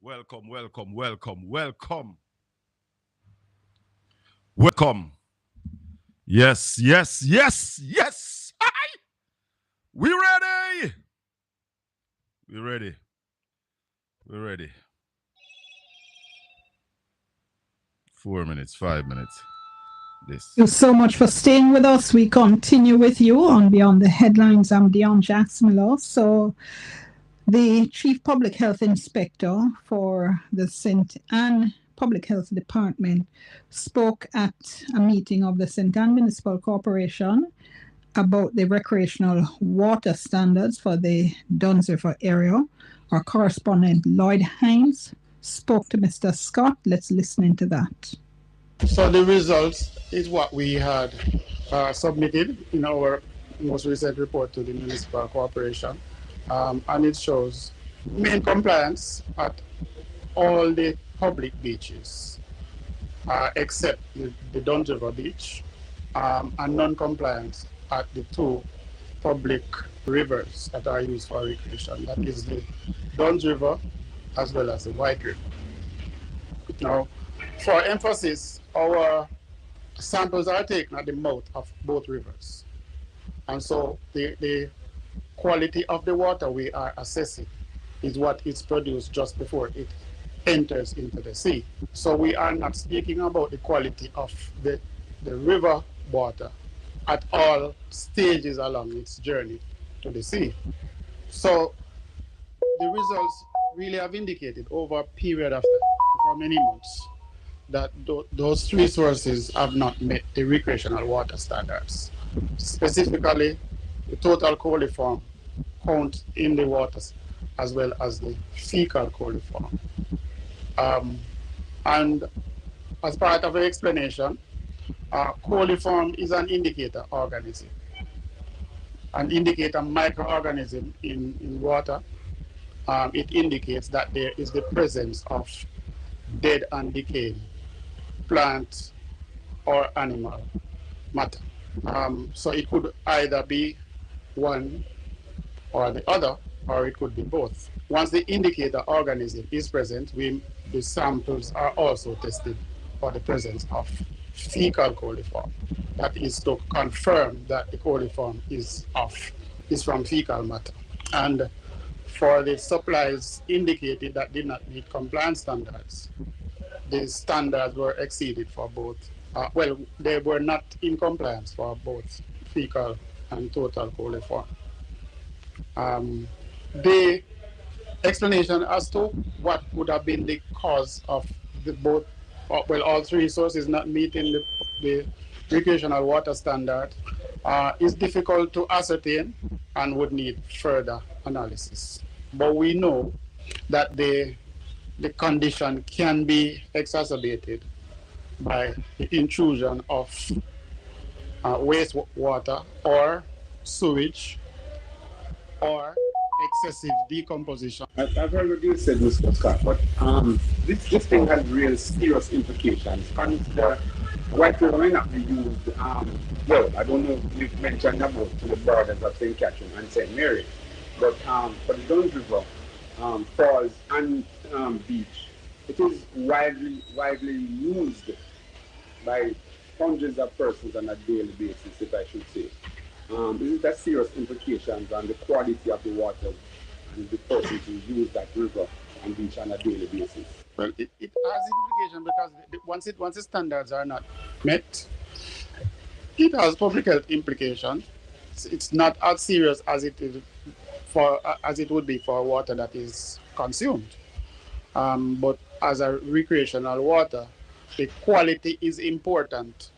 Welcome, welcome, welcome, welcome, welcome. Yes, yes, yes, yes. Aye. We ready. We ready. We ready. 4 minutes, 5 minutes. This. Thank you so much for staying with us. We continue with you on Beyond the Headlines. I'm Dion Jacksmiller. So, the Chief Public Health Inspector for the St. Anne Public Health Department spoke at a meeting of the St. Anne Municipal Corporation about the recreational water standards for the Duns River area. Our correspondent Lloyd Hines spoke to Mr. Scott. Let's listen into that. So the results is what we had submitted in our most recent report to the municipal corporation, and it shows main compliance at all the public beaches, except the Duns River Beach, and non-compliance at the two public rivers that are used for recreation. That is the Duns River as well as the White River. Now, for emphasis, our samples are taken at the mouth of both rivers. And so the quality of the water we are assessing is what is produced just before it enters into the sea. So we are not speaking about the quality of the river water at all stages along its journey to the sea. So the results really have indicated over a period of time, for many months, that those three sources have not met the recreational water standards. Specifically, the total coliform count in the waters, as well as the fecal coliform. And as part of the explanation, coliform is an indicator organism, an indicator microorganism in water. It indicates that there is the presence of dead and decaying plant or animal matter. So it could either be one or the other, or it could be both. Once the indicator organism is present, the samples are also tested for the presence of fecal coliform. That is to confirm that the coliform is from fecal matter. And for the supplies indicated that did not meet compliance standards, the standards were exceeded for both. They were not in compliance for both fecal and total coliform. The explanation as to what would have been the cause of all three sources not meeting the recreational water standard is difficult to ascertain and would need further analysis. But we know that the condition can be exacerbated by the intrusion of wastewater or sewage or excessive decomposition. I've heard what you said, Mr. Scott, but this thing has real serious implications. Consider White River may not be used, I don't know if you've mentioned about to the borders of St. Catherine and St. Mary, but for the Duns River, Falls and beach, it is widely used by hundreds of persons on a daily basis, if I should say. This has serious implications on the quality of the water and the persons who use that river and beach on a daily basis. Well, it has implications because once the standards are not met, it has public health implications. It's not as serious as it would be for water that is consumed. But as a recreational water, the quality is important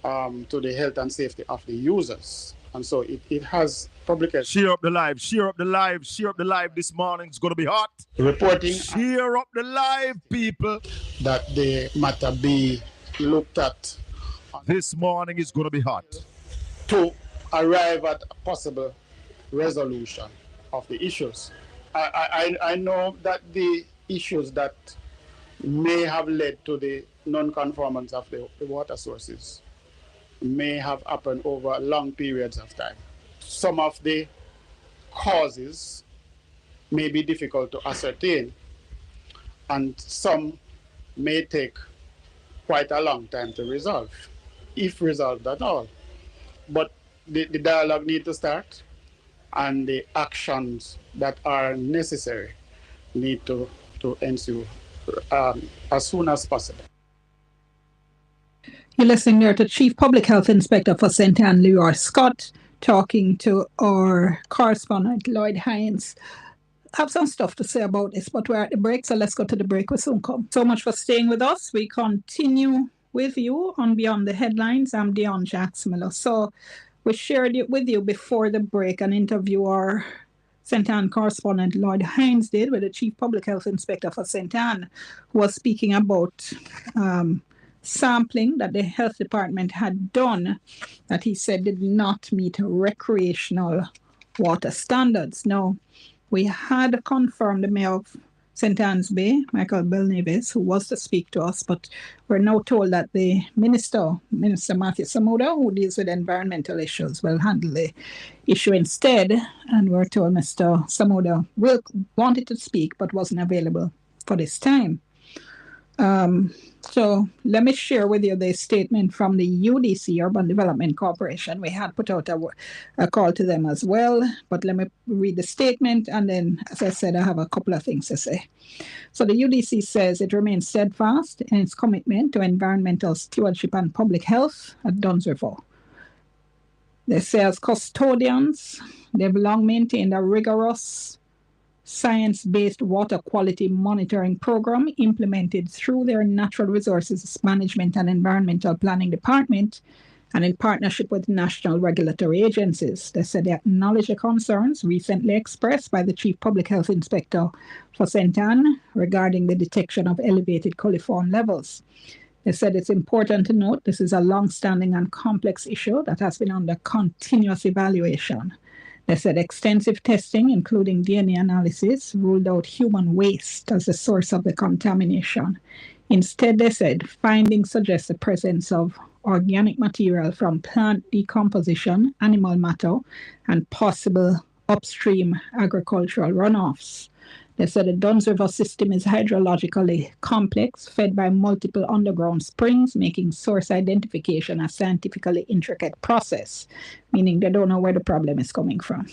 to the health and safety of the users. And so it has public health. Share up the live, share up the live, share up the live. This morning it's going to be hot. Reporting. Share up the live, people. That the matter be looked at. This morning is going to be hot. To arrive at a possible resolution of the issues. I know that the issues that may have led to the non-conformance of the water sources may have happened over long periods of time. Some of the causes may be difficult to ascertain, and some may take quite a long time to resolve, if resolved at all. But the dialogue need to start, and the actions that are necessary need to ensue as soon as possible. You're listening there to Chief Public Health Inspector for St. Anne, Leroy Scott, talking to our correspondent, Lloyd Hines. I have some stuff to say about this, but we're at the break, so let's go to the break. We'll soon come. So much for staying with us. We continue with you on Beyond the Headlines. I'm Dion Jacksmiller. So we shared it with you before the break, an interview our St. Anne correspondent Lloyd Hines did with the Chief Public Health Inspector for St. Anne, who was speaking about sampling that the health department had done that he said did not meet recreational water standards. Now, we had confirmed the mayor of St. Anne's Bay, Michael Belnavis, who was to speak to us, but we're now told that the Minister Matthew Samuda, who deals with environmental issues, will handle the issue instead. And we're told Mr. Samuda wanted to speak, but wasn't available for this time. So let me share with you the statement from the UDC, Urban Development Corporation. We had put out a call to them as well, but let me read the statement, and then, as I said, I have a couple of things to say. So the UDC says it remains steadfast in its commitment to environmental stewardship and public health at Duns River. They say as custodians, they've long maintained a rigorous science-based water quality monitoring program implemented through their Natural Resources Management and Environmental Planning Department and in partnership with national regulatory agencies. They said they acknowledge the concerns recently expressed by the Chief Public Health Inspector for St. Anne regarding the detection of elevated coliform levels. They said it's important to note this is a long-standing and complex issue that has been under continuous evaluation. They said extensive testing, including DNA analysis, ruled out human waste as the source of the contamination. Instead, they said findings suggest the presence of organic material from plant decomposition, animal matter, and possible upstream agricultural runoffs. They said the Duns River system is hydrologically complex, fed by multiple underground springs, making source identification a scientifically intricate process, meaning they don't know where the problem is coming from.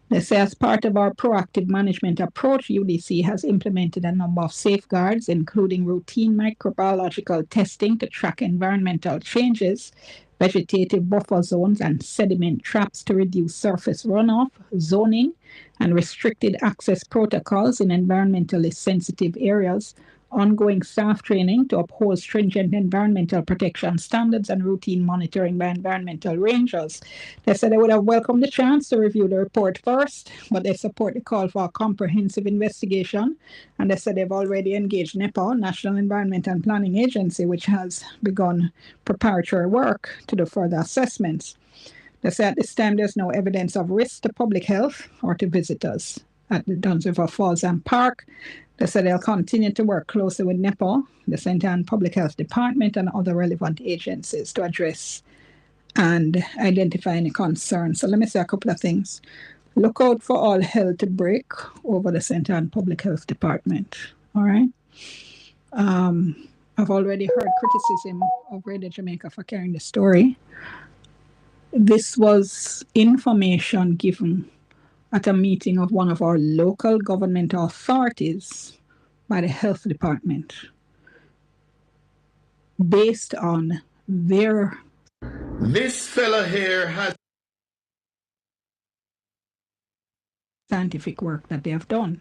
They say as part of our proactive management approach, UDC has implemented a number of safeguards, including routine microbiological testing to track environmental changes, vegetative buffer zones, and sediment traps to reduce surface runoff, zoning, and restricted access protocols in environmentally sensitive areas, ongoing staff training to uphold stringent environmental protection standards, and routine monitoring by environmental rangers. They said they would have welcomed the chance to review the report first, but they support the call for a comprehensive investigation, and they said they've already engaged NEPA, National Environment and Planning Agency, which has begun preparatory work to do further assessments. They say at this time there's no evidence of risk to public health or to visitors at the Duns River Falls and Park. They said they'll continue to work closely with NEPA, the St. Anne Public Health Department, and other relevant agencies to address and identify any concerns. So let me say a couple of things. Look out for all hell to break over the St. Anne Public Health Department. All right? I've already heard criticism of Radio Jamaica for carrying the story. This was information given at a meeting of one of our local government authorities by the health department based on their... This fella here has scientific work that they have done.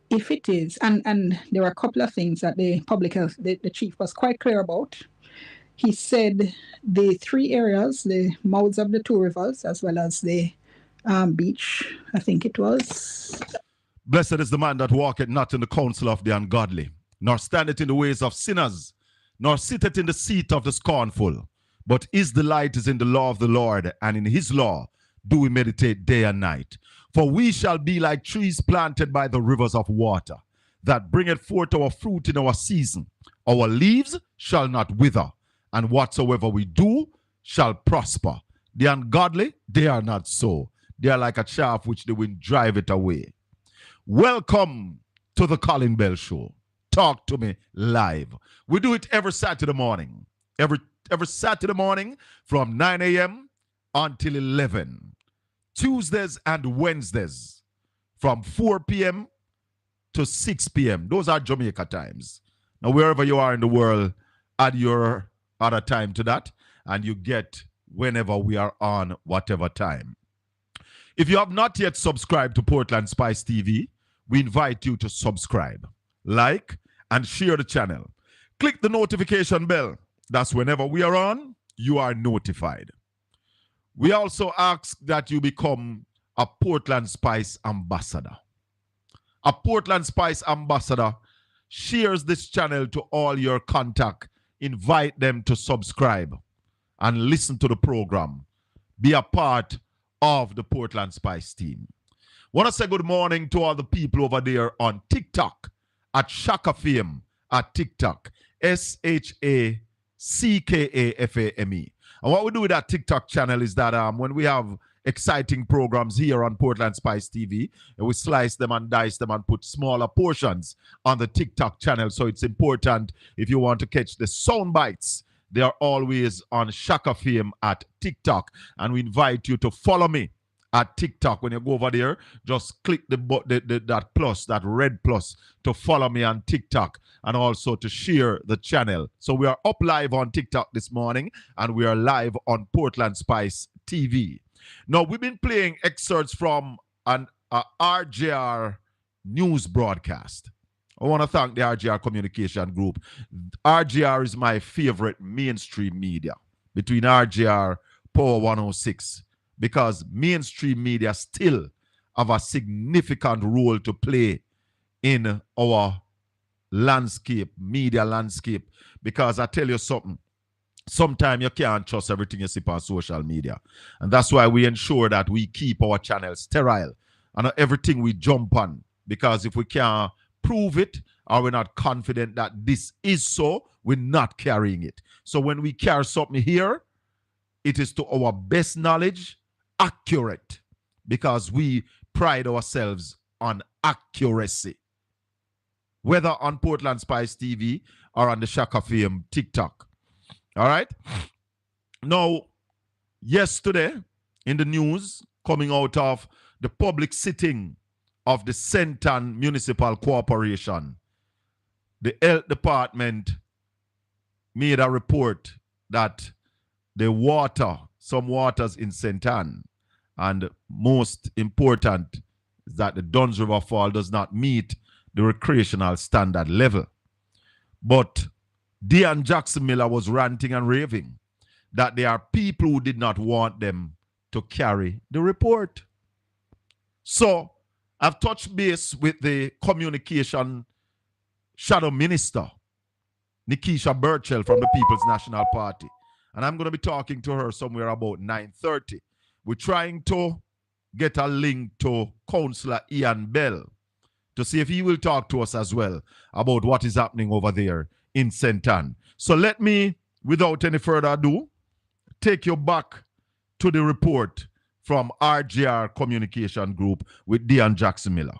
If it is, and there were a couple of things that the public health, the chief was quite clear about. He said the three areas, the mouths of the two rivers, as well as the beach, I think it was. Blessed is the man that walketh not in the counsel of the ungodly, nor standeth in the ways of sinners, nor sitteth in the seat of the scornful. But his delight is in the law of the Lord, and in his law do we meditate day and night. For we shall be like trees planted by the rivers of water, that bringeth forth our fruit in our season. Our leaves shall not wither, and whatsoever we do shall prosper. The ungodly, they are not so. They are like a chaff which the wind driveth away. Welcome to the Colin Bell Show. Talk to me live. We do it every Saturday morning. Every Saturday morning from 9 a.m. until 11. Tuesdays and Wednesdays from 4 p.m. to 6 p.m. Those are Jamaica times. Now, wherever you are in the world, add your other time to that, and you get whenever we are on whatever time. If you have not yet subscribed to Portland Spice TV, we invite you to subscribe, like, and share the channel. Click the notification bell. That's whenever we are on, you are notified. We also ask that you become a Portland Spice ambassador. A Portland Spice ambassador shares this channel to all your contact. Invite them to subscribe and listen to the program. Be a part of the Portland Spice team. Want to say good morning to all the people over there on TikTok at Shaka Fame at TikTok. SHACKAFAME. And what we do with that TikTok channel is that when we have exciting programs here on Portland Spice TV, and we slice them and dice them and put smaller portions on the TikTok channel. So it's important if you want to catch the sound bites. They are always on Shaka Fame at TikTok. And we invite you to follow me at TikTok. When you go over there, just click that plus, that red plus, to follow me on TikTok and also to share the channel. So we are up live on TikTok this morning, and we are live on Portland Spice TV. Now, we've been playing excerpts from an RJR news broadcast. I want to thank the RJR Communication Group. RJR is my favorite mainstream media between RJR, Power 106, because mainstream media still have a significant role to play in our landscape, media landscape. Because I tell you something, sometimes you can't trust everything you see on social media. And that's why we ensure that we keep our channel sterile and everything we jump on. Because if we can't prove it or we're not confident that this is so, we're not carrying it. So when we carry something here, it is to our best knowledge, accurate, because we pride ourselves on accuracy. Whether on Portland Spice TV or on the Shaka Fame TikTok. All right? Now, yesterday in the news, coming out of the public sitting of the Sentan Municipal Corporation, the health department made a report that the water, some waters in Sentan, and most important is that the Duns River Fall does not meet the recreational standard level. But Dean Jackson Miller was ranting and raving that there are people who did not want them to carry the report. So I've touched base with the communication shadow minister, Nikisha Burchell from the People's National Party. And I'm going to be talking to her somewhere about 9:30. We're trying to get a link to Councillor Ian Bell to see if he will talk to us as well about what is happening over there in Sentan. So let me, without any further ado, take you back to the report from RJR Communication Group with Dean Jackson Miller.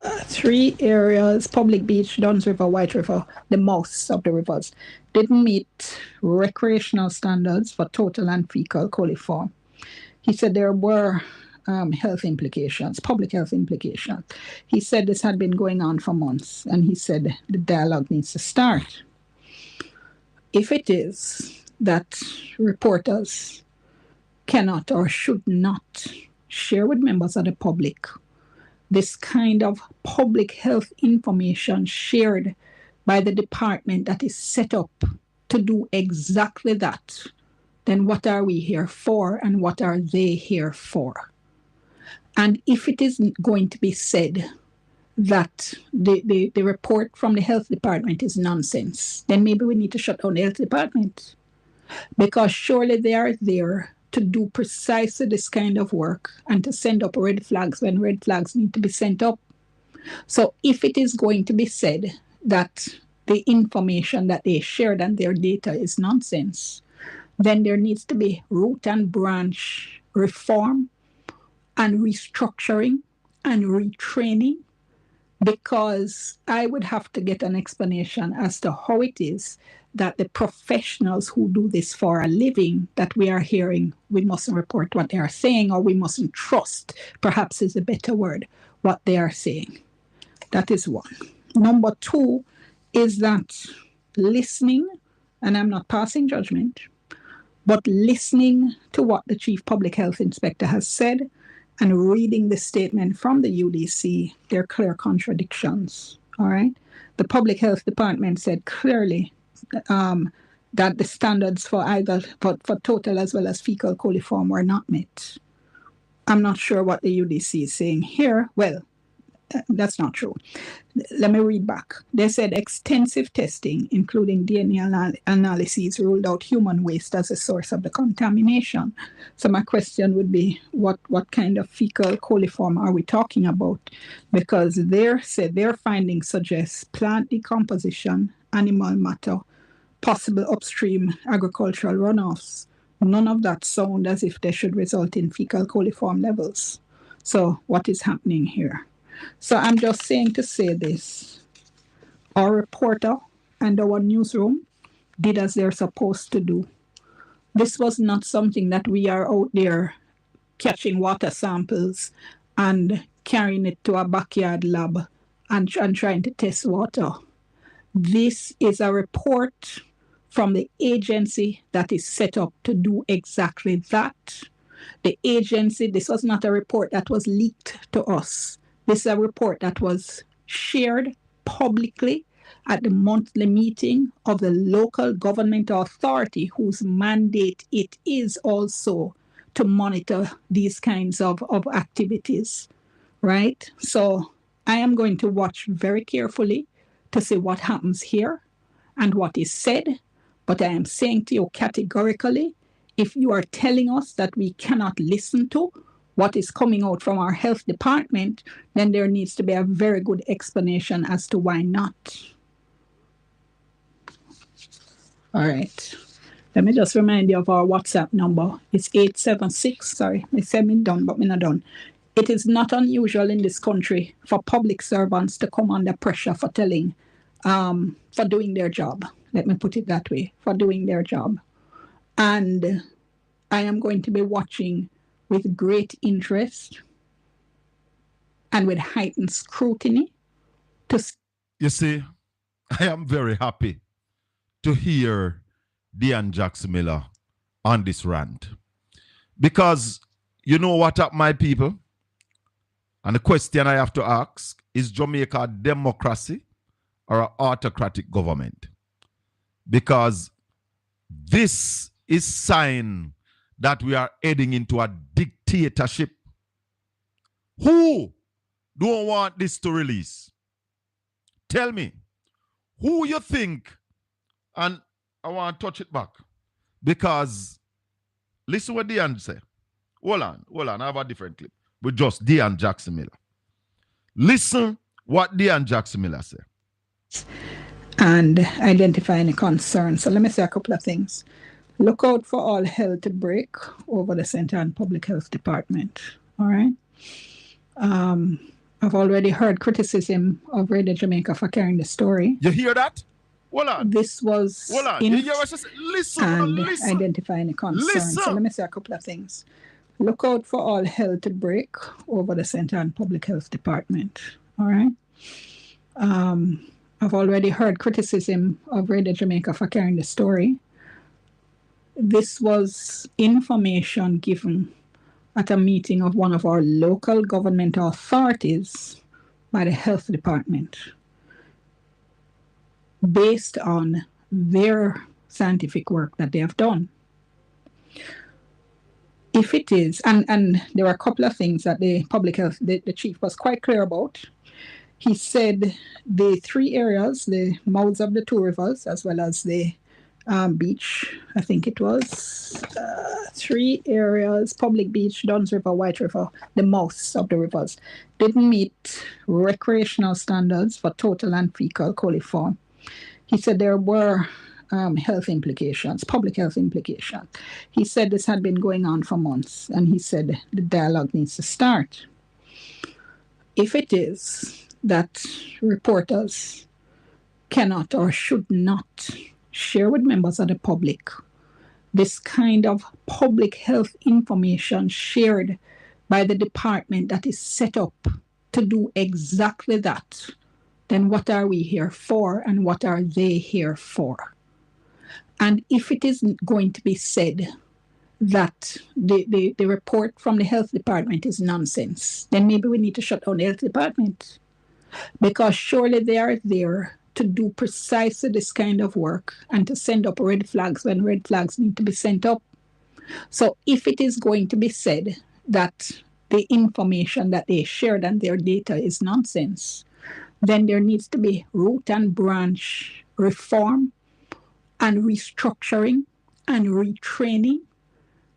3 areas, Public Beach, Duns River, White River, the most of the rivers, didn't meet recreational standards for total and fecal coliform. He said there were health implications, public health implications. He said this had been going on for months, and he said the dialogue needs to start. If it is that reporters cannot or should not share with members of the public this kind of public health information shared by the department that is set up to do exactly that, then what are we here for, and what are they here for? And if it isn't going to be said that the report from the health department is nonsense, then maybe we need to shut down the health department. Because surely they are there to do precisely this kind of work and to send up red flags when red flags need to be sent up. So if it is going to be said that the information that they shared and their data is nonsense, then there needs to be root and branch reform and restructuring and retraining because I would have to get an explanation as to how it is that the professionals who do this for a living that we are hearing, we mustn't report what they are saying, or we mustn't trust, perhaps is a better word, what they are saying. That is one. Number two is that listening, and I'm not passing judgment, but listening to what the Chief Public Health Inspector has said and reading the statement from the UDC, there are clear contradictions. All right. The Public Health Department said clearly that the standards for either for total as well as fecal coliform were not met. I'm not sure what the UDC is saying here. Well, that's not true. Let me read back. They said extensive testing, including DNA analyses, ruled out human waste as a source of the contamination. So my question would be, what kind of fecal coliform are we talking about? Because their findings suggest plant decomposition, animal matter, possible upstream agricultural runoffs. None of that sound as if they should result in fecal coliform levels. So what is happening here? So I'm just saying to say this. Our reporter and our newsroom did as they're supposed to do. This was not something that we are out there catching water samples and carrying it to a backyard lab and trying to test water. This is a report from the agency that is set up to do exactly that. The agency, this was not a report that was leaked to us. This is a report that was shared publicly at the monthly meeting of the local government authority whose mandate it is also to monitor these kinds of activities, right? So I am going to watch very carefully to see what happens here and what is said. But I am saying to you categorically, if you are telling us that we cannot listen to what is coming out from our health department, then there needs to be a very good explanation as to why not. All right. Let me just remind you of our WhatsApp number. It's 876. Sorry, they said me done, but me not done. It is not unusual in this country for public servants to come under pressure for telling, for doing their job. Let me put it that way, for doing their job. And I am going to be watching with great interest and with heightened scrutiny. You see, I am very happy to hear Dean Jackson Miller on this rant. Because you know what up, my people? And the question I have to ask, is Jamaica a democracy or an autocratic government? Because this is sign that we are heading into a dictatorship. Who don't want this to release? Tell me, who you think, and I want to touch it back, because listen what Dean said. Hold on, I have a different clip with just Dean Jackson Miller. Listen what Dean Jackson Miller said. And identifying a concern. So let me say a couple of things. Look out for all hell to break over the Center and Public Health Department. All right. I've already heard criticism of Radio Jamaica for carrying the story. You hear that? Hold on. This was listen. Identifying a concern. Listen. So let me say a couple of things. Look out for all hell to break over the Center and Public Health Department. All right. I've already heard criticism of Radio Jamaica for carrying the story. This was information given at a meeting of one of our local government authorities by the health department based on their scientific work that they have done. If it is, and there were a couple of things that the public health, the chief was quite clear about. He said the three areas, the mouths of the two rivers, as well as the beach, I think it was, three areas, Public Beach, Duns River, White River, the mouths of the rivers, didn't meet recreational standards for total and fecal coliform. He said there were health implications, public health implications. He said this had been going on for months, and he said the dialogue needs to start. If it is, that reporters cannot or should not share with members of the public this kind of public health information shared by the department that is set up to do exactly that, then what are we here for and what are they here for? And if it is going to be said that the report from the health department is nonsense, then maybe we need to shut down the health department, because surely they are there to do precisely this kind of work and to send up red flags when red flags need to be sent up. So if it is going to be said that the information that they shared and their data is nonsense, then there needs to be root and branch reform and restructuring and retraining,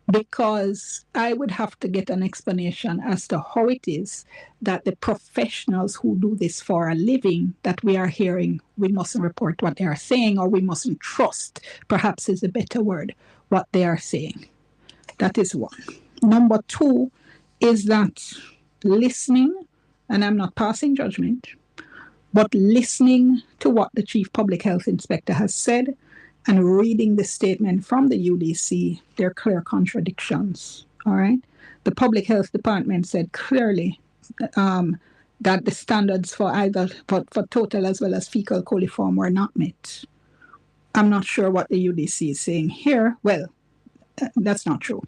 because I would have to get an explanation as to how it is that the professionals who do this for a living that we are hearing, we mustn't report what they are saying, or we mustn't trust, perhaps is a better word, what they are saying. That is one. Number two is that listening, and I'm not passing judgment, but listening to what the Chief Public Health Inspector has said and reading the statement from the UDC, there are clear contradictions, all right? The Public Health Department said clearly that the standards for either for total as well as fecal coliform were not met. I'm not sure what the UDC is saying here. Well, that's not true.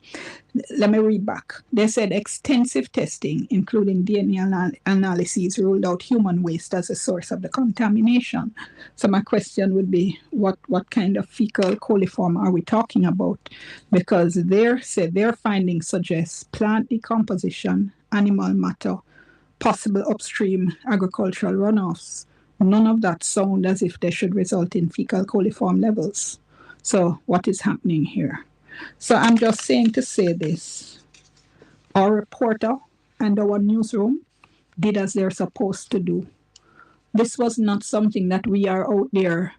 Let me read back. They said extensive testing, including DNA analyses, ruled out human waste as a source of the contamination. So my question would be, what kind of fecal coliform are we talking about? Because their findings suggest plant decomposition, animal matter, possible upstream agricultural runoffs. None of that sound as if they should result in fecal coliform levels. So what is happening here? So I'm just saying to say this. Our reporter and our newsroom did as they're supposed to do. This was not something that we are out there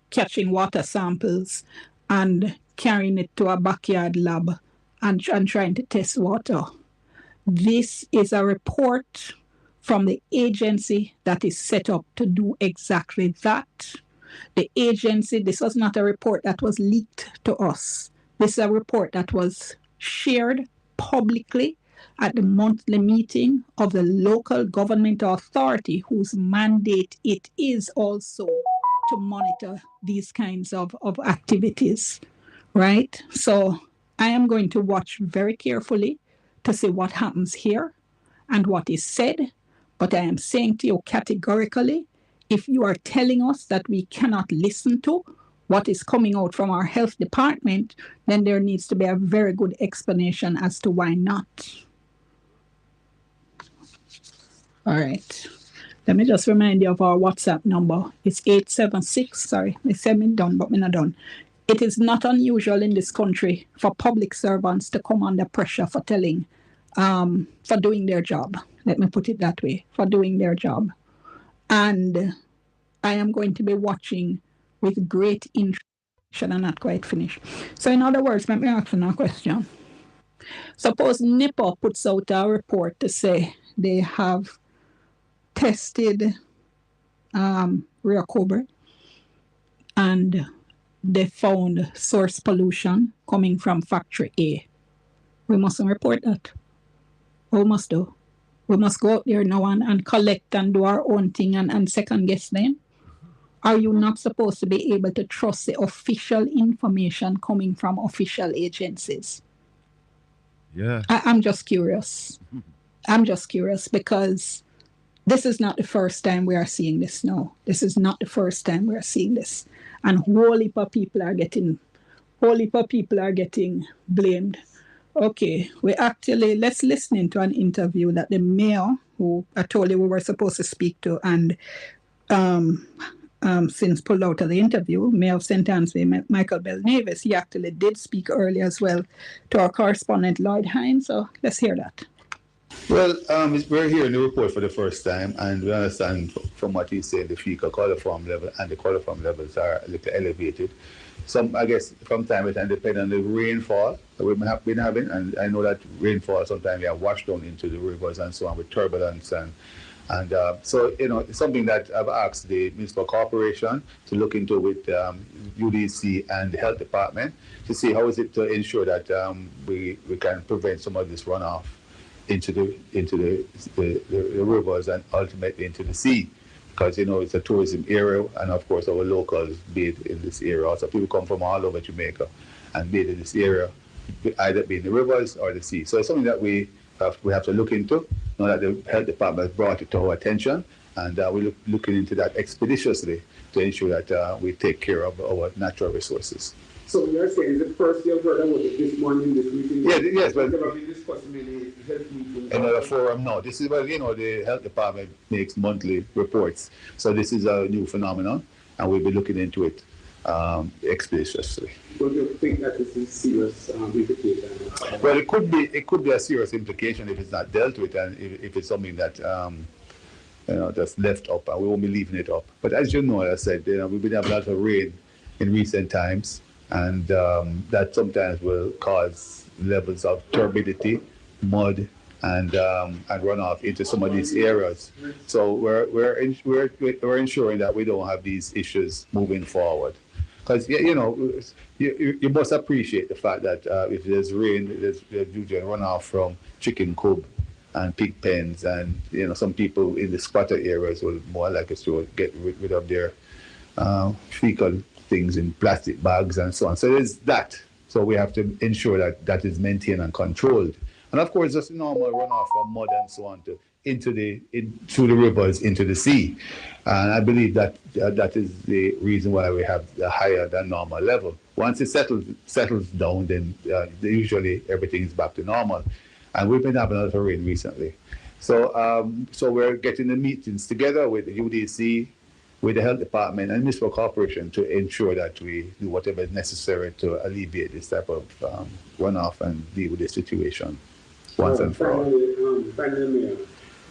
catching water samples and carrying it to a backyard lab and trying to test water. This is a report from the agency that is set up to do exactly that. The agency, this was not a report that was leaked to us. This is a report that was shared publicly at the monthly meeting of the local government authority, whose mandate it is also to monitor these kinds of activities, right? So I am going to watch very carefully to see what happens here and what is said. But I am saying to you categorically, if you are telling us that we cannot listen to what is coming out from our health department, then there needs to be a very good explanation as to why not. All right. Let me just remind you of our WhatsApp number. It's 876. Sorry, they said me done, but me not done. It is not unusual in this country for public servants to come under pressure for telling, for doing their job. Let me put it that way, for doing their job. And I am going to be watching with great interest. I'm not quite finished. So in other words, let me ask you a question. Suppose NIPA puts out a report to say they have tested Rio Cobra and they found source pollution coming from factory A. We mustn't report that. We must do. We must go out there now and collect and do our own thing and second guess them. Are you not supposed to be able to trust the official information coming from official agencies? Yeah. I'm just curious. I'm just curious because this is not the first time we are seeing this now. This is not the first time we are seeing this. And whole heap of people are getting blamed. Okay, let's listen into an interview that the mayor, who I told you we were supposed to speak to, and since pulled out of the interview, Mayor of St. Annesley, Michael Bell-Navis, he actually did speak earlier as well to our correspondent, Lloyd Hines. So let's hear that. Well, we're hearing the report for the first time, and we understand from what he said, the fecal coliform level and the coliform levels are a little elevated. Some, I guess, from time to time, depend on the rainfall that we have been having, and I know that rainfall sometimes we have washed down into the rivers and so on with turbulence And so, it's something that I've asked the municipal corporation to look into with UDC and the health department to see how is it to ensure that we can prevent some of this runoff into the rivers and ultimately into the sea. Because, it's a tourism area, and of course our locals bathe in this area. Also, people come from all over Jamaica and bathe in this area, either be in the rivers or the sea. So it's something that we have to look into. Know that the health department has brought it to our attention, and we're looking into that expeditiously to ensure that we take care of our natural resources. So you're saying the first you've heard about it this morning, this meeting? Yes, but never been discussing any health meetings. Another forum, no. This is what the health department makes monthly reports. So this is a new phenomenon, and we'll be looking into it expeditiously. Don't you think that this is serious implication? Well, it could be a serious implication if it's not dealt with, and if it's something that that's left up, and we won't be leaving it up. But as you know, as I said, we've been having a lot of rain in recent times, and that sometimes will cause levels of turbidity, mud, and runoff into some of these areas. So we're ensuring that we don't have these issues moving forward. Because you must appreciate the fact that if there's rain, there's usually runoff from chicken coop and pig pens, and some people in the squatter areas will more likely to get rid of their fecal things in plastic bags and so on. So there's that. So we have to ensure that that is maintained and controlled. And of course, just normal runoff from mud and so on through the rivers into the sea. And I believe that that is the reason why we have the higher than normal level. Once it settles down, then usually everything is back to normal. And we've been having a lot of rain recently. So we're getting the meetings together with the UDC, with the health department and municipal corporation to ensure that we do whatever is necessary to alleviate this type of runoff and deal with the situation once and for all. Finally, Mayor,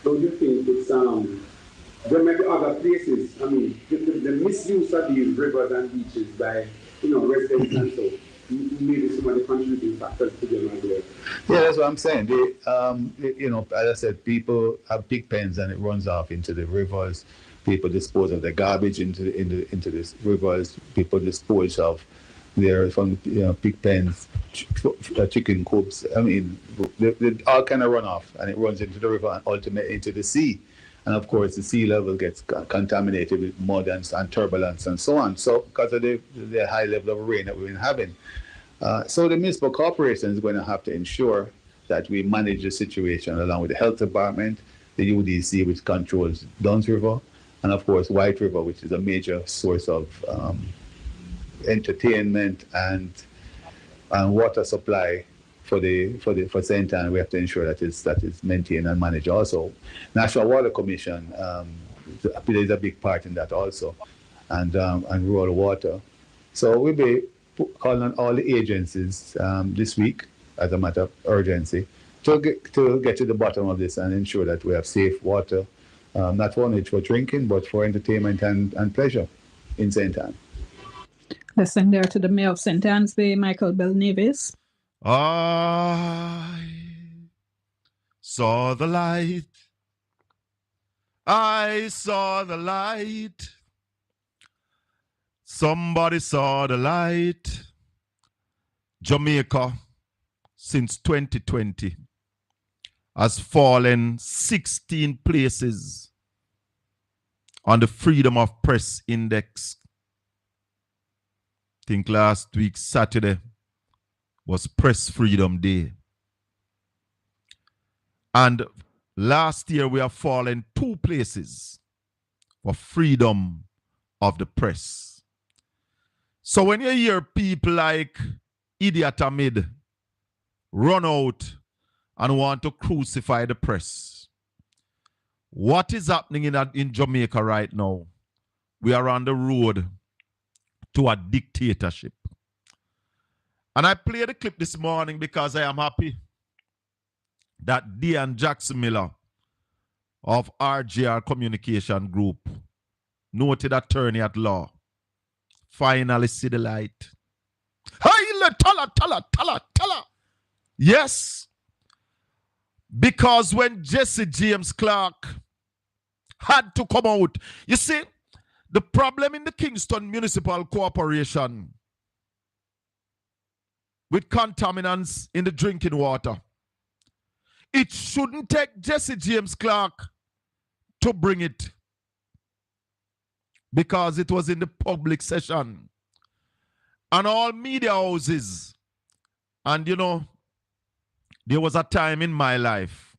don't you think it's there may be other places? I mean, the misuse of these rivers and beaches by residents and so maybe some of the contributing factors to them as well. Yeah, that's what I'm saying. As I said, people have pig pens and it runs off into the rivers. People dispose of their garbage into the rivers. People dispose of their pig pens, chicken coops. I mean, they all kind of run off, and it runs into the river and ultimately into the sea. And of course, the sea level gets contaminated with mud and turbulence and so on. So because of the high level of rain that we've been having, so the municipal corporation is going to have to ensure that we manage the situation along with the health department, the UDC, which controls Duns River, and of course White River, which is a major source of entertainment and water supply for St. Anne. We have to ensure that is maintained and managed. Also, National Water Commission plays a big part in that also, and rural water. So we'll be calling on all the agencies this week as a matter of urgency to get to the bottom of this and ensure that we have safe water. Not only for drinking, but for entertainment and pleasure in St. Anne. Listen there to the Mayor of St. Anne's Bay, Michael Bell Nevis. I saw the light. I saw the light. Somebody saw the light. Jamaica, since 2020, has fallen 16 places on the Freedom of Press Index. I think last week, Saturday, was Press Freedom Day. And last year, we have fallen 2 places for freedom of the press. So when you hear people like Idiot Hamid run out and want to crucify the press, what is happening in Jamaica right now? We are on the road to a dictatorship. And I played the clip this morning because I am happy that Dean Jackson Miller of RJR Communication Group, noted attorney at law, finally see the light. Tala. Yes, because when Jesse James Clark had to come out. You see, the problem in the Kingston Municipal Corporation with contaminants in the drinking water, it shouldn't take Jesse James Clark to bring it because it was in the public session. And all media houses, and you know, there was a time in my life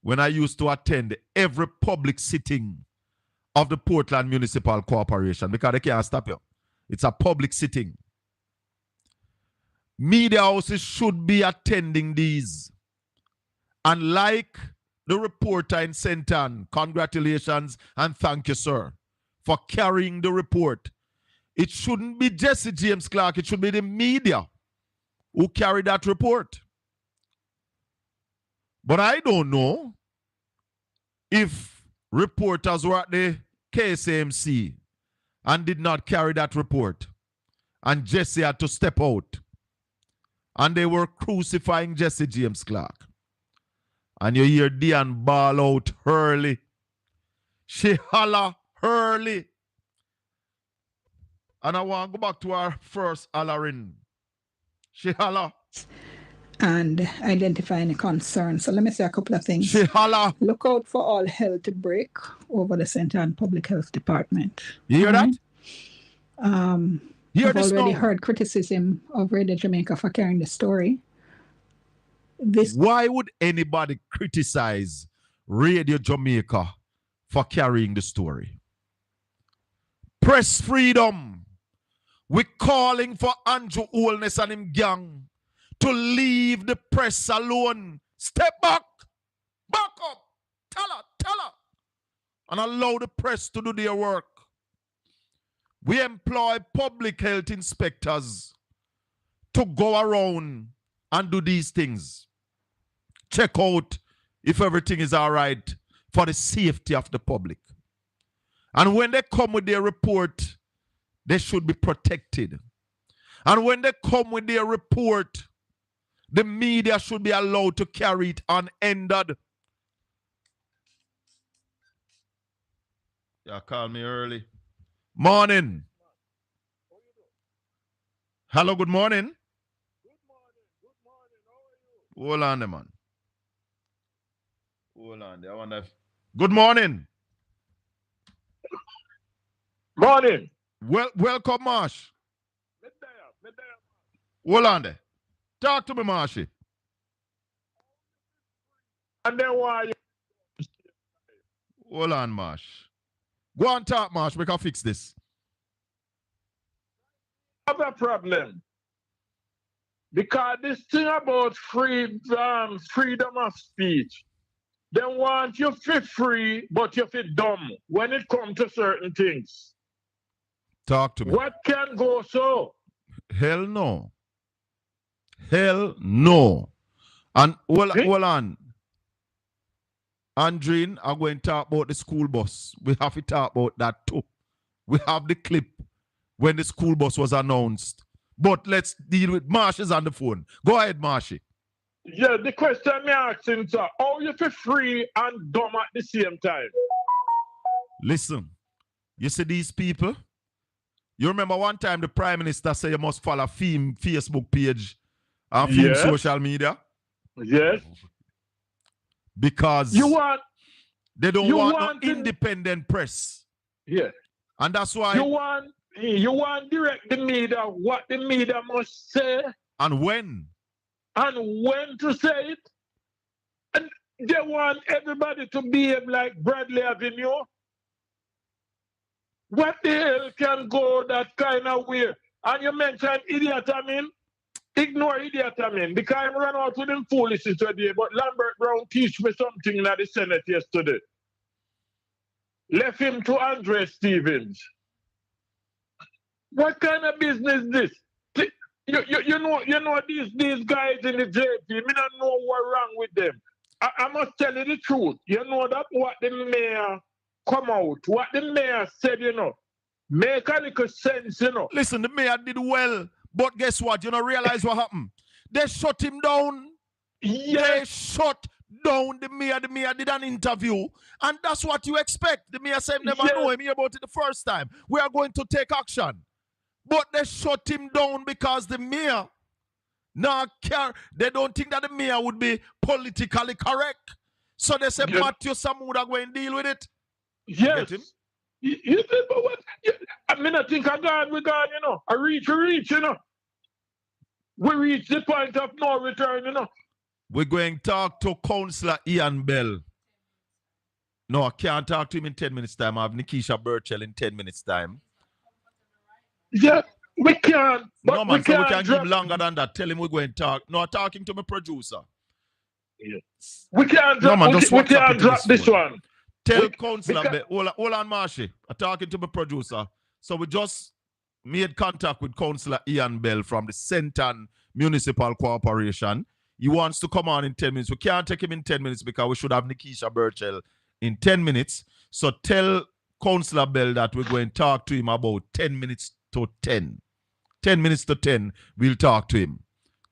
when I used to attend every public sitting of the Portland Municipal Corporation because they can't stop you. It's a public sitting. Media houses should be attending these. And like the reporter in St. Ann, congratulations and thank you, sir, for carrying the report. It shouldn't be Jesse James Clark. It should be the media who carry that report. But I don't know if reporters were at the KSMC and did not carry that report. And Jesse had to step out. And they were crucifying Jesse James Clark. And you hear Diane ball out early. She holla early. And I want to go back to our first hollering. She holla. And identifying the concern. So let me say a couple of things. She holla. Look out for all hell to break over the St. Ann Public Health Department. You hear that? I've already heard criticism of Radio Jamaica for carrying the story. Why would anybody criticize Radio Jamaica for carrying the story? Press freedom. We're calling for Andrew Holness and him gang to leave the press alone. Step back. Back up. Tell her. And allow the press to do their work. We employ public health inspectors to go around and do these things. Check out if everything is all right for the safety of the public. And when they come with their report, they should be protected. And when they come with their report, the media should be allowed to carry it unhindered. Yeah, call me early. Morning. Hello, good morning. Good morning. How are you? Hold on there, man. Hold on there. I wonder if... Good morning. Morning. Welcome, Marsh. Hold on there. Talk to me, Marshy. And then why you... Hold on, Marsh. Go on, talk, Marsh. We can fix this. Have a problem. Because this thing about freedom of speech, they want you to be free, but you feel dumb when it comes to certain things. Talk to me. What can go so? Hell no. Hell no. And hold on. Andreen, I'm going to talk about the school bus. We have to talk about that too. We have the clip when the school bus was announced. But let's deal with Marshy's on the phone. Go ahead, Marshy. Yeah, the question I'm asking is, how you feel free and dumb at the same time? Listen, you see these people? You remember one time the Prime Minister said you must follow Facebook page and social media? Yes. Because they don't want no independent press. Yeah. And that's why you want direct the media what the media must say. And when. And when to say it. And they want everybody to behave like Bradley Avenue. What the hell can go that kind of way? And you mentioned idiot, I mean. Ignore idiot, I mean, because I ran out with him foolishness today, but Lambert Brown teach me something in the Senate yesterday. Left him to Andre Stevens. What kind of business is this? You know these guys in the JP, me don't know what's wrong with them. I must tell you the truth. You know that what the mayor come out, what the mayor said, you know, make a little sense, you know. Listen, the mayor did well. But guess what? You don't realize what happened? They shut him down. Yes. They shut down the mayor. The mayor did an interview, and that's what you expect. The mayor said never know him, hear about it the first time. We are going to take action. But they shut him down because the mayor now care. They don't think that the mayor would be politically correct. So they say Matthew Samuda go and deal with it. Yes. You said, but what? I mean, I think I gone, we gone, you know. I reach, you know. We reach the point of no return, you know. We're going to talk to Councillor Ian Bell. No, I can't talk to him in 10 minutes' time. I have Nikisha Burchell in 10 minutes' time. Yeah, we can't. No, man, so we can give him longer than that. Tell him we're going to talk. No, I'm talking to my producer. Yes. We can't drop, no, man, we can't drop this one. Tell Councillor Bell, hold on, Marshy. I'm talking to my producer. So we just made contact with Councillor Ian Bell from the Senton Municipal Corporation. He wants to come on in 10 minutes. We can't take him in 10 minutes because we should have Nikisha Burchell in 10 minutes. So tell Councillor Bell that we're going to talk to him about 10 minutes to 10. 10 minutes to 10, we'll talk to him.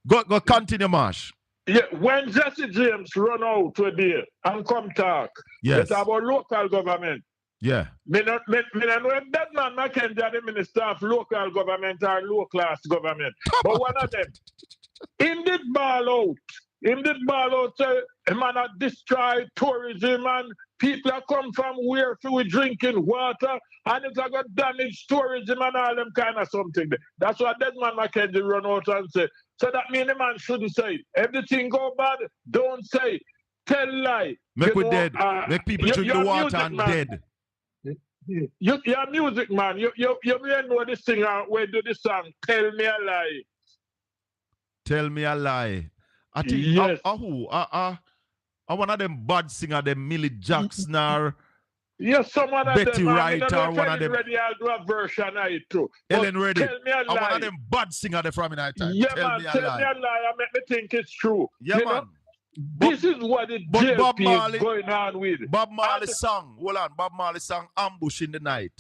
Go continue, Marsh. Yeah, when Jesse James run out today and come talk, yes, about local government. Yeah. Me know if that man Mackenzie the minister of local government or low class government. But one of them, in this ball out, say, man, destroy tourism and people that come from where we drinking water and it's like a damage tourism and all them kind of something. That's what that man Mackenzie run out and say. So that means the man shouldn't say, everything go bad, don't say, tell lie. Make we dead. Make people drink the water and dead. You're a music man. You know this singer where do this song, Tell Me a Lie. Tell Me a Lie. I think yes. One of them bad singer, them Millie Jackson or yes, someone of Betty them. Wright or one of them. Ready, I'll do a version of it too. Ellen Reddy. Tell Me a Lie. One of them bad singer they from in that time. Yeah, tell man, me a tell lie. me a lie. I make me think it's true. Yeah, you man. Know? This is what the JP is going on with. Bob Marley's song, hold on, Bob Marley's song, Ambush in the Night.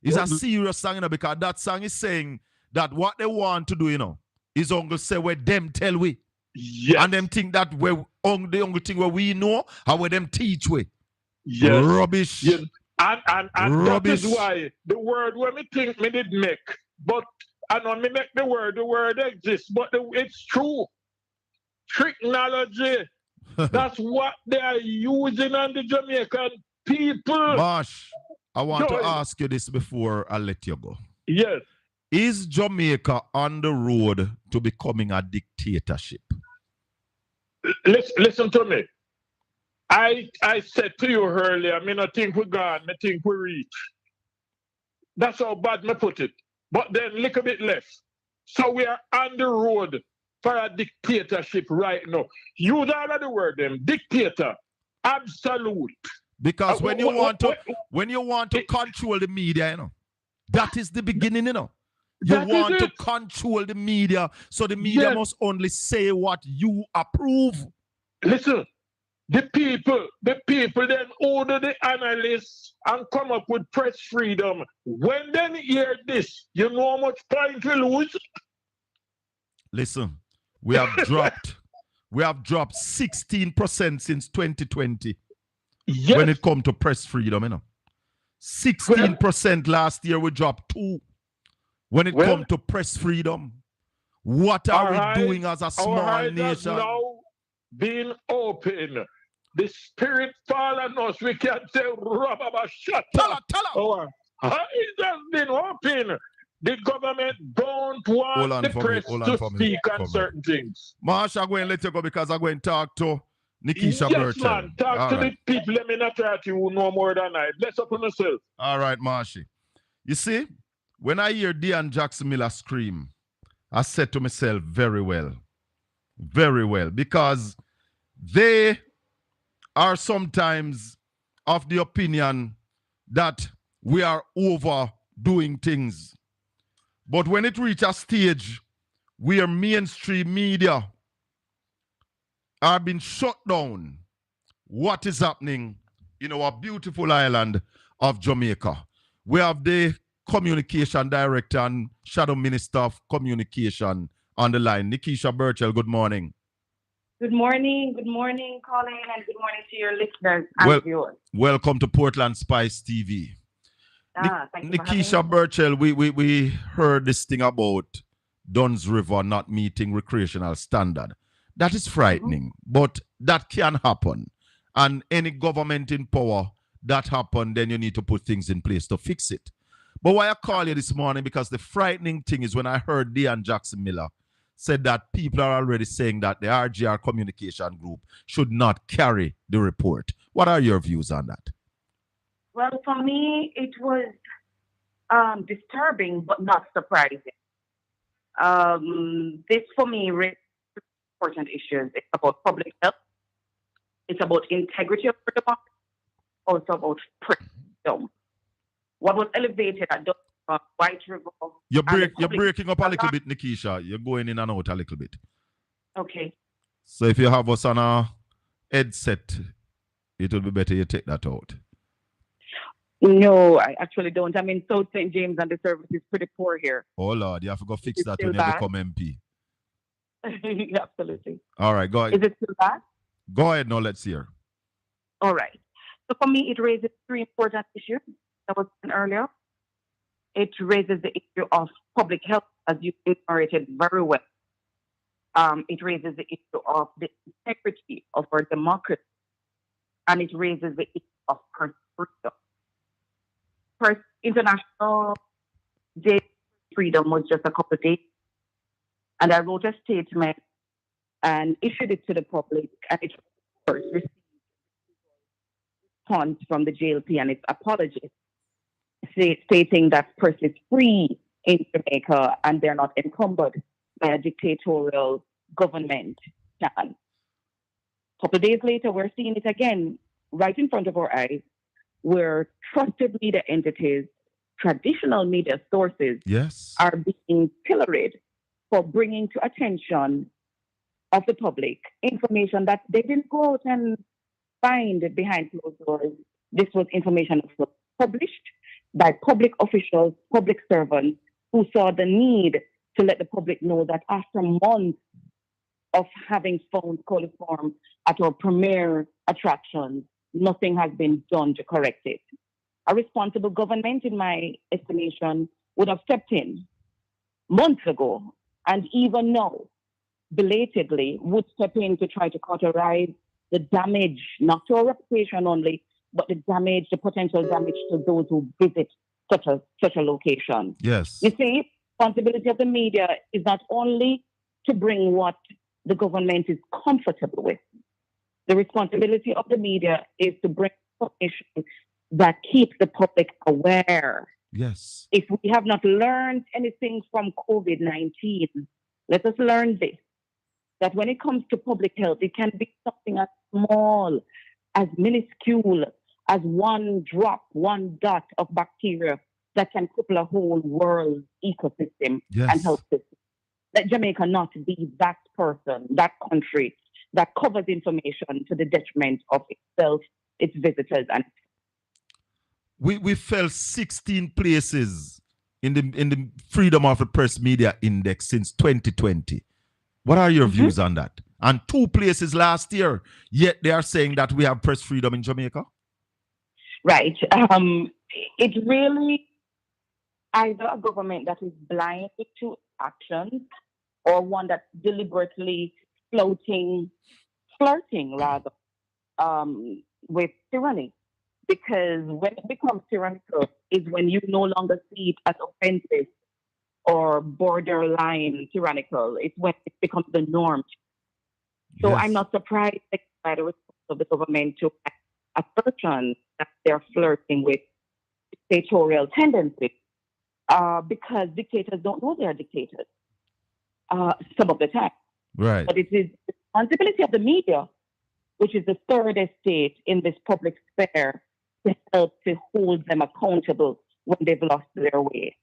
It's a serious song, you know, because that song is saying that what they want to do, you know, is Uncle say where them tell we. Yes. And them think that the only thing where we know, how where them teach we. Yes. Rubbish. Yes. And rubbish. That is why the word when me think me did make, but I know me make the word exists, but it's true. Technology. That's what they are using on the Jamaican people. Marsh, I want to ask you this before I let you go. Yes. Is Jamaica on the road to becoming a dictatorship? Listen to me. I said to you earlier, I mean, I think we're gone, I think we reach. That's how bad me put it. But then a little bit less. So we are on the road for a dictatorship right now. Use all of the word them. Dictator. Absolute. Because when you want to control the media, you know, that is the beginning, you know. You want to control the media, so the media must only say what you approve. Listen, the people then order the analysts and come up with press freedom. When they hear this, you know how much point we lose? Listen, we have dropped 16% since 2020. Yes. When it comes to press freedom, you know. 16% last year we dropped 2%. When it comes to press freedom, what are we doing as a small nation? Now being open. The spirit fall on us. We can't say, Rababa, shut up. Our eyes have been open. The government don't want the press to speak on certain things. Marsh, I'm going to let you go because I'm going to talk to Nikisha Burchell. Yes, man. Talk to the people. Let me not try to know more than I. Bless up on yourself. All right, Marshy. You see, when I hear Dean Jackson Miller scream, I said to myself, very well, because they are sometimes of the opinion that we are overdoing things. But when it reaches a stage where mainstream media are being shut down, what is happening in our beautiful island of Jamaica? We have the communication director and shadow minister of communication on the line. Nikisha Burchell, good morning. Good morning, Colin, and good morning to your listeners Well, and viewers. welcome to Portland Spice TV. Thank you for having Nikisha me. Burchell, we heard this thing about Dunn's River not meeting recreational standard. That is frightening, but that can happen. And any government in power that happen, then you need to put things in place to fix it. But why I call you this morning, because the frightening thing is when I heard Dean Jackson Miller said that people are already saying that the RGR communication group should not carry the report. What are your views on that? Well, for me, it was disturbing but not surprising. This, for me, raises important issues. It's about public health. It's about integrity of the democracy. Also about freedom. What was elevated at the White River. You're breaking up a little bit, Nikisha. You're going in and out a little bit. Okay. So if you have us on a headset, it will be better you take that out. No, I actually don't. I'm in South St. James and the service is pretty poor here. Oh, Lord, you have to go fix that still when you bad? become MP. Absolutely. All right, go ahead. Is it still bad? Go ahead now, let's hear. All right. So for me, it raises three important issues that was mentioned earlier. It raises the issue of public health, as you enumerated very well. It raises the issue of the integrity of our democracy, and it raises the issue of press freedom. First, International Day of Freedom was just a couple of days, and I wrote a statement and issued it to the public, and it first received response from the JLP and its apologies, stating that press is free in Jamaica and they're not encumbered by a dictatorial government plan. A couple of days later, we're seeing it again right in front of our eyes, where trusted media entities, traditional media sources, are being pilloried for bringing to attention of the public information that they didn't go out and find behind closed doors. This was information that was published by public officials, public servants, who saw the need to let the public know that after months of having found coliform at our premier attractions, nothing has been done to correct it. A responsible government, in my estimation, would have stepped in months ago, and even now, belatedly, would step in to try to cauterize the damage, not to our reputation only, but the potential damage to those who visit such a location. Yes. You see, responsibility of the media is not only to bring what the government is comfortable with. The responsibility of the media is to bring information that keeps the public aware. Yes. If we have not learned anything from COVID-19, let us learn this, that when it comes to public health, it can be something as small, as minuscule as one drop, one dot of bacteria that can cripple a whole world ecosystem and health system. Let Jamaica not be that person, that country that covers information to the detriment of itself, its visitors, and we fell 16 places in the Freedom of the Press Media Index since 2020. What are your views on that? And 2 places last year, yet they are saying that we have press freedom in Jamaica? Right. It's really either a government that is blind to actions or one that's deliberately flirting with tyranny. Because when it becomes tyrannical is when you no longer see it as offensive or borderline tyrannical. It's when it becomes the norm. So I'm not surprised by the response of the government to assertion that they're flirting with dictatorial tendencies, because dictators don't know they're dictators some of the time. Right. But it is the responsibility of the media, which is the third estate in this public sphere, to help to hold them accountable when they've lost their way.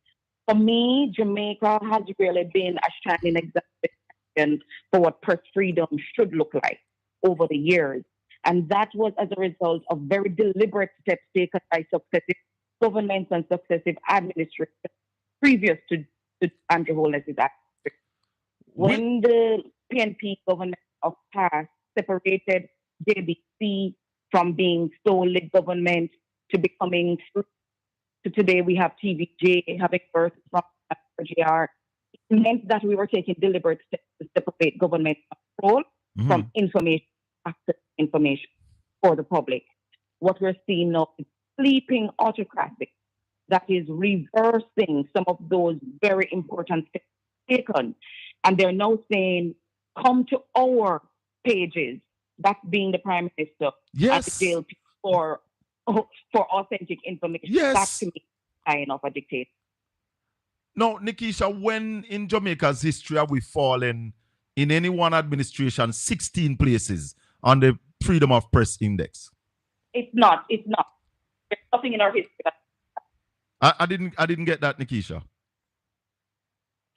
For me, Jamaica has really been a shining example for what press freedom should look like over the years. And that was as a result of very deliberate steps taken by successive governments and successive administrations previous to Andrew Holness's act. When the PNP government of past separated JBC from being solely government to becoming free. To today we have TVJ having birth from GR. It meant that we were taking deliberate steps to separate government control from information, access to information for the public. What we're seeing now is sleeping autocracy that is reversing some of those very important steps taken. And they're now saying, come to our pages, that being the Prime Minister, at the jail for authentic information. Yes. That to me is a sign of a dictator. No, Nikisha, when in Jamaica's history have we fallen in any one administration 16 places on the Freedom of Press Index? It's not. There's nothing in our history. I didn't get that, Nikisha.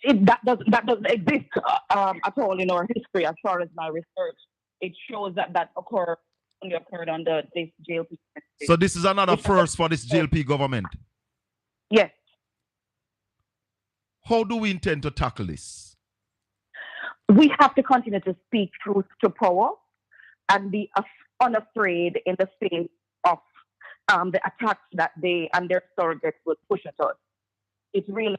That doesn't exist at all in our history, as far as my research. It shows that only occurred under this JLP. So this is another first for this JLP government? Yes. How do we intend to tackle this? We have to continue to speak truth to power and be unafraid in the face of the attacks that they and their surrogates will push at us. It's really.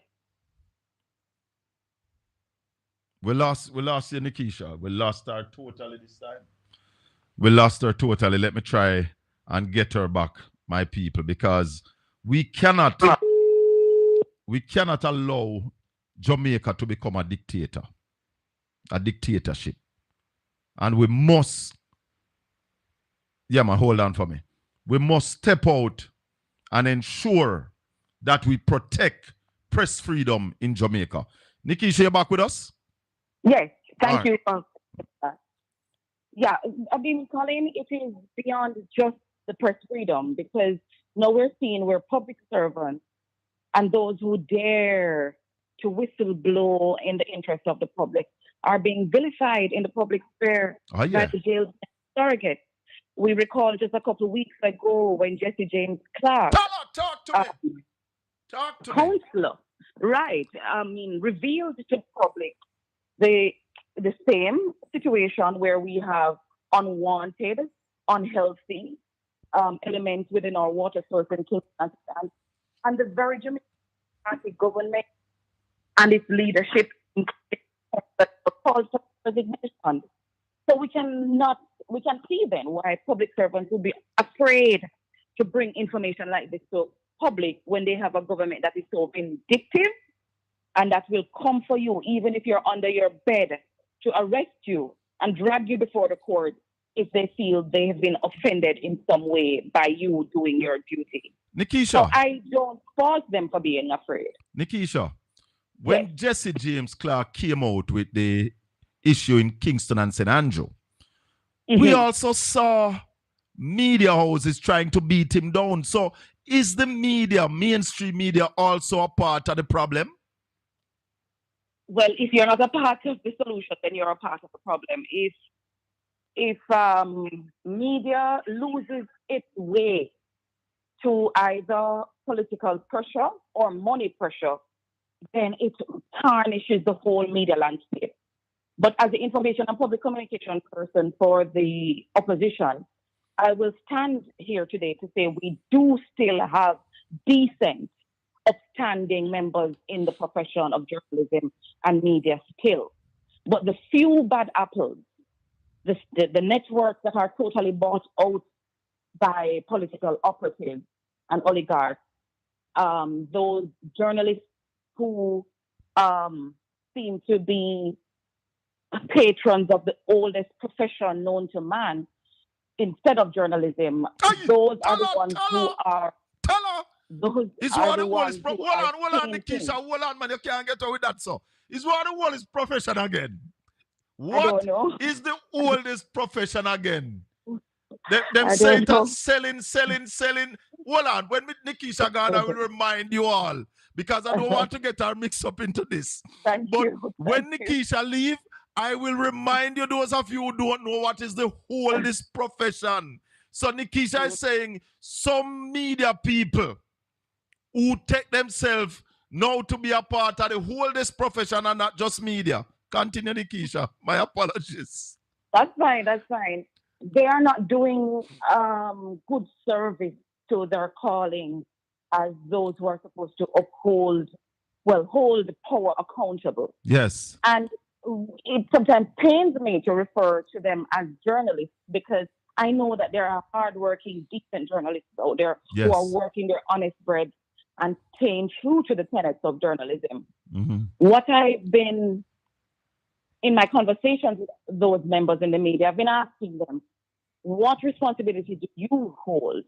We lost you, Nikisha. We lost her totally this time. We lost her totally. Let me try and get her back, my people, because we cannot allow Jamaica to become a dictatorship. And we must, hold on for me. We must step out and ensure that we protect press freedom in Jamaica. Nikisha, you back with us? Yes, thank you. Yeah, I mean, Colin, it is beyond just the press freedom, because now we're seeing where public servants and those who dare to whistle blow in the interest of the public are being vilified in the public sphere by the jail surrogate. We recall just a couple of weeks ago when Jesse James Clark, talk to me. Counselor, right? Revealed to the public the same situation where we have unwanted, unhealthy elements within our water source in Kingston, and the very Jamaican government and its leadership calls for resignation. So we can see then why public servants will be afraid to bring information like this to public when they have a government that is so vindictive and that will come for you even if you're under your bed to arrest you and drag you before the court if they feel they have been offended in some way by you doing your duty. Nikisha. So I don't fault them for being afraid. Nikisha, when Jesse James Clark came out with the issue in Kingston and St. Andrew, we also saw media houses trying to beat him down. So is the media, mainstream media, also a part of the problem? Well, if you're not a part of the solution, then you're a part of the problem. If media loses its way to either political pressure or money pressure, then it tarnishes the whole media landscape. But as the information and public communication person for the opposition, I will stand here today to say we do still have decent, upstanding members in the profession of journalism and media still. But the few bad apples, the networks that are totally bought out by political operatives and oligarchs, those journalists who seem to be patrons of the oldest profession known to man instead of journalism, those are the ones who are. Those it's are one the of ones the who hold on, Nikisha, hold on, man, you can't get away with that, so. It's one of the oldest profession again. What is the oldest profession again? Them say that selling. Hold on, when Nikisha gone, I will remind you all, because I don't want to get her mixed up into this. When Nikisha leave, I will remind you, those of you who don't know what is the oldest profession. So Nikisha is saying some media people who take themselves now to be a part of the oldest profession and not just media. Continue, Nikisha. My apologies. That's fine. That's fine. They are not doing good service to their calling as those who are supposed to uphold, well, hold power accountable. Yes. And it sometimes pains me to refer to them as journalists because I know that there are hardworking, decent journalists out there who are Yes. working their honest bread and staying true to the tenets of journalism. Mm-hmm. What I've been in my conversations with those members in the media, I've been asking them, what responsibility do you hold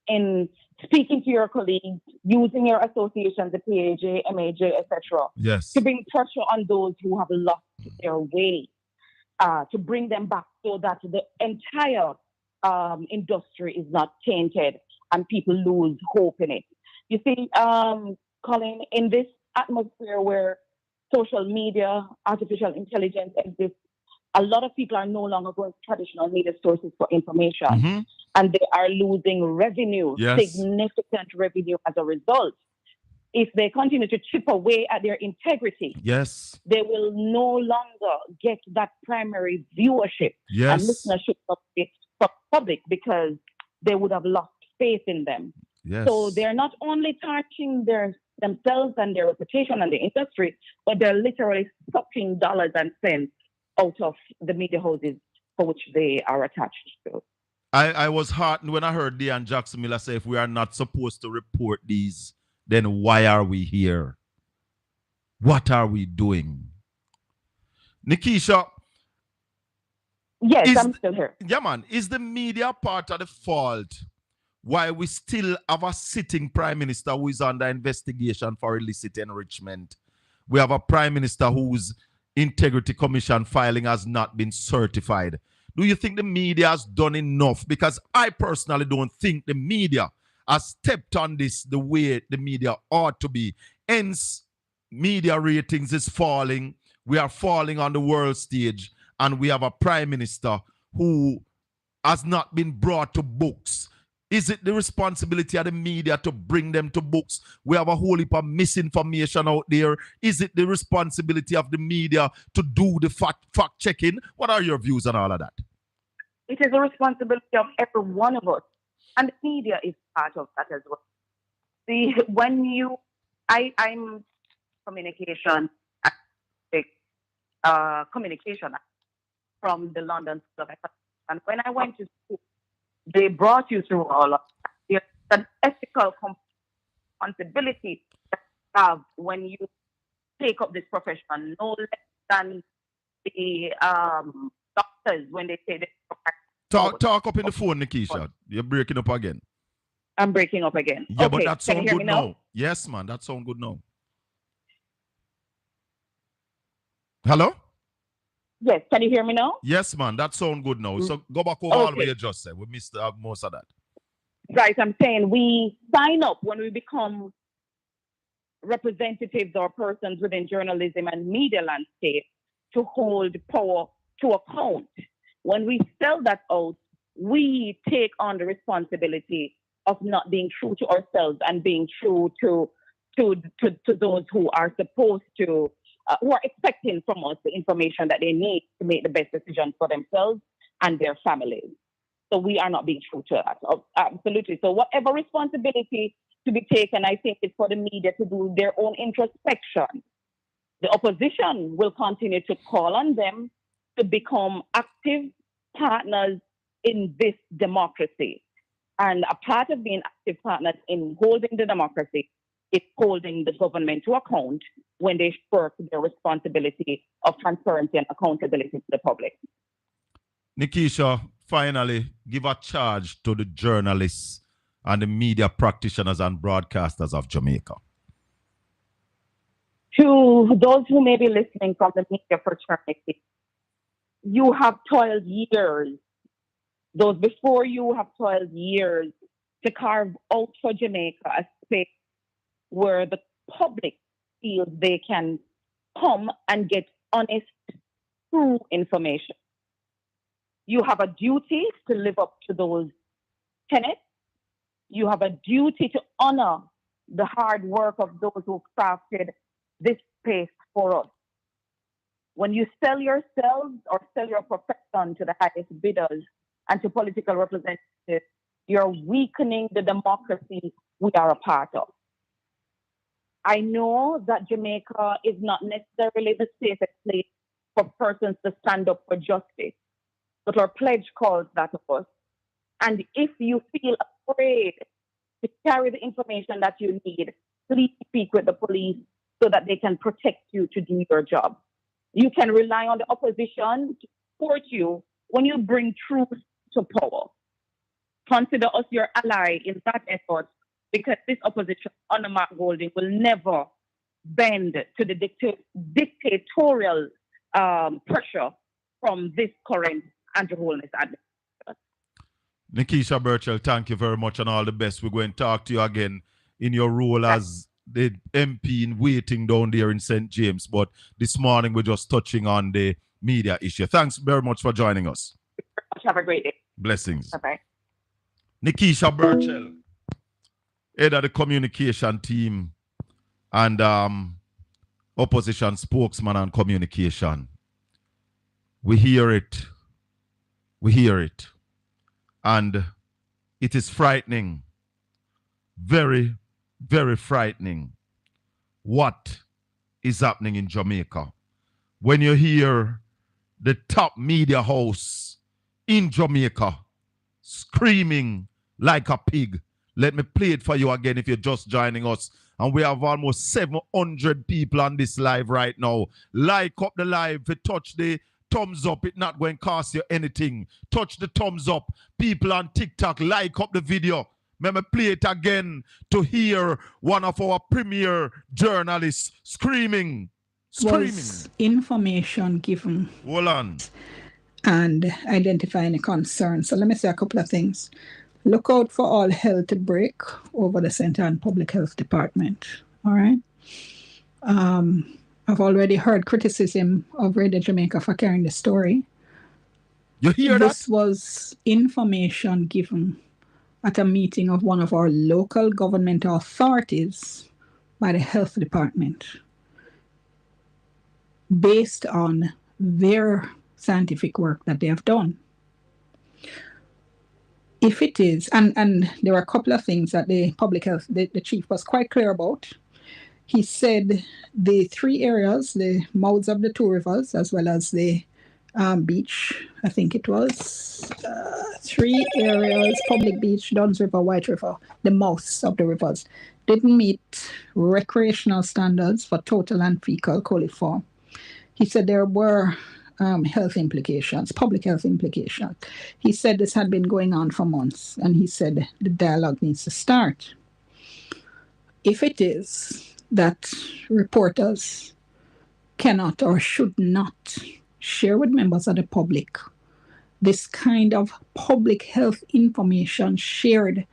in speaking to your colleagues, using your associations, the PAJ, MAJ, etc., Yes. to bring pressure on those who have lost their way, to bring them back so that the entire industry is not tainted and people lose hope in it. You see, Colin, in this atmosphere where social media, artificial intelligence exists, a lot of people are no longer going to traditional media sources for information, Mm-hmm. and they are losing revenue, Yes. significant revenue as a result. If they continue to chip away at their integrity, Yes. they will no longer get that primary viewership and Yes. listenership of the public because they would have lost faith in them. Yes. So they're not only tarnishing themselves and their reputation and the industry, but they're literally sucking dollars and cents out of the media houses for which they are attached to. I was heartened when I heard Dean Jackson Miller say, if we are not supposed to report these, then why are we here? What are we doing? Nikisha, Yes, I'm still here. Yeah, man. Is the media part of the fault why we still have a sitting prime minister who is under investigation for illicit enrichment? We have a prime minister whose integrity commission filing has not been certified. Do you think the media has done enough? Because I personally don't think the media has stepped on this the way the media ought to be. Hence, media ratings is falling. We are falling on the world stage, and we have a prime minister who has not been brought to books. Is it the responsibility of the media to bring them to books? We have a whole heap of misinformation out there. Is it the responsibility of the media to do the fact checking? What are your views on all of that? It is a responsibility of every one of us. And the media is part of that as well. See, when I'm communication, communication from the London School of Economics. And when I went to school, they brought you through all of that. There's an ethical responsibility that you have when you take up this profession, no less than the doctors when they say this. Talk up in the phone, Nikisha. You're breaking up again. I'm breaking up again. Yeah, okay. but that sounds good now? now. Yes, man, that sounds good now. Hello? Yes, can you hear me now? Yes, man, that sounds good now. So go back over all what you just said. We missed most of that. Right, I'm saying we sign up when we become representatives or persons within journalism and media landscape to hold power to account. When we sell that out, we take on the responsibility of not being true to ourselves and being true to those who are supposed to, who are expecting from us the information that they need to make the best decisions for themselves and their families. So we are not being true to that. Absolutely. So whatever responsibility to be taken, I think it's for the media to do their own introspection. The opposition will continue to call on them to become active partners in this democracy. And a part of being active partners in holding the democracy is holding the government to account when they shirk their responsibility of transparency and accountability to the public. Nikisha, finally, give a charge to the journalists and the media practitioners and broadcasters of Jamaica. To those who may be listening from the media fraternity, you have toiled years. Those before you have toiled years to carve out for Jamaica a space where the public feels they can come and get honest, true information. You have a duty to live up to those tenets. You have a duty to honor the hard work of those who crafted this space for us. When you sell yourselves or sell your profession to the highest bidders and to political representatives, you're weakening the democracy we are a part of. I know that Jamaica is not necessarily the safest place for persons to stand up for justice, but our pledge calls that of us. And if you feel afraid to carry the information that you need, please speak with the police so that they can protect you to do your job. You can rely on the opposition to support you when you bring truth to power. Consider us your ally in that effort, because this opposition under Mark Golding will never bend to the dictatorial pressure from this current Andrew Holness administration. Nikisha Burchell, thank you very much and all the best. We're going to talk to you again in your role as the MP in waiting down there in St. James. But this morning we're just touching on the media issue. Thanks very much for joining us. Have a great day. Blessings. Bye-bye. Nikisha Burchell, head of the communication team and opposition spokesman on communication. We hear it. We hear it. And it is frightening, very, very frightening what is happening in Jamaica. When you hear the top media house in Jamaica screaming like a pig. Let me play it for you again if you're just joining us. And we have almost 700 people on this live right now. Like up the live, if you touch the thumbs up, it's not going to cost you anything. Touch the thumbs up. People on TikTok, like up the video. Let me play it again to hear one of our premier journalists screaming. Was information given. Hold on. And identifying a concern. So let me say a couple of things. Look out for all hell to break over the Center and Public Health Department. All right. I've already heard criticism of Radio Jamaica for carrying the story. You hear that? This that? was information given at a meeting of one of our local government authorities by the health department based on their scientific work that they have done. If it is, and there were a couple of things that the public health, the chief was quite clear about. He said the three areas, the mouths of the two rivers, as well as the beach, I think it was, three areas, public beach, Duns River, White River, the mouths of the rivers, didn't meet recreational standards for total and fecal coliform. He said there were health implications, public health implications. He said this had been going on for months, and he said the dialogue needs to start. If it is that reporters cannot or should not share with members of the public this kind of public health information shared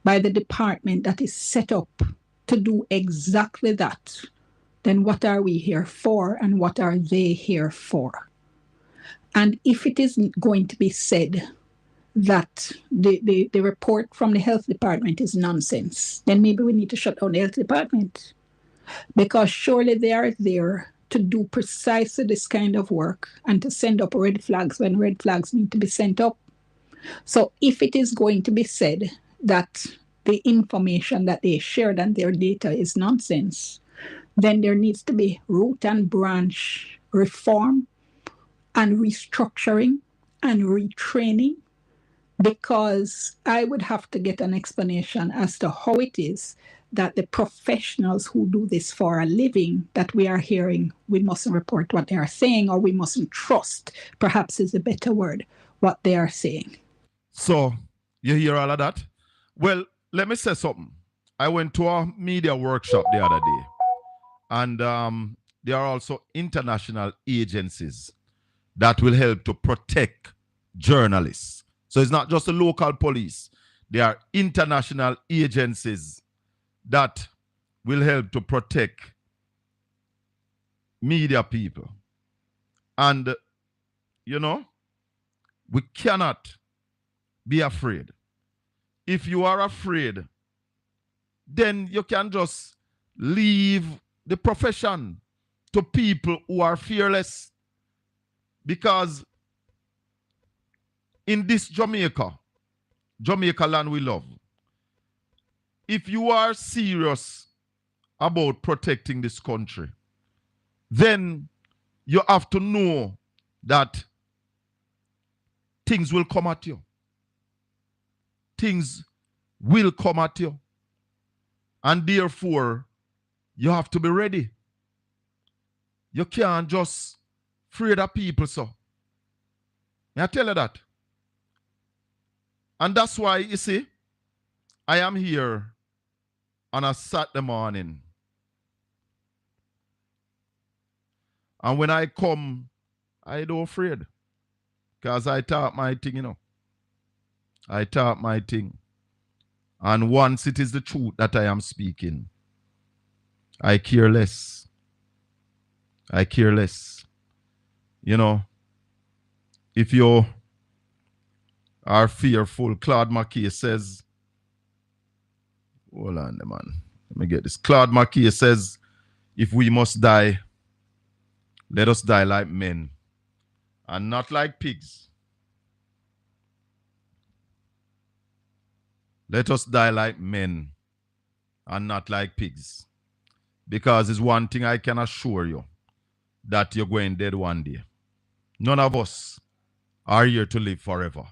by the department that is set up to do exactly that, then what are we here for and what are they here for? And if it isn't going to be said that the report from the health department is nonsense, then maybe we need to shut down the health department. Because surely they are there to do precisely this kind of work and to send up red flags when red flags need to be sent up. So if it is going to be said that the information that they shared and their data is nonsense, then there needs to be root and branch reform and restructuring and retraining, because I would have to get an explanation as to how it is that the professionals who do this for a living that we are hearing, we mustn't report what they are saying, or we mustn't trust, perhaps is a better word, what they are saying. So, you hear all of that? Well, let me say something. I went to a media workshop the other day, and there are also international agencies that will help to protect journalists. So it's not just the local police. There are international agencies that will help to protect media people. And, you know, we cannot be afraid. If you are afraid, then you can just leave the profession to people who are fearless. Because in this Jamaica land we love, if you are serious about protecting this country, then you have to know that things will come at you. Things will come at you. And therefore, you have to be ready. You can't just afraid of people, so. May I tell you that? And that's why, you see, I am here on a Saturday morning. And when I come, I don't afraid. Because I talk my thing, you know. I talk my thing. And once it is the truth that I am speaking, I care less. I care less. You know, if you are fearful, Claude McKay says, hold on, man. Let me get this. Claude McKay says, if we must die, let us die like men and not like pigs. Let us die like men and not like pigs. Because it's one thing I can assure you, that you're going dead one day. None of us are here to live forever.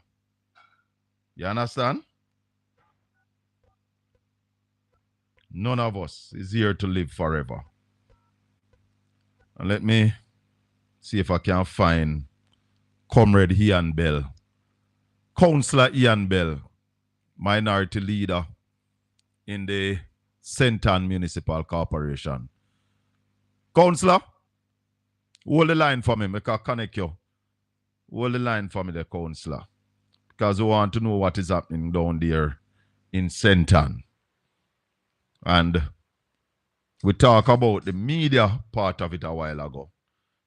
You understand? None of us is here to live forever. And let me see if I can find Comrade Ian Bell. Councillor Ian Bell, minority leader in the St. Ann Municipal Corporation. Councillor, hold the line for me. I can connect you. Hold the line for me, the councillor. Because we want to know what is happening down there in St. Ann. And we talk about the media part of it a while ago.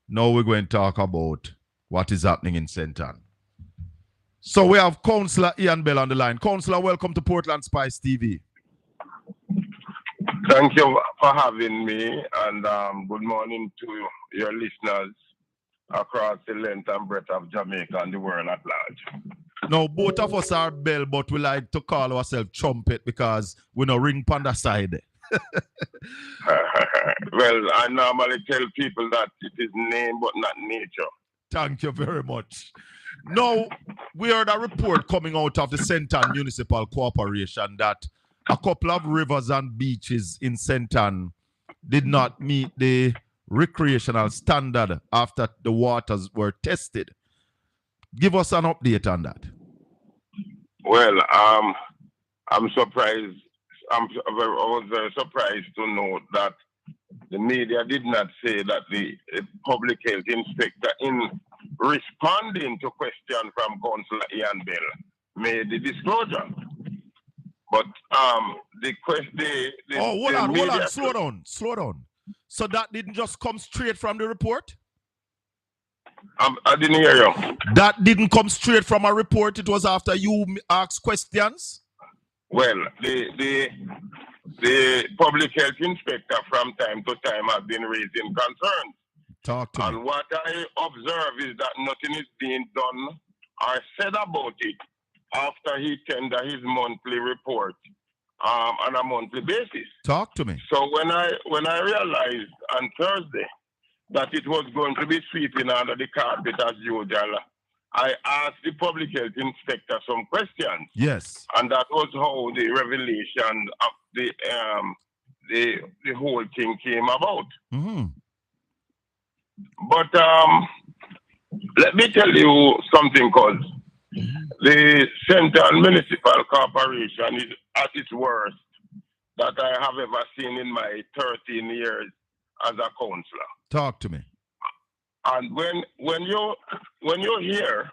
Now we're going to talk about what is happening in St. Ann. So we have Councillor Ian Bell on the line. Councillor, welcome to Portland Spice TV. Thank you for having me, and good morning to your listeners across the length and breadth of Jamaica and the world at large. Now, both of us are Bell, but we like to call ourselves Trumpet because we no ring on the side. Well, I normally tell people that it is name but not nature. Thank you very much. Now, we heard a report coming out of the St. Ann Municipal Corporation that a couple of rivers and beaches in St. Ann did not meet the recreational standard after the waters were tested. Give us an update on that. Well, I'm surprised. I was very surprised to note that the media did not say that the public health inspector, in responding to question from Councillor Ian Bell, made the disclosure. But hold on, slow down. So that didn't just come straight from the report? I didn't hear you. That didn't come straight from a report. It was after you asked questions? Well, the public health inspector from time to time has been raising concerns. Talk to me. And what I observe is that nothing is being done or said about it after he tender his monthly report on a monthly basis. Talk to me. So when I realized on Thursday that it was going to be sweeping under the carpet as usual, I asked the public health inspector some questions. Yes. And that was how the revelation of the whole thing came about. Mm-hmm. But let me tell you something, cause the St. Ann Municipal Corporation is at its worst that I have ever seen in my 13 years as a councillor. Talk to me. And when you hear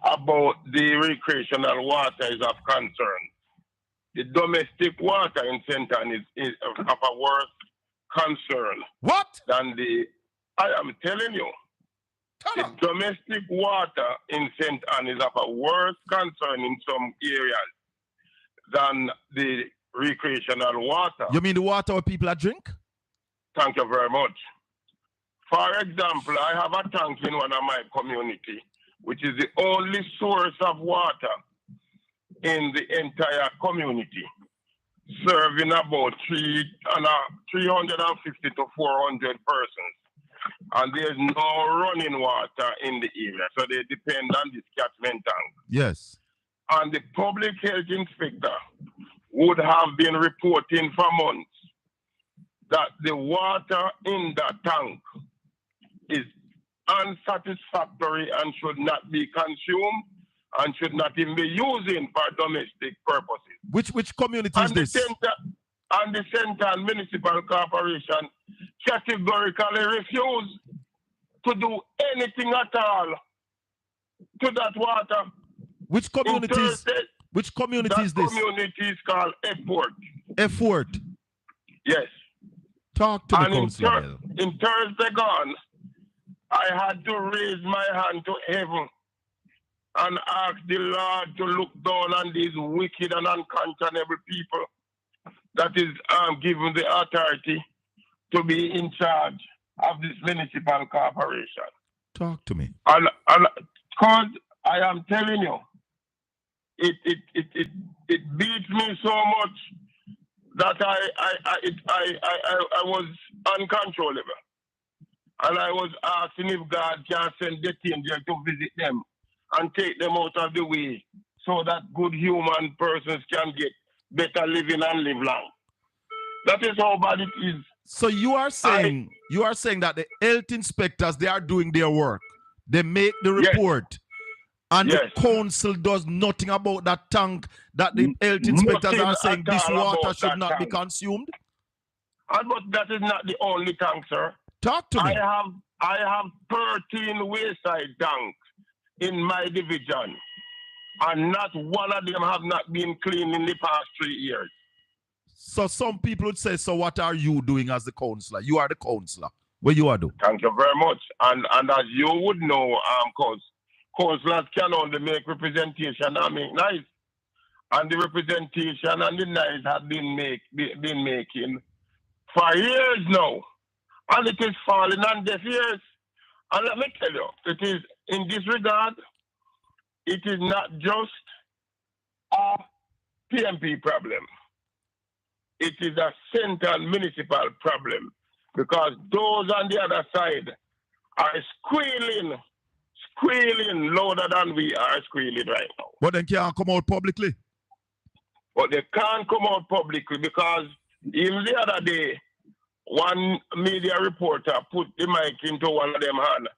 about the recreational water is of concern, the domestic water in St. Ann is of a worse concern. What? Than I am telling you. The domestic water in St. Ann is of a worse concern in some areas than the recreational water. You mean the water where people are drink? Thank you very much. For example, I have a tank in one of my community, which is the only source of water in the entire community, serving about 350 to 400 persons. And there's no running water in the area, so they depend on this catchment tank. Yes. And the public health inspector would have been reporting for months that the water in that tank is unsatisfactory and should not be consumed and should not even be using for domestic purposes. Which community is this? And the Central Municipal Corporation categorically refused to do anything at all to that water. Which communities? Which community is this? Community is called Effort. Effort. Yes. Talk to and me, Councillor. In Thursday gone, I had to raise my hand to heaven and ask the Lord to look down on these wicked and unconscionable people that is given the authority to be in charge of this municipal corporation. Talk to me. And because I am telling you, it beats me so much that I was uncontrollable. And I was asking if God can send the angel to visit them and take them out of the way so that good human persons can get better living and live long. That is how bad it is. So you are saying that the health inspectors, they are doing their work. They make the report. And the council does nothing about that tank that the health inspectors are saying this water should not be consumed? But that is not the only tank, sir. Talk to me. I have 13 wayside tanks in my division, and not one of them have not been cleaned in the past 3 years. So some people would say, so what are you doing as the councillor? You are the councillor. What you are doing? Thank you very much. And as you would know, councillors can only make representation and make nice. And the representation and the nice have been making for years now. And it is falling on deaf ears. And let me tell you, it is in this regard, it is not just a PMP problem. It is a central municipal problem because those on the other side are squealing louder than we are squealing right now. But they can't come out publicly. But they can't come out publicly because even the other day, one media reporter put the mic into one of them hand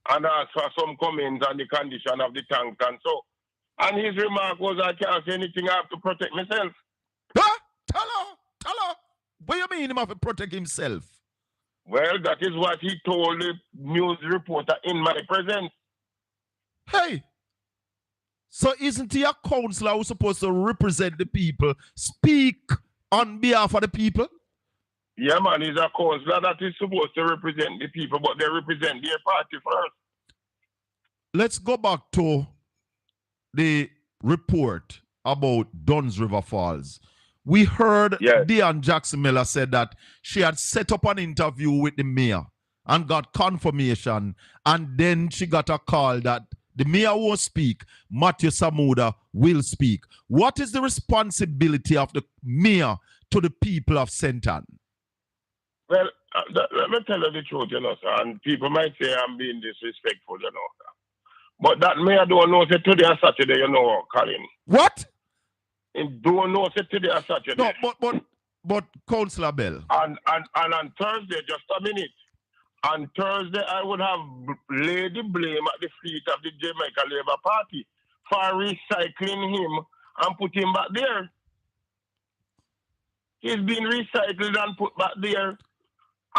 and asked for some comments on the condition of the tank and so. And his remark was, I can't say anything, I have to protect myself. Huh? Tell her. What do you mean he have to protect himself? Well, that is what he told the news reporter in my presence. Hey, so isn't he a councillor who's supposed to represent the people, speak on behalf of the people? Yeah, man, he's a councillor that is supposed to represent the people, but they represent their party first. Let's go back to the report about Duns River Falls. We heard Diane Jackson Miller said that she had set up an interview with the mayor and got confirmation, and then she got a call that the mayor won't speak, Matthew Samuda will speak. What is the responsibility of the mayor to the people of St. Ann? Well, let me tell you the truth, you know, sir, and people might say I'm being disrespectful, you know, sir. But that mayor don't know say today and Saturday, you know, Colin. What? He don't know say today and Saturday. No, but Councillor Bell. And on Thursday, just a minute. On Thursday, I would have laid the blame at the feet of the Jamaica Labour Party for recycling him and put him back there. He's been recycled and put back there.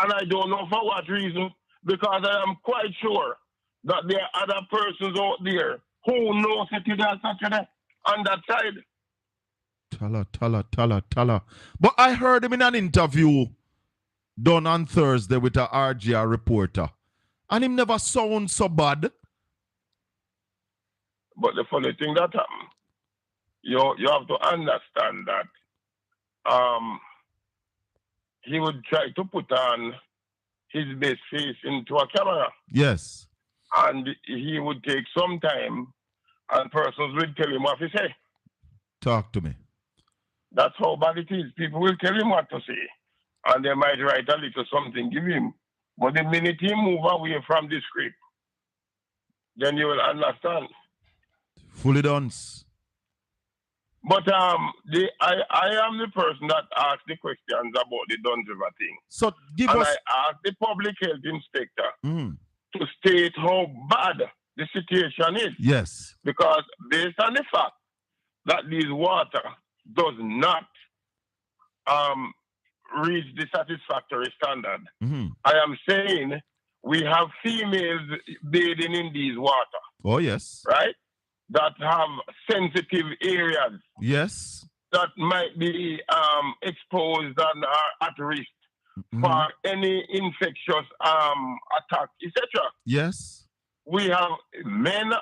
And I don't know for what reason, because I am quite sure that there are other persons out there who knows it is Saturday on that side. Tell her. But I heard him in an interview done on Thursday with a RGR reporter. And him never sound so bad. But the funny thing that happened, you have to understand that he would try to put on his best face into a camera. Yes. And he would take some time and persons would tell him what to say. Talk to me. That's how bad it is. People will tell him what to say. And they might write a little something, give him. But the minute he move away from the script, then you will understand. Fully done. But I am the person that asked the questions about the Duns River thing. So give and us. I asked the public health inspector Mm. to state how bad the situation is. Yes. Because based on the fact that this water does not reach the satisfactory standard, I am saying we have females bathing in these water. Oh, yes. Right? That have sensitive areas. Yes. That might be exposed and are at risk for any infectious attack, etc. Yes. We have men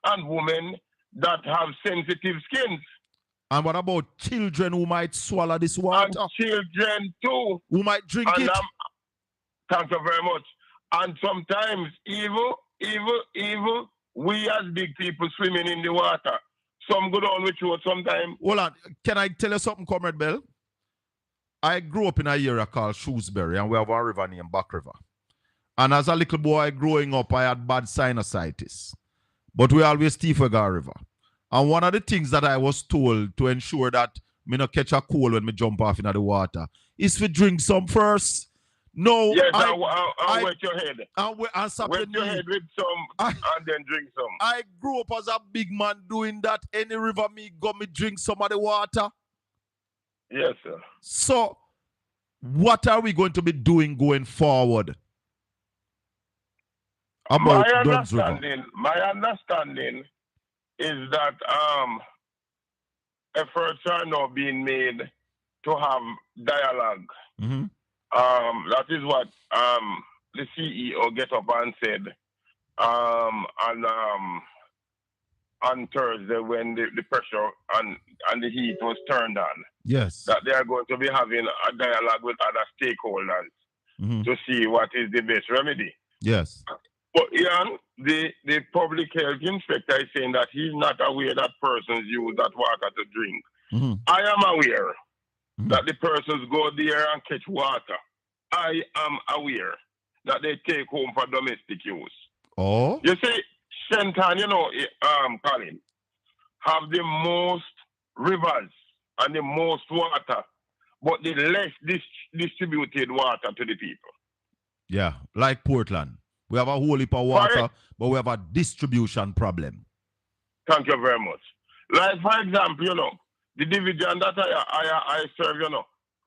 and women that have sensitive skins. And what about children who might swallow this water? And children too. Who might drink and, it? Thank you very much. And sometimes even we as big people swimming in the water. Some go down with you sometimes. Hold on. Can I tell you something, Comrade Bell? I grew up in an area called Shrewsbury, and we have a river named Back River. And as a little boy growing up, I had bad sinusitis. But we always Tifaga River. And one of the things that I was told to ensure that me not catch a cold when me jump off into the water is to drink some first. No, yes, I wet your head. Wet your head with some and then drink some. I grew up as a big man doing that. Any river me go, me drink some of the water. Yes, sir. So, what are we going to be doing going forward? About my understanding is that efforts are now being made to have dialogue. Mm-hmm. That is what the CEO get up and said on Thursday when the pressure and the heat was turned on. Yes. That they are going to be having a dialogue with other stakeholders to see what is the best remedy. Yes. But Ian, the public health inspector is saying that he's not aware that persons use that water to drink. I am aware that the persons go there and catch water. I am aware that they take home for domestic use. Oh. You see, Shenton, Colin, have the most rivers and the most water, but the less distributed water to the people. Yeah, like Portland. We have a whole heap of water, but we have a distribution problem. Thank you very much. Like, for example, the division that I serve,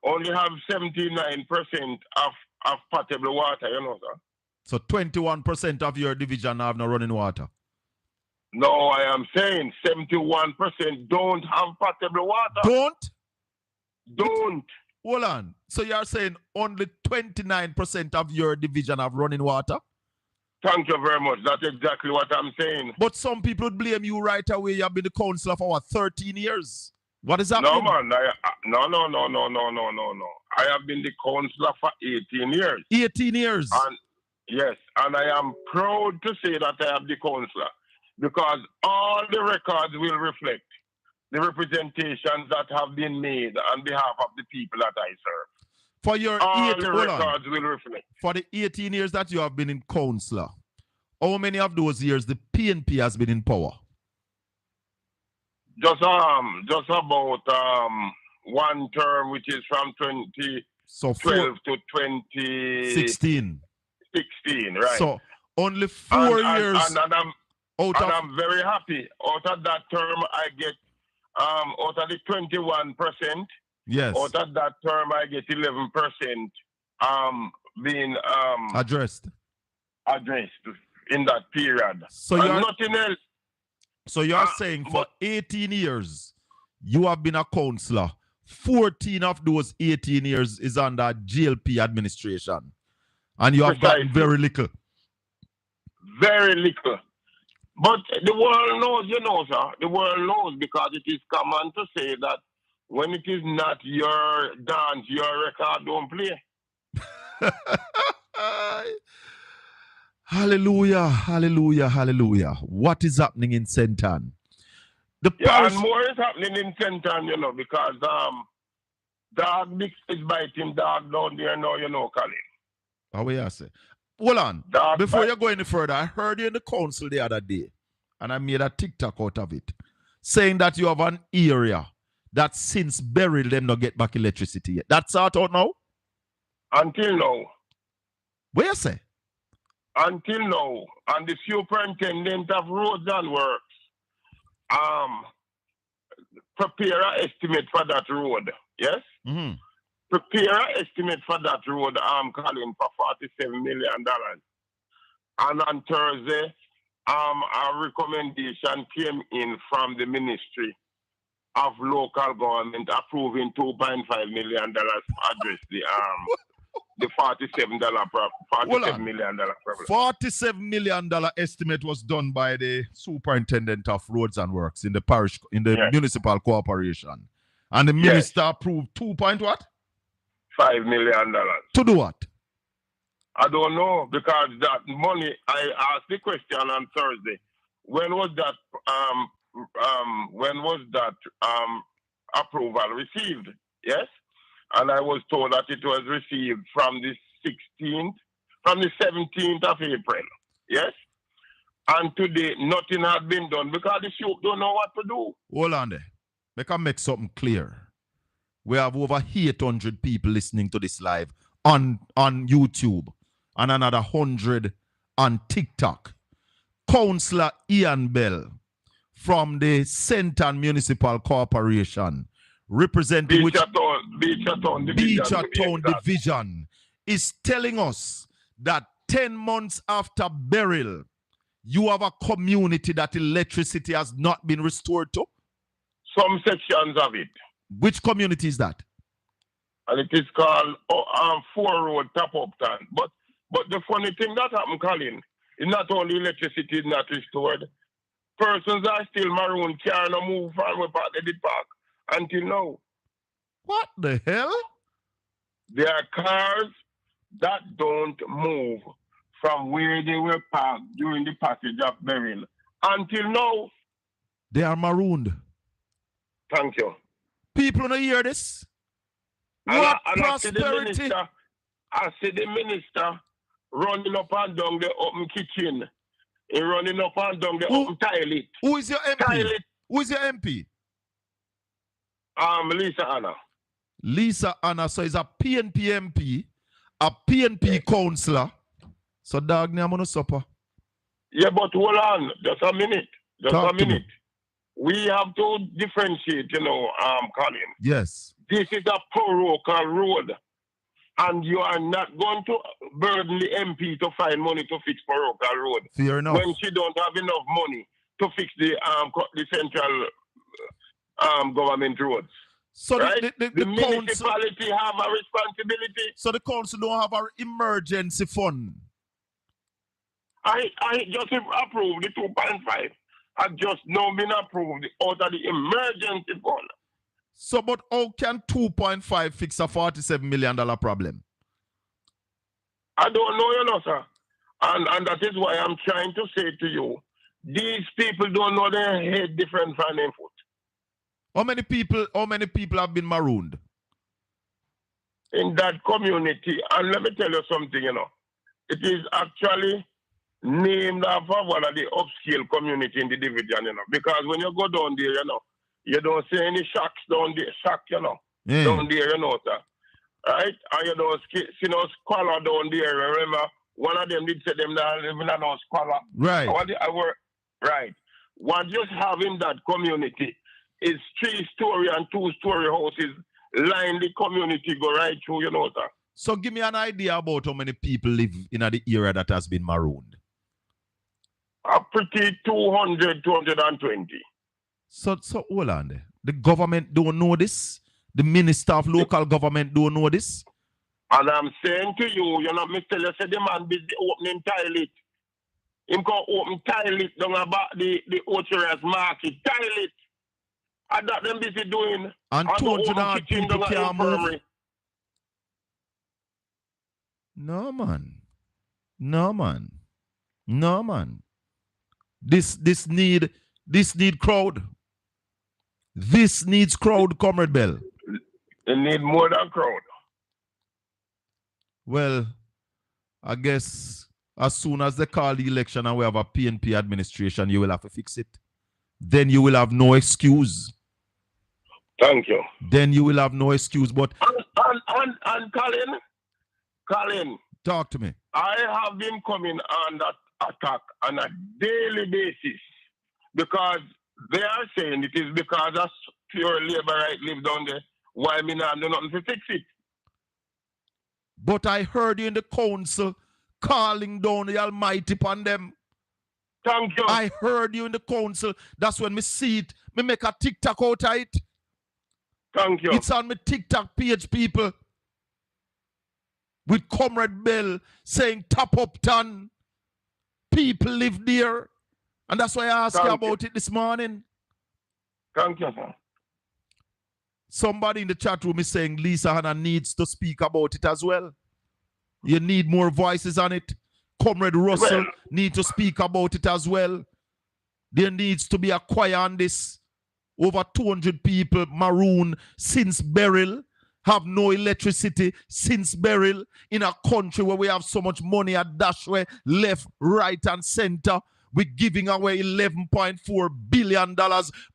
only have 79% of potable water, sir. So 21% of your division have no running water? No, I am saying 71% don't have potable water. Don't. Hold on. So you're saying only 29% of your division have running water? Thank you very much. That's exactly what I'm saying. But some people would blame you right away. You've been the councillor for 13 years. What is happening? No, man. No. I have been the councillor for 18 years. 18 years? And yes, and I am proud to say that I am the councillor because all the records will reflect the representations that have been made on behalf of the people that I serve. For your records will reflect. For the 18 years that you have been in councillor, how many of those years the PNP has been in power? Just about one term, which is from 2012 to 2016. 16, right? So only 4 years. And I'm very happy. Out of that term, I get out of the 21%. Yes. Out of that term, I get 11% being addressed in that period. So you're nothing else. So you're saying for 18 years, you have been a councillor. 14 of those 18 years is under GLP administration. And you have gotten very little. Very little. But the world knows, sir. The world knows because it is common to say that when it is not your dance, your record don't play. Hallelujah, hallelujah, hallelujah. What is happening in St. Ann? The Yeah, parish. and more is happening in St. Ann, because dog Dick is biting dog down there now, Colin. How we are say? Hold on. Dog Before bite. you go any further, I heard you in the council the other day, and I made a TikTok out of it, saying that you have an area that since burial them not get back electricity yet. That's out now? Until now. Where you say? Until now. And the superintendent of roads and works prepare an estimate for that road. Yes? Mm-hmm. Prepare an estimate for that road, Colin, for $47 million. And on Thursday, a recommendation came in from the Ministry of Local Government approving $2.5 million to address the $47 million problem. $47 million estimate was done by the superintendent of roads and works in the parish, in the municipal corporation. And the minister approved what? $5 million. To do what? I don't know, because that money, I asked the question on Thursday. When was that approval received? Yes? And I was told that it was received from the 17th of April. Yes? And today, nothing had been done because the shop don't know what to do. Hold on there. Make something clear. We have over 800 people listening to this live on YouTube and another 100 on TikTok. Councillor Ian Bell from the St. Ann Municipal Corporation, representing Beechertown Division, is telling us that 10 months after burial, you have a community that electricity has not been restored to? Some sections of it. Which community is that? And it is called 4 Road, Top Upton. But the funny thing that happened, Colin, is not only electricity is not restored. Persons are still maroon, can't move from where they did park until now. What the hell? There are cars that don't move from where they were parked during the passage of burial until now. They are marooned. Thank you. People don't hear this. What prosperity? I see the minister running up and down the open kitchen. He running up and down the open toilet. Who is your MP? Who is your MP? Lisa Anna. Lisa Anna. So he's a PNP MP, a PNP councillor. So dog name on a supper. Yeah, but hold on. Just a minute. Talk a minute. We have to differentiate, Colin. Yes. This is a parochial road. And you are not going to burden the MP to find money to fix parochial road. Fair enough. When she don't have enough money to fix the central government roads. So right? the municipality have a responsibility. So the council don't have an emergency fund. I just approved the 2.5. I just now been approved out of the emergency fund. So, but how can 2.5 fix a $47 million problem? I don't know, sir. And that is why I'm trying to say to you, these people don't know their head different from their foot. How many people have been marooned? In that community, and let me tell you something, it is actually named after one of the upscale community in the division, because when you go down there, you don't see any shacks down there, down there, sir. Right? And you don't see no squalor down there. Remember, one of them did say them that living in no squalor. Right. Right. What just having that community is 3-story and 2-story houses line the community go right through, sir. So give me an idea about how many people live in the area that has been marooned. A pretty 200, 220. So hold on there. The government don't know this? The minister of local government don't know this? And I'm saying to you, Mr. You said the man busy opening toilet. Him can open toilet down about the Ocheras market. Toilet. And that them busy doing. And 200 people can't move. No, man. No, man. This need crowd. This needs crowd, Comrade Bell. They need more than crowd. Well, I guess as soon as they call the election and we have a PNP administration, you will have to fix it. Then you will have no excuse. Thank you. Then you will have no excuse. But and Colin, talk to me. I have been coming on that attack on a daily basis because they are saying it is because of pure labor right live down there. Why me not do nothing to fix it? But I heard you in the council calling down the Almighty upon them. Thank you. I heard you in the council. That's when me see it. Me make a TikTok out of it. Thank you. It's on my TikTok page, people. With Comrade Bell saying top up ton. People live there. And that's why I asked you about it this morning. Thank you, sir. Somebody in the chat room is saying Lisa Hanna needs to speak about it as well. You need more voices on it. Comrade Russell need to speak about it as well. There needs to be a choir on this. Over 200 people marooned since Beryl, have no electricity since Beryl, in a country where we have so much money at Dashway, left, right, and center. We're giving away $11.4 billion,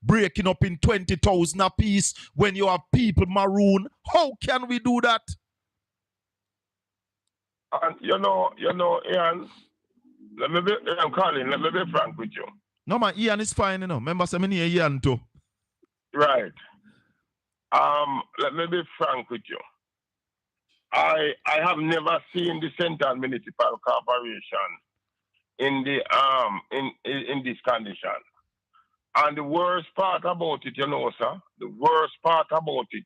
breaking up in 20,000 apiece when you have people marooned. How can we do that? And you know, Ian, I'm calling, let me be frank with you. No, man, Ian is fine, you know. Remember, I'm near Ian too. Right. Let me be frank with you. I have never seen the Central Municipal Corporation in the in this condition. And the worst part about it, you know, sir, the worst part about it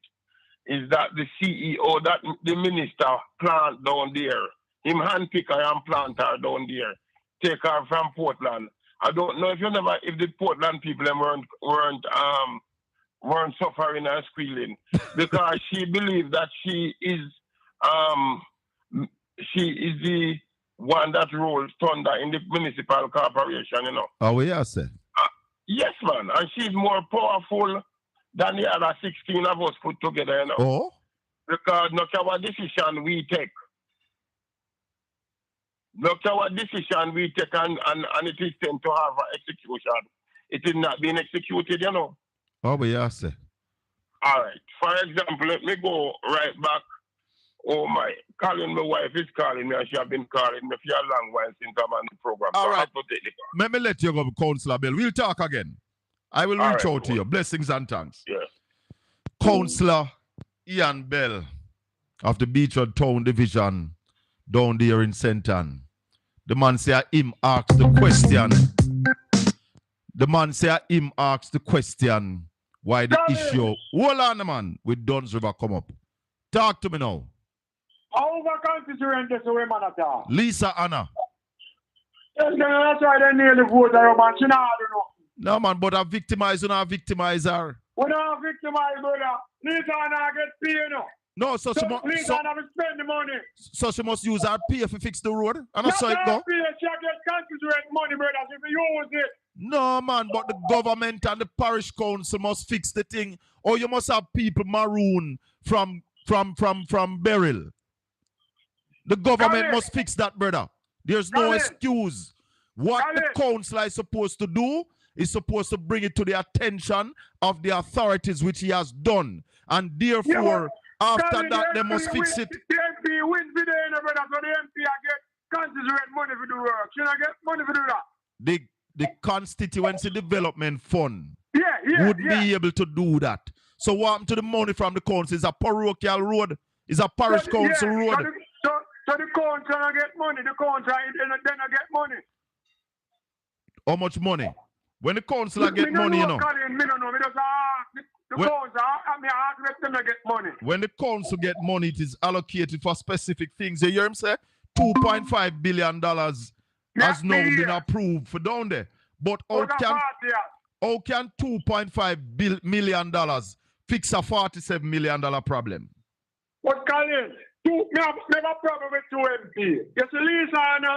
is that the CEO, that the minister plant down there, him handpicker and planter down there, take her from Portland. I don't know if the Portland people weren't suffering and squealing because she believes that she is the one that rolls thunder in the municipal corporation, you know. Oh, yeah, sir. Yes, man, and she's more powerful than the other 16 of us put together, you know. Oh? Because no matter what decision we take, and it is sent to have an execution, it is not being executed, you know. Oh, yeah, sir. All right. For example, let me go right back. Oh, my. Colin, my wife is calling me, and she has been calling me for a long while since I'm on the program. All so right. I have to take the call. Let me let you go, Councillor Bell. We'll talk again. I will reach out to you. Blessings and thanks. Yes. Councillor Ian Bell of the Beachwood Town Division down there in Senton. The man say him asked the question. The man say him asked the question why the issue. Hold on, man, with Duns River come up. Talk to me now. Lisa Anna. That's why they nearly vote her, man. She not do nothing. No, man, but I victimize you, not victimize her. We don't victimize, brother. Lisa Anna get paid, you know. No, so she must. Lisa Anna will spend the money. So she must use her pay if you fix the road. And Not so it go. She get constituent money, brother. If you use it. No, man, but the government and the parish council must fix the thing. Or you must have people maroon from Beryl. The government must fix that, brother. There's no excuse. What the council is supposed to do is supposed to bring it to the attention of the authorities, which he has done. And therefore, after that, they must fix it. The MP wins the day, brother, so the MP get constituent money for the work. She not get money for do that. The Constituency Development Fund would be able to do that. So what happened to the money from the council? Is a parochial road? Is a parish council road? So the council get money. The council then I get money. How much money? When the council get money, you know. When the council get money, it is allocated for specific things. You hear him say? $2.5 billion has now been approved for down there. But how can $2.5 million fix a $47 million problem? But Colin, me have a problem with 2 MP. You see, Lisa Anna,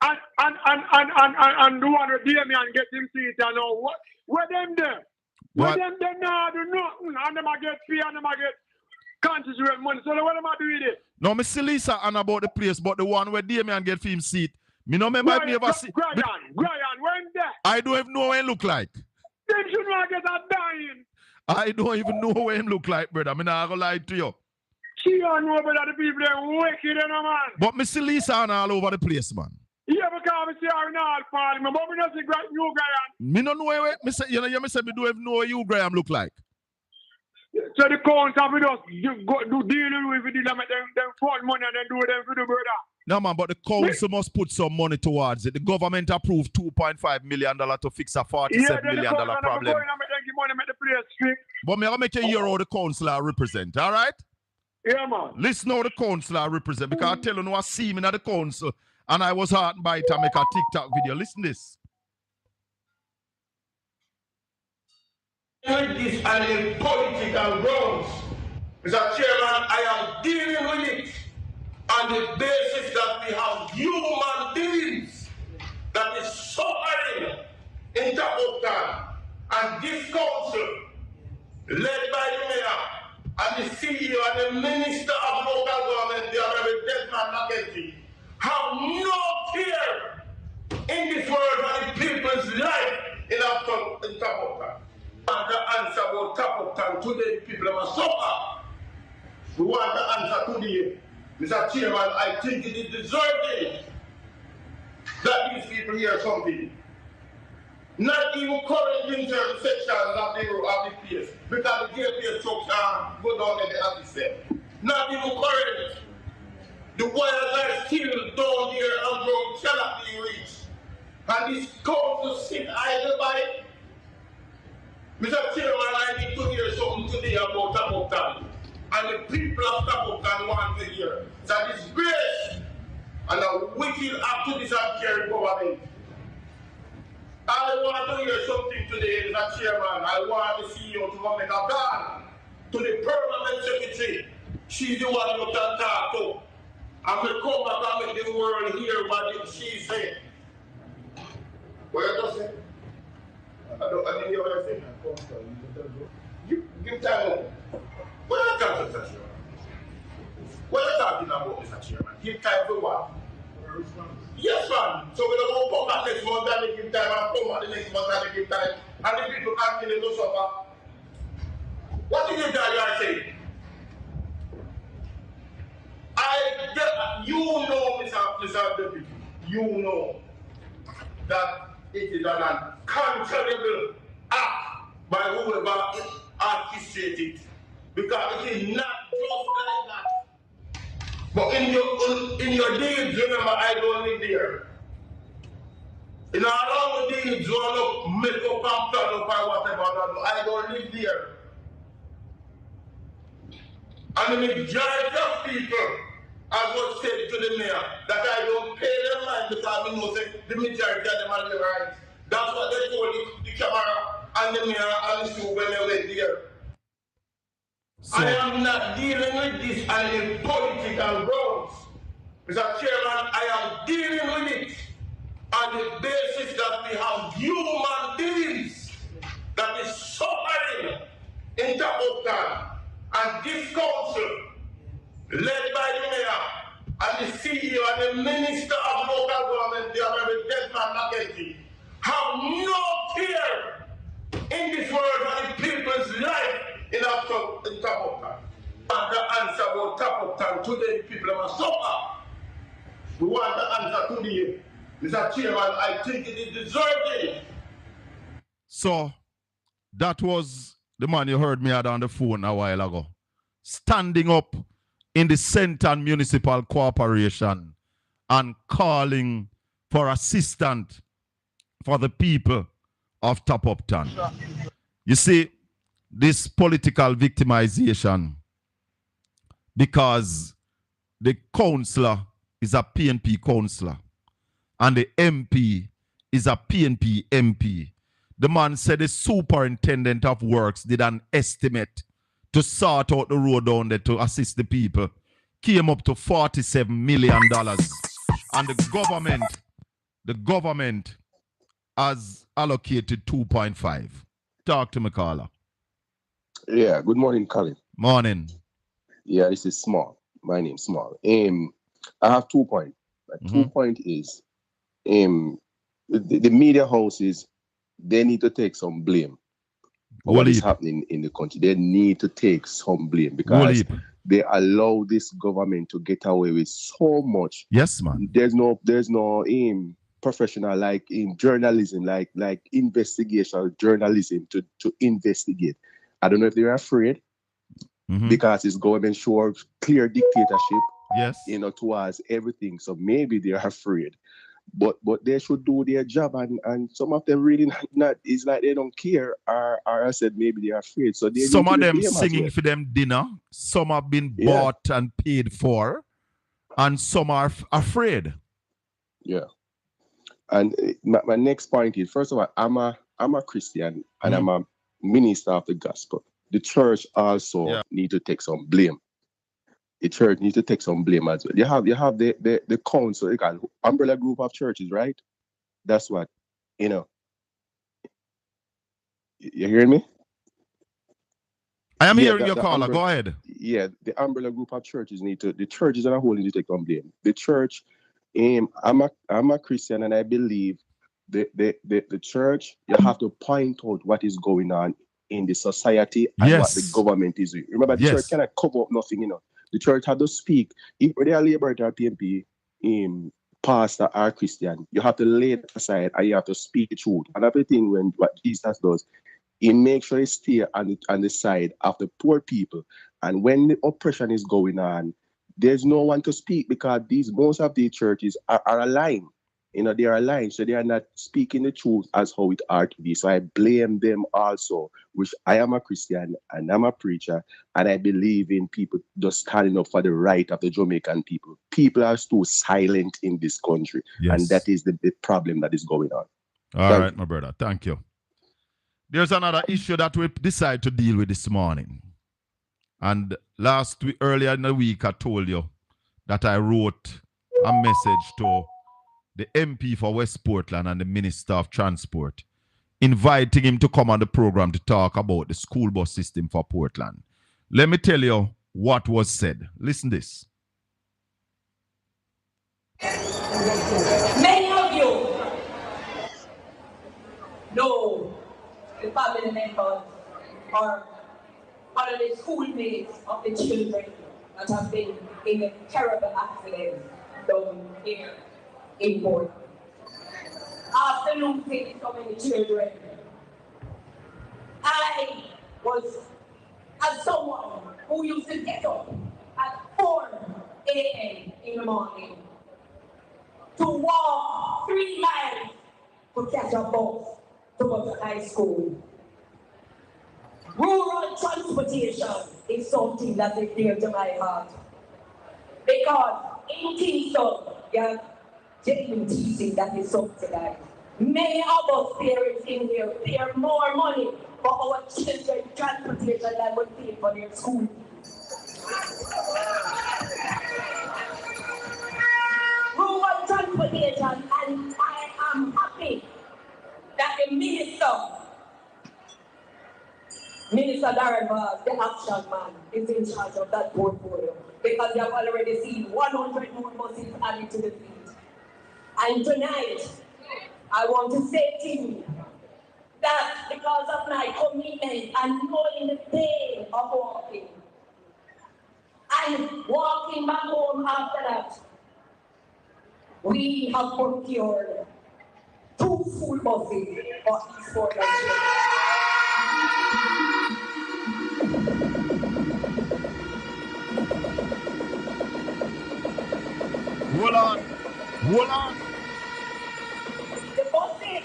And the one with Damien get him seat and all. Where them there? Where them there now do nothing. And them a get fee and them a get constituent money. So what am I doing it? No, me see Lisa and about the place, but the one where Damien get him seat. Me no remember if me ever see. Brian, when there? I don't even know what him look like. Them should not get a dying. I don't even know what him look like, brother. Me not gonna lie to you. She don't know about the people that wicked, man. But me see Lisa and all over the place, man. Yeah, because I see her in all parliament, but we don't see you, Graham. Me no know where me say, me say me don't even know what you Graham look like. So the council we just do deal with it, them fund money and then do them for the brother. No man, but the council must put some money towards it. The government approved $2.5 million to fix a $47 million problem. But me I make a year how the council represent, all right? Yeah, man. Listen how the council represent, because I tell you, no, I see me at the council and I was heartened by it and make a TikTok video. Listen this. With this and in political grounds, Mr. Chairman, I am dealing with it on the basis that we have human beings that is suffering in Tapoktan. And this council, led by the mayor and the CEO and the Minister of Local Government, the Honorable Desmond McKenzie, have no fear in this world for the people's life in Tapoktan. And the answer about Tapoktan today, people must suffer. We want the answer today. Mr. Chairman, I think it is deserving that these people hear something. Not even current in certain sections of the place, because the JPS trucks go down in the office. Not even current. The wires are still down there and road cannot be reached. And this council sit idle by it. Mr. Chairman, I need to hear something today about Tapoktan. And the people of Tapoktan want to hear that disgrace and a wicked act to this uncaring government. I want to hear something today, Mr. Chairman. I want the CEO to come make a plan to the permanent secretary. She's the one you can talk to. And will come back and make the world hear what she's saying. What you just say? I didn't hear what I said. Give time. What are you talking about, Mr. Chairman? What are you talking about, Mr. Chairman? Give time for what? Yes, man. So we don't come back next month and they give time, and come back the next month and they give time, and the people continue to suffer. What is it that you are saying? You know, Mr. Deputy, you know that it is an unconscionable act by whoever orchestrated it, because it is not just like that. But in your deeds, remember, I don't live there. In our own deeds, you don't make up and plan up or whatever, I don't live there. And the majority of people, as was said to the mayor, that I don't pay them mind because I know the majority of them are the right. That's what they told the camera and the mayor and the shoe when they went there. So, I am not dealing with this on a political grounds. Mr. Chairman, I am dealing with it on the basis that we have human beings that is suffering in Tapoktan. And this council, led by the mayor and the CEO and the Minister of Local Government, the Honorable Desmond McKenzie, have no fear in this world for the people's life in Tapoktan. And the answer about Tapoktan today, people must suffer. We want the answer today. Mr. Chairman, I think it is deserving. So, that was the man you heard me had on the phone a while ago, standing up in the Central Municipal Corporation and calling for assistance for the people of Tapoktan. You see, this political victimization, because the councillor is a PNP councillor and the MP is a PNP MP. The man said the superintendent of works did an estimate to sort out the road down there to assist the people. Came up to $47 million. And the government the government has allocated 2.5. Talk to me, caller. Yeah, good morning, Colin. Morning. Yeah, this is Small. My name's Small. I have 2 points. My 2 point is the media houses, they need to take some blame for what is happening in the country. They need to take some blame because they allow this government to get away with so much. Yes, man. There's no professional like in journalism, like investigation journalism to investigate. I don't know if they're afraid because it's government show clear dictatorship. Yes. Towards everything. So maybe they're afraid. But they should do their job, and some of them really not. It's like they don't care, or I said maybe they're afraid. So some of them singing for them dinner. Some have been bought and paid for, and some are afraid. Yeah. And my next point is, first of all, I'm a Christian and I'm a minister of the gospel. The church also need to take some blame. The church needs to take some blame as well. You have the council, you got umbrella group of churches, right? That's what, You hearing me? I am hearing your caller. Go ahead. Yeah, the umbrella group of churches the churches as a whole need to take some blame. The church, I'm a Christian and I believe the church, you have to point out what is going on in the society and what the government is doing. Remember, the church cannot cover up nothing, The church had to speak. If they are Labour or PMP, pastor or Christian, you have to lay it aside and you have to speak the truth. And everything when what Jesus does, he makes sure he stay on the side of the poor people. And when the oppression is going on, there's no one to speak because most of these churches are aligned. They are aligned, so they are not speaking the truth as how it ought to be. So I blame them also, which I am a Christian and I'm a preacher, and I believe in people just standing up for the right of the Jamaican people. People are too silent in this country, and that is the problem that is going on. All right, my brother. Thank you. There's another issue that we decided to deal with this morning. And earlier in the week, I told you that I wrote a message to the MP for West Portland and the Minister of Transport, inviting him to come on the program to talk about the school bus system for Portland. Let me tell you what was said. Listen to this. Many of you know the family members or one of the schoolmates of the children that have been in a terrible accident down here in Portland. After losing so many children, I was as someone who used to get up at 4 a.m. in the morning to walk 3 miles to catch a bus to go to high school. Rural transportation is something that is dear to my heart. Because in Kingston, you have JUTC that is subsidized. Many of us parents in here pay more money for our children's transportation than we pay for their school. Rural transportation, and I am happy that the Minister Darren Vaz, the action man, is in charge of that portfolio because you have already seen 100 more buses added to the fleet. And tonight, I want to say to you that because of my commitment and knowing the pain of walking, and walking back home after that, we have procured 2 full buses for East Portland. Hold on. The buses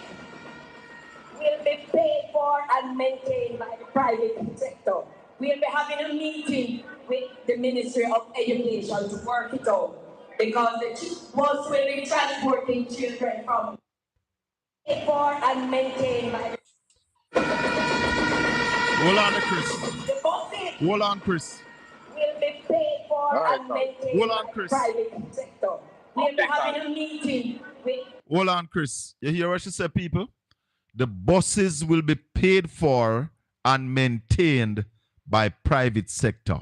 will be paid for and maintained by the private sector. We'll be having a meeting with the Ministry of Education to work it out because the bus will be transporting children from paid for and maintained by the... Hold on, Chris. The buses Hold on, Chris. will be paid for and maintained by the private sector. We'll be having a meeting with... Hold on, Chris. You hear what she said, people? The buses will be paid for and maintained by private sector.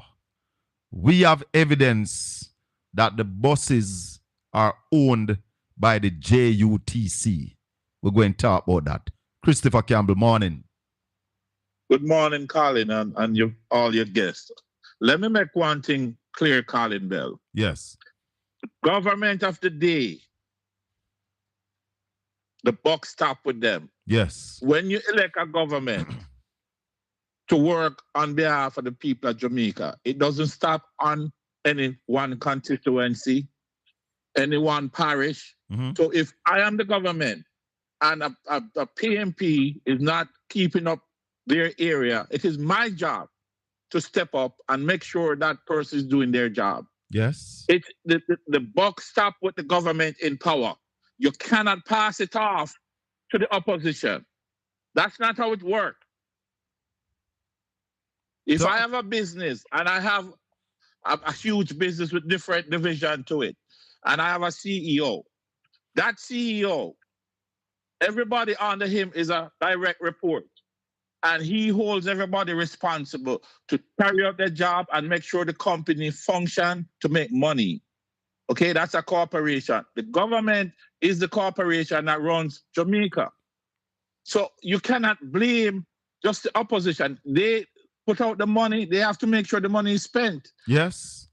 We have evidence that the buses are owned by the JUTC. We're going to talk about that. Christopher Campbell, morning. Good morning, Colin, and all your guests. Let me make one thing clear, Colin Bell. Yes. Government of the day, the buck stop with them. Yes. When you elect a government to work on behalf of the people of Jamaica, it doesn't stop on any one constituency, any one parish. So if I am the government and a PMP is not keeping up their area, it is my job to step up and make sure that person is doing their job. Yes. It's the buck stop with the government in power. You cannot pass it off to the opposition. That's not how it works. If I have a business and I have a huge business with different division to it, and I have a CEO, that CEO, everybody under him is a direct report. And he holds everybody responsible to carry out their job and make sure the company function to make money. Okay, that's a corporation. The government is the corporation that runs Jamaica. So you cannot blame just the opposition. They put out the money. They have to make sure the money is spent. Yes.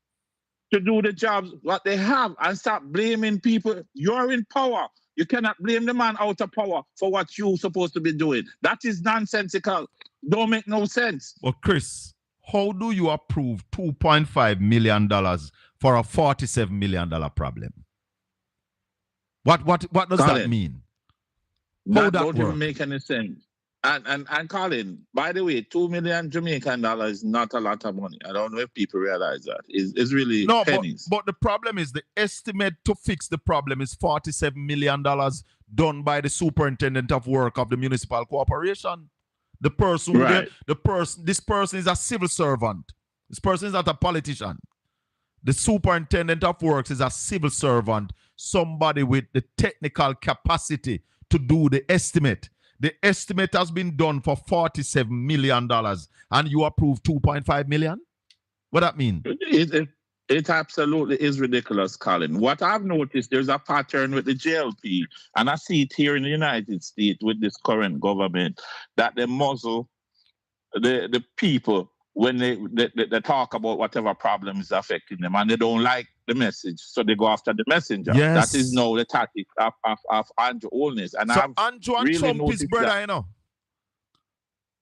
To do the jobs what they have and stop blaming people. You're in power. You cannot blame the man out of power for what you're supposed to be doing. That is nonsensical. Don't make no sense. Well, Chris, how do you approve $2.5 million for a $47 million problem? What does Colin, that mean? That don't even make any sense. And Colin, by the way, $2 million Jamaican dollars is not a lot of money. I don't know if people realize that. It's really pennies. But the problem is the estimate to fix the problem is $47 million done by the superintendent of work of the municipal corporation. The person, right. This person is a civil servant. This person is not a politician. The superintendent of works is a civil servant, somebody with the technical capacity to do the estimate. The estimate has been done for $47 million and you approve $2.5 million? What that mean? It absolutely is ridiculous, Colin. What I've noticed, there's a pattern with the JLP, and I see it here in the United States with this current government, that they muzzle the people when they talk about whatever problem is affecting them, and they don't like the message, so they go after the messenger. Yes. That is now the tactic of Andrew Holness. And so I've Andrew and really Trump is brother, you know?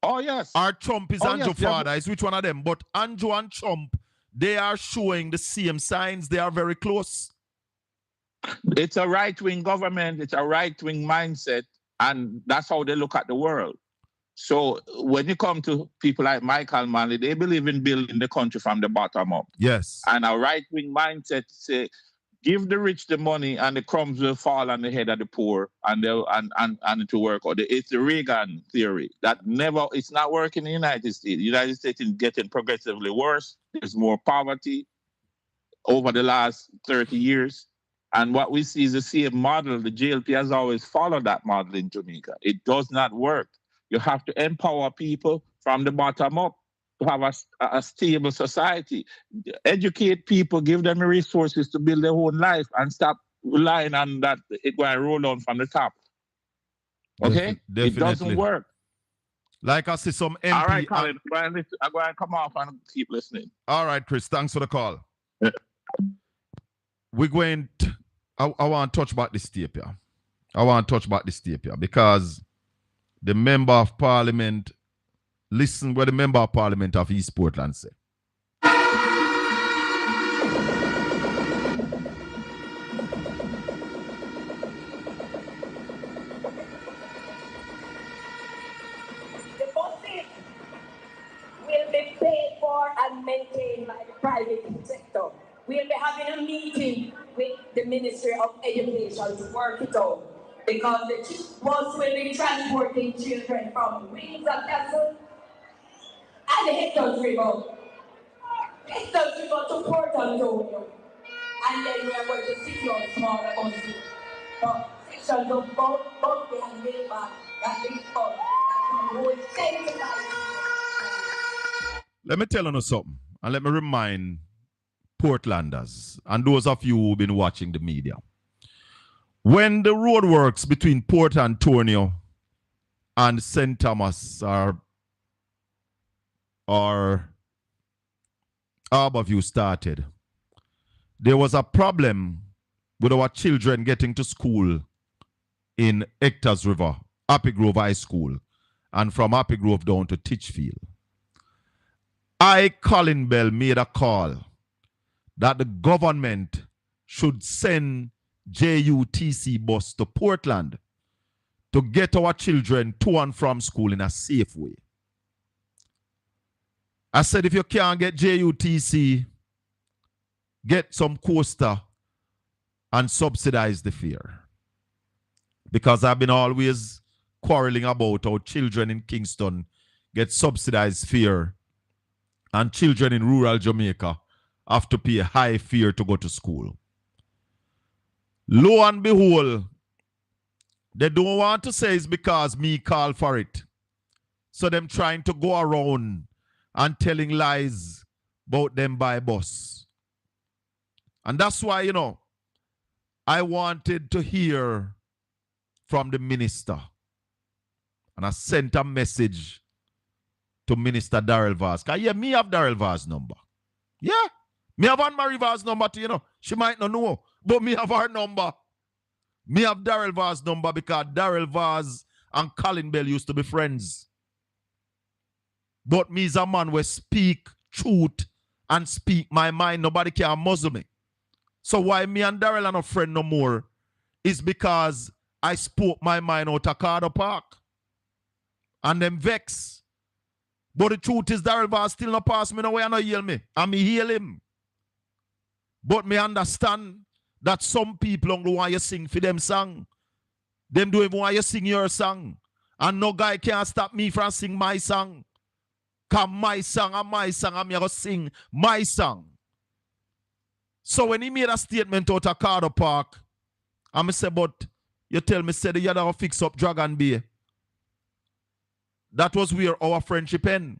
Oh, yes. Our Trump is Andrew father. It's which one of them? But Andrew and Trump, they are showing the same signs. They are very close. It's a right-wing government. It's a right-wing mindset. And that's how they look at the world. So when you come to people like Michael Manley, they believe in building the country from the bottom up. Yes. And a right-wing mindset say, give the rich the money and the crumbs will fall on the head of the poor and it will work. It's the Reagan theory that it's not working in the United States. The United States is getting progressively worse. There's more poverty over the last 30 years. And what we see is the same model. The JLP has always followed that model in Jamaica. It does not work. You have to empower people from the bottom up to have a stable society. Educate people, give them the resources to build their own life and stop relying on that it will roll down from the top. Okay? Definitely. It doesn't work. Like I see some MP. All right, Colin, I'm going to come off and keep listening. All right, Chris, thanks for the call. We're going to, I want to touch about this tape here. Because the member of parliament, listen what the member of parliament of East Portland said. The buses will be paid for and maintained by the private sector. We'll be having a meeting with the Ministry of Education to work it out. Because the bus will be transporting children from Windsor Castle and the Hector's River to Port Antonio. And then we are going to secure smaller houses. But sections of both and Milford, that big fun, that can hold 75. Let me tell you something, and let me remind Portlanders and those of you who've been watching the media. When the roadworks between Port Antonio and St. Thomas or Harborview started, there was a problem with our children getting to school in Hector's River, Happy Grove High School, and from Happy Grove down to Titchfield. I, Colin Bell, made a call that the government should send JUTC bus to Portland to get our children to and from school in a safe way. I said, if you can't get JUTC, get some coaster and subsidize the fare. Because I've been always quarreling about how children in Kingston get subsidized fare and children in rural Jamaica have to pay a high fare to go to school. Lo and behold, they don't want to say it's because me call for it. So them trying to go around and telling lies about them by bus. And that's why, I wanted to hear from the minister. And I sent a message to Minister Darrell Vaz. Because yeah, me have Darrell Vaz's number. Yeah. Me have Anne-Marie Vaz's number too, She might not know. But me have her number. Me have Darrell Vaz's number because Darrell Vaz and Colin Bell used to be friends. But me is a man who speak truth and speak my mind. Nobody can muzzle me. So why me and Darrell are not friends no more is because I spoke my mind out of Carter Park. And them vex. But the truth is Darrell Vaz still not pass me no way and not heal me. And me heal him. But me understand that some people don't want you sing for them song. Them don't even want you sing your song. And no guy can't stop me from sing my song. Because my song, I'm going to sing my song. So when he made a statement out of Carter Park, I said, but you tell me, said you don't fix up Dragon Bay. That was where our friendship ended.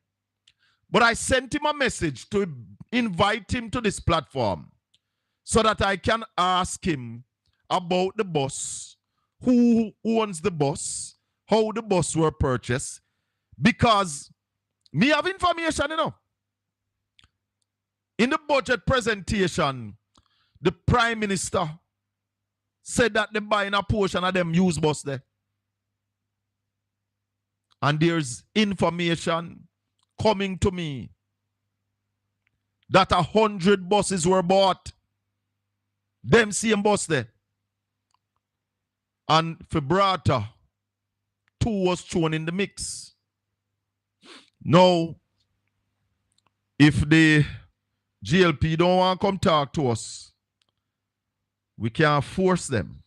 But I sent him a message to invite him to this platform so that I can ask him about the bus, who owns the bus, how the bus were purchased, because me have information, In the budget presentation, the Prime Minister said that they're buying a portion of them used bus there. And there's information coming to me that 100 buses were bought. Them same bus there. And Fibrata, 2 was thrown in the mix. Now, if the GLP don't want to come talk to us, we can't force them.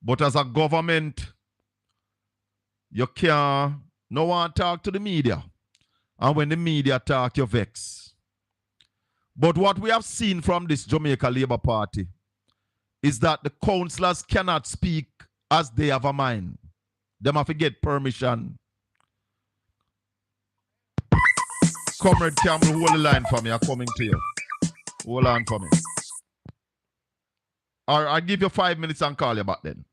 But as a government, you can't no want to talk to the media. And when the media talk, you vex. But what we have seen from this Jamaica Labour Party is that the councillors cannot speak as they have a mind. They have to get permission. Comrade Campbell, hold the line for me. I'm coming to you. Hold on for me. Or I'll give you 5 minutes and call you back then.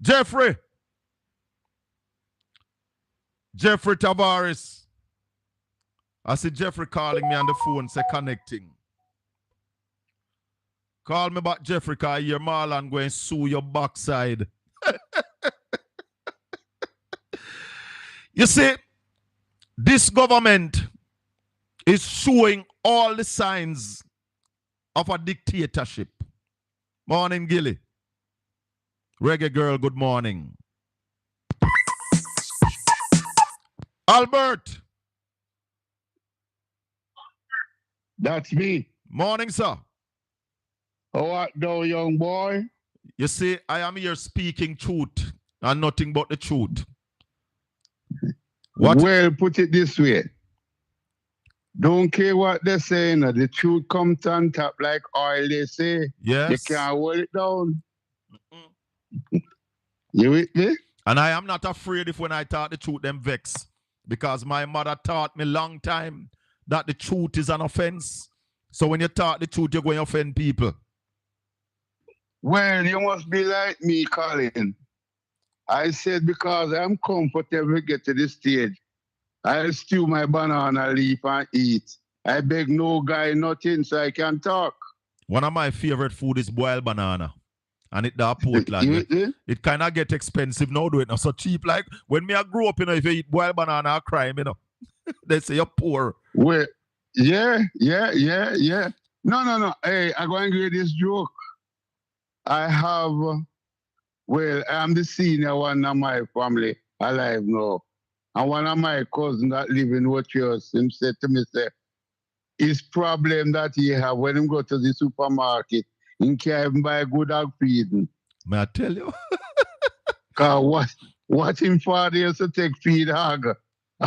Jeffrey Tavares. I see Jeffrey calling me on the phone, say connecting. Call me back, Jeffrey, because I hear Marlon going to sue your backside. You see, this government is showing all the signs of a dictatorship. Morning, Gilly. Reggae girl, good morning. Albert. That's me. Morning, sir. What though, young boy? You see, I am here speaking truth and nothing but the truth. What? Well, put it this way. Don't care what they're saying. The truth comes on top like oil, they say. Yes. You can't hold it down. You with me? And I am not afraid if when I talk the truth, them vex. Because my mother taught me long time that the truth is an offense. So when you talk the truth, you're going to offend people. Well, you must be like me, Colin. I said because I'm comfortable to get to this stage, I'll stew my banana leaf and eat. I beg no guy nothing so I can talk. One of my favorite food is boiled banana. And it da Portland. It kind of get expensive now, do it not so cheap. Like when me I grew up, if you eat boiled banana, I cry, They say you're poor. Well, yeah. No. Hey, I'm going to give this joke. I have, I'm the senior one of my family alive now. And one of my cousins that live in Watchers, him said to me, his problem that he have when he go to the supermarket, he can't even buy good dog feeding. May I tell you? Because what him father used to take feed hog,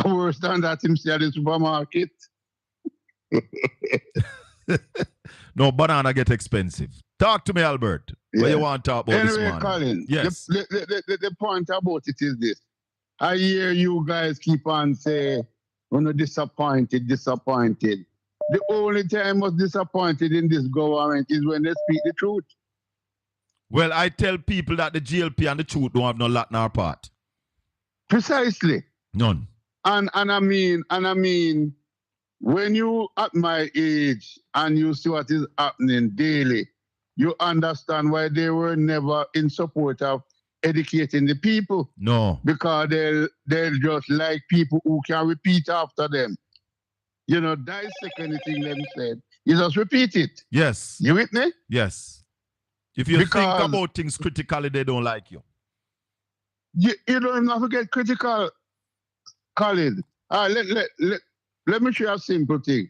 worse than that him see at the supermarket. No, banana get expensive. Talk to me, Albert. Yeah. What you want to talk about anyway, this morning? Colin, yes. The point about it is this. I hear you guys keep on saying, when you're disappointed. The only time I was disappointed in this government is when they speak the truth. Well, I tell people that the GLP and the truth don't have no lot in our part. Precisely. None. And I mean, when you at my age and you see what is happening daily, you understand why they were never in support of educating the people. No. Because they'll just like people who can repeat after them. You know, dissect anything them said. You just repeat it. Yes. You with me? Yes. If you think about things critically, they don't like you. You don't even have to get critical, Colin. Let me show you a simple thing.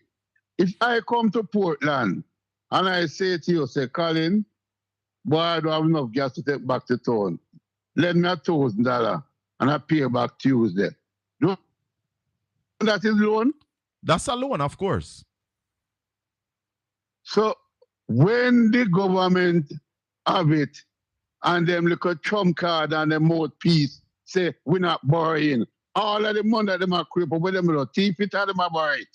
If I come to Portland and I say to you, say, Colin, boy, I don't have enough gas to take back to town. Lend me $1,000 and I pay back Tuesday. That is loan? That's a loan, of course. So when the government have it and them look at trump card and the mouthpiece say we're not borrowing, all of the money that them are creep up with them will thief it and them are borrow it.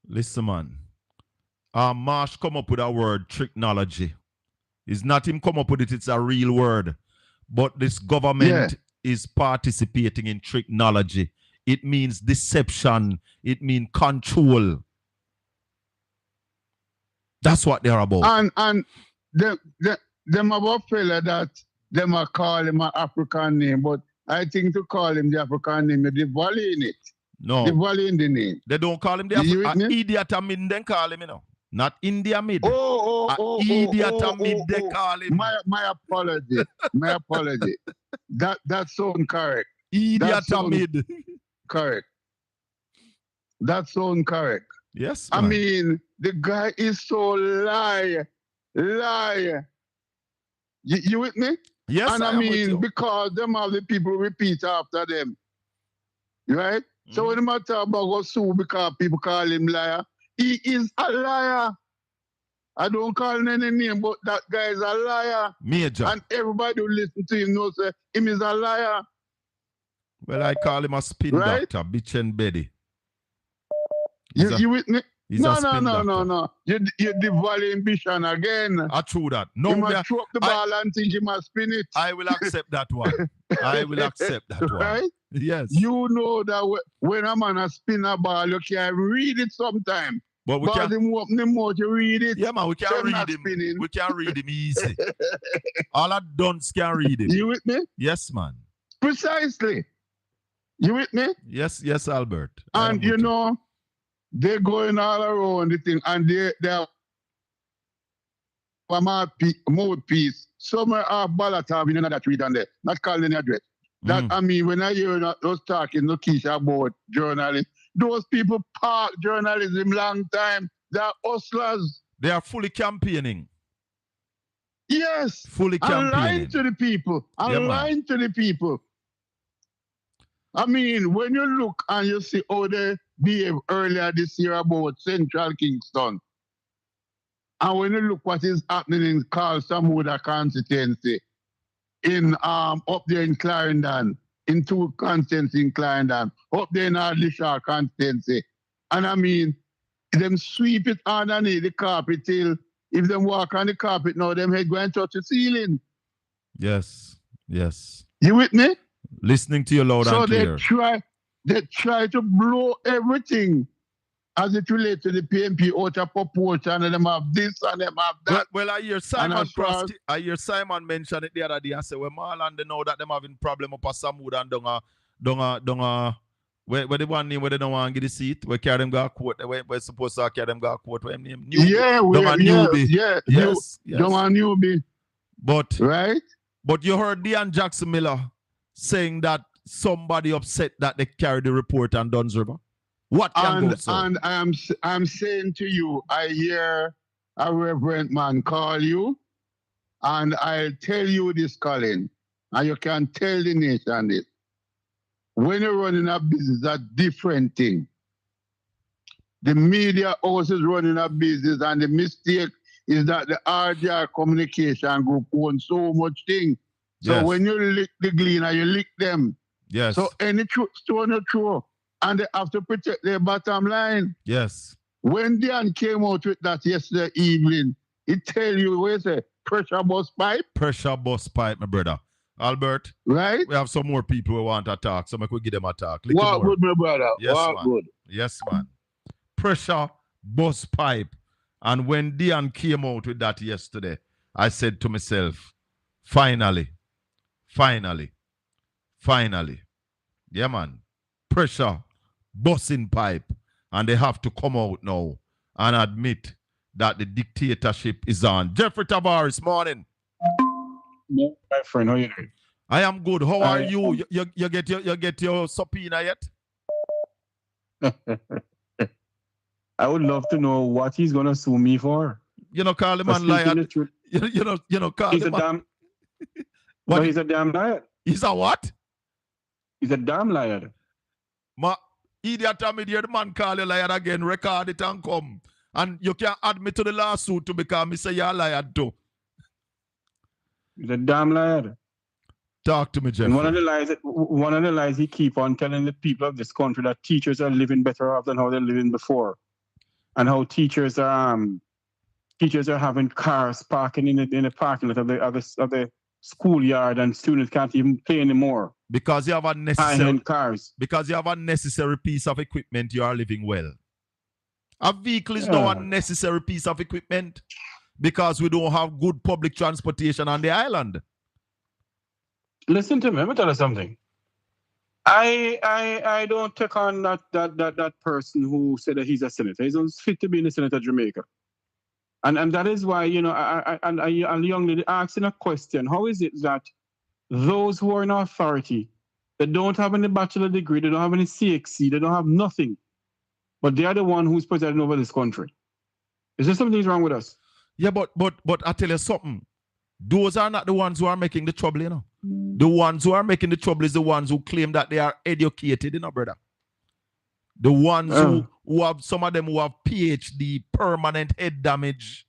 Listen, man. Marsh come up with a word, technology. It's not him come up with it, it's a real word. But this government is participating in technology. It means deception. It means control. That's what they're about. And them have a fella that them are call him an African name, but I think to call him the African name, they're valuing it. No. They're valuing the name. They don't call him the African. Idiot Amin, they call him, Not India Mid. Idiot Amin, they call him. My apology. My apology. That sound correct. Idiot Amid. Correct. That sound correct. Yes, man. I mean, the guy is so lie. You with me? Yes, and I mean, because them all the people repeat after them. Right? Mm-hmm. So when the matter about go sue because people call him liar, he is a liar. I don't call him any name, but that guy is a liar. Major. And everybody who listen to him knows that him is a liar. Well, I call him a spin doctor, bitch and Betty. You with me? No. You're devaluing ambition again. I true that. No, you must throw up the ball and think you must spin it. I will accept that one. I will accept that one. Right? Yes. You know that when a man has spin a ball, you can read it sometime. But we can't open the mouth, you read it. Yeah, man, we can't read him. Spinning. We can't read him easy. All our dunce can read him. You with me? Yes, man. Precisely. You with me? Yes, Albert. And you know, they're going all around the thing, and they have a mouthpiece. Somewhere off Balatov, you know that read on there, not calling address. That I mean, when I hear those talking, Keisha about journalists, those people park journalism long time. They're hustlers. They are fully campaigning. Yes. Fully campaigning. And lying to the people. lying to the people. I mean, when you look and you see how they misbehave earlier this year about Central Kingston. And when you look what is happening in Carl Samuda constituency, in up there in Clarendon, in two constituencies in Clarendon, up there in Ardlishaw constituency. And I mean, them sweep it underneath the carpet till if them walk on the carpet now, them head going to touch the ceiling. Yes, yes. You with me? Listening to you loud and clear. So they try to blow everything as it relates to the PMP out of proportion, and them have this and them have that. Well, I hear Simon mention it the other day. I say, well, Marlon, they know that them having problem up a Samood and donga where the one name where they don't want to get the seat, where carry them go court, we're supposed to carry them go court, where name Newbie. Yes. Donga Newbie. But right? But you heard Dean Jackson Miller saying that somebody upset that they carried the report on Duns River. What can go so? And I'm saying to you, I hear a reverend man call you, and I'll tell you this, Colin, and you can tell the nation this. When you're running a business, a different thing. The media house is running a business, and the mistake is that the RDR communication group owns so much thing. So when you lick the gleaner, you lick them. Yes. So any stone you throw, and they have to protect their bottom line. Yes. When Dan came out with that yesterday evening, he tell you, what is it? Pressure bus pipe? Pressure bus pipe, my brother. Albert, right? We have some more people who want to talk, so I could give them a talk. What good, my brother? Yes, what man. Good? Yes, man. Pressure bus pipe. And when Dion came out with that yesterday, I said to myself, finally. Yeah, man. Pressure busting pipe. And they have to come out now and admit that the dictatorship is on. Jeffrey Tavares, morning. No, my friend, how are you doing? I am good. How are you? You get your subpoena yet? I would love to know what he's gonna sue me for. You know, call him man liar. You know, call he's him. A damn. What? No, he's a damn liar. He's a what? He's a damn liar. Ma idiot, I the man call you liar again. Record it and come, and you can add me to the lawsuit to because me say you're liar too. He's a damn liar. Talk to me, Jeffrey. And one of the lies he keep on telling the people of this country that teachers are living better off than how they're living before, and how teachers are having cars parking in the parking lot of the schoolyard, and students can't even play anymore because you have a necessary high-end cars. Because you have a necessary piece of equipment, you are living well. A vehicle is now a necessary piece of equipment because we don't have good public transportation on the island. Listen to me. Let me tell you something. I don't take on that person who said that he's a senator. He's unfit to be in the Senate of Jamaica. And that is why, you know, a young lady asking a question, how is it that those who are in authority, they don't have any bachelor degree, they don't have any CXC, they don't have nothing, but they are the one who's presiding over this country? Is there something wrong with us? Yeah, but I tell you something. Those are not the ones who are making the trouble, you know. The ones who are making the trouble is the ones who claim that they are educated, you know, brother. The ones who have, some of them who have PhD, permanent head damage.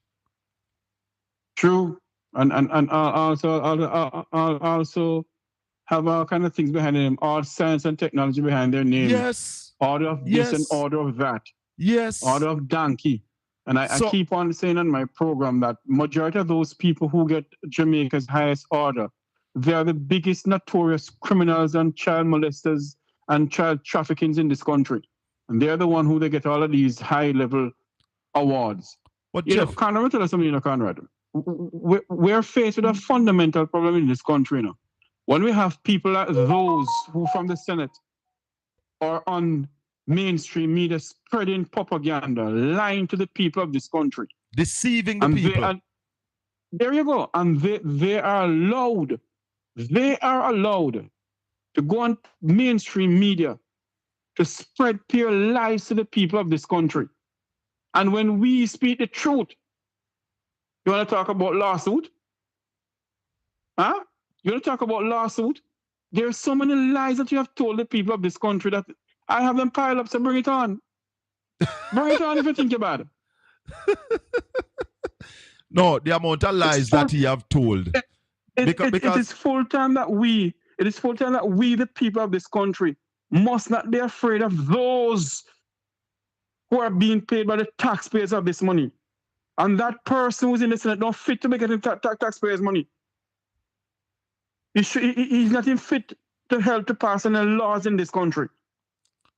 True. And also have all kind of things behind them, all science and technology behind their name. Yes. Order of this and order of that. Yes. Order of donkey. And I keep on saying on my program that majority of those people who get Jamaica's highest order, they are the biggest notorious criminals and child molesters and child traffickings in this country. And they're the one who they get all of these high-level awards. But you know, Conrad, let me tell you something, you know, Conrad. We're faced with a fundamental problem in this country, you know. When we have people like those who from the Senate are on mainstream media spreading propaganda, lying to the people of this country. Deceiving the people. There you go. And they are allowed to go on mainstream media to spread pure lies to the people of this country. And when we speak the truth, you want to talk about lawsuit? Huh? You want to talk about lawsuit? There are so many lies that you have told the people of this country that I have them piled up, so bring it on. Bring it on if you think about it. No, the amount of lies that he have told. It is full time that we, the people of this country, must not be afraid of those who are being paid by the taxpayers of this money. And that person who's in the Senate don't fit to be getting taxpayers' money. He's not even fit to help to pass any laws in this country.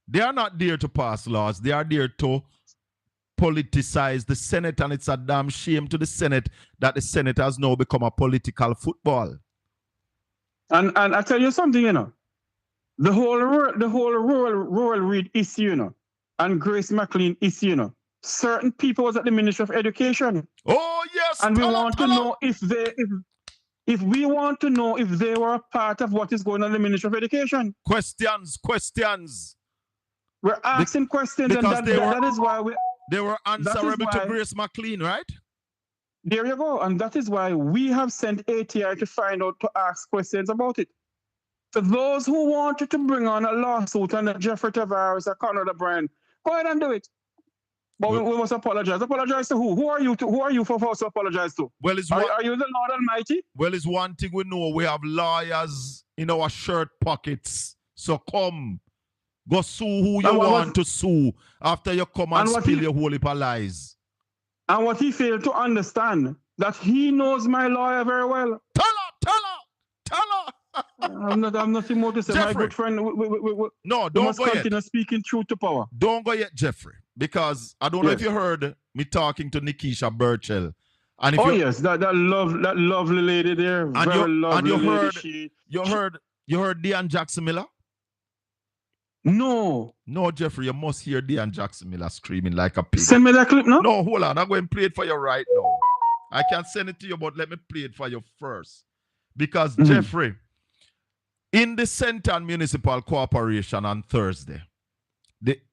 They are not there to pass laws. They are there to politicize the Senate, and it's a damn shame to the Senate that the Senate has now become a political football. And I tell you something, you know, the whole rural read issue, you know, and Grace McLean issue, you know, certain people was at the Ministry of Education. Oh yes, and we want to know if we want to know if they were a part of what is going on in the Ministry of Education. Questions. We're asking questions, and that is why they were answerable to Grace McLean, right? There you go. And that is why we have sent ATI to find out, to ask questions about it. For those who wanted to bring on a lawsuit on Jeffrey Tavares or Conor O'Brien, go ahead and do it. But we must apologize. Apologize to who? Who are you for us to apologize to? Well, are you the Lord Almighty? Well, it's one thing we know. We have lawyers in our shirt pockets. So come. Go sue who you want to sue after you come and spill your holy lies. And what he failed to understand, that he knows my lawyer very well. Tell her. I'm nothing more to say. Jeffrey. My good friend, no, don't must continue speaking truth to power. Don't go yet, Jeffrey, because I don't know if you heard me talking to Nikisha Burchell. And if yes, that lovely lady there, and you heard Deanne Jackson Miller. No, Jeffrey, you must hear Deanne Jackson Miller screaming like a pig. Send me that clip, no? No, hold on. I'm going to play it for you right now. I can send it to you, but let me play it for you first. Because, Jeffrey, in the Central Municipal Corporation on Thursday,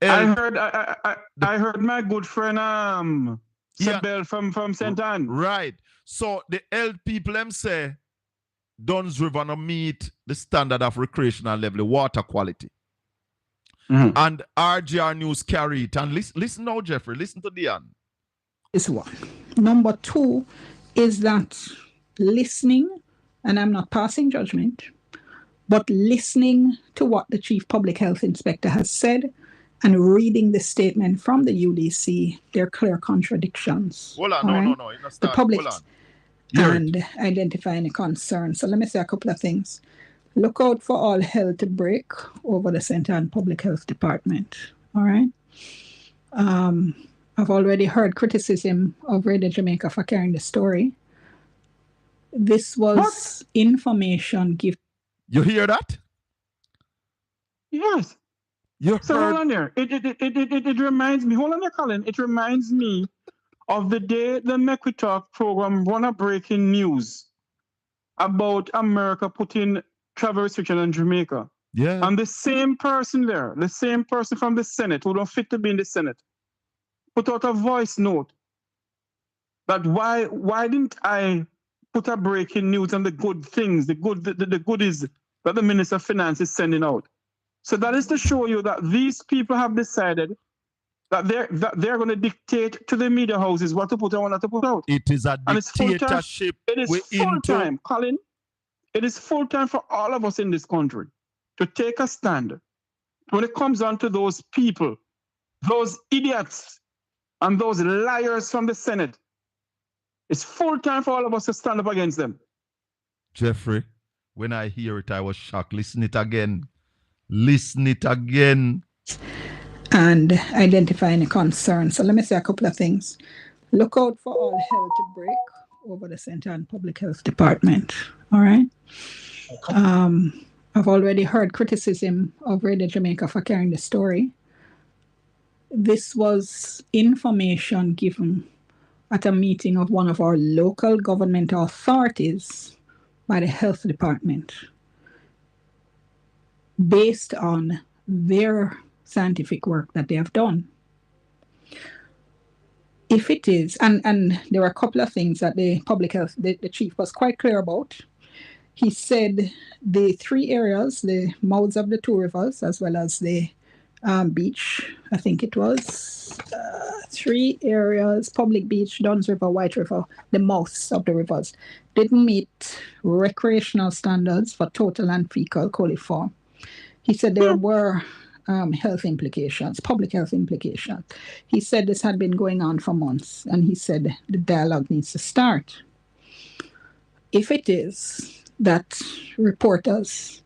I heard my good friend Sabel from St. Anne. Right. So the health people them say Duns River no meet the standard of recreational level, water quality. And RGR News carry it. And listen now, Jeffrey. Listen to Diane. Is one. Number two is that listening, and I'm not passing judgment, but listening to what the Chief Public Health Inspector has said and reading the statement from the UDC, there are clear contradictions. Hold on, no. The public and identifying a concern. So let me say a couple of things. Look out for all hell to break over the St. Anne Public Health Department. All right. I've already heard criticism of Radio Jamaica for carrying the story. This was information given. You hear that? Yes. Hold on there. It reminds me. Hold on there, Colin. It reminds me of the day the Make We Talk program run a breaking news about America putting travel restriction in Jamaica. Yeah. And the same person there, the same person from the Senate who don't fit to be in the Senate, put out a voice note that why didn't I put a breaking news on the good things, the goodies that the Minister of Finance is sending out. So that is to show you that these people have decided that they're going to dictate to the media houses what to put out and what to put out. It is a dictatorship. It is full time, Colin. It is full time for all of us in this country to take a stand when it comes down to those people, those idiots, and those liars from the Senate. It's full time for all of us to stand up against them. Jeffrey, when I hear it, I was shocked. Listen it again. Listen it again. And identifying a concern. So let me say a couple of things. Look out for all hell to break over the St. Anne Public Health Department. All right. I've already heard criticism of Radio Jamaica for carrying the story. This was information given at a meeting of one of our local government authorities by the health department based on their scientific work that they have done. If it is, and there were a couple of things that the public health, the chief was quite clear about. He said the three areas, the mouths of the two rivers, as well as the beach, I think it was. 3 areas, Public Beach, Duns River, White River, the mouths of the rivers, didn't meet recreational standards for total and fecal coliform. He said there were health implications, public health implications. He said this had been going on for months, and he said the dialogue needs to start. If it is that reporters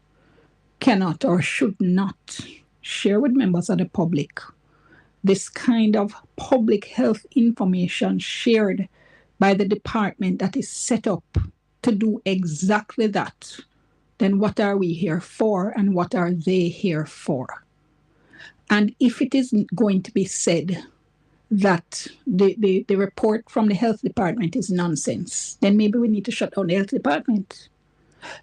cannot or should not share with members of the public this kind of public health information shared by the department that is set up to do exactly that, then what are we here for and what are they here for? And if it isn't going to be said that the report from the health department is nonsense, then maybe we need to shut down the health department,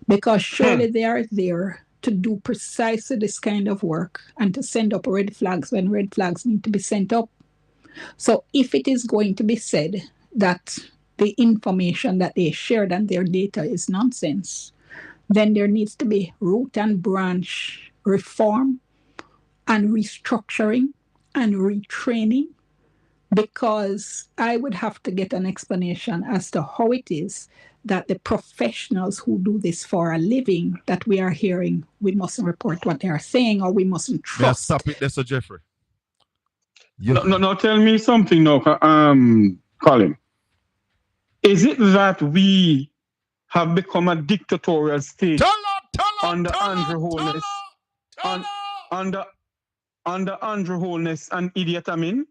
because surely they are there to do precisely this kind of work and to send up red flags when red flags need to be sent up. So if it is going to be said that the information that they shared and their data is nonsense, then there needs to be root and branch reform and restructuring and retraining, because I would have to get an explanation as to how it is that the professionals who do this for a living that we are hearing, we mustn't report what they are saying or we mustn't trust. Stop it there, Sir Jeffrey. No, tell me something now, Colin. Is it that we have become a dictatorial state under Andrew Holness? Under Andrew Holness and Idiot Amin?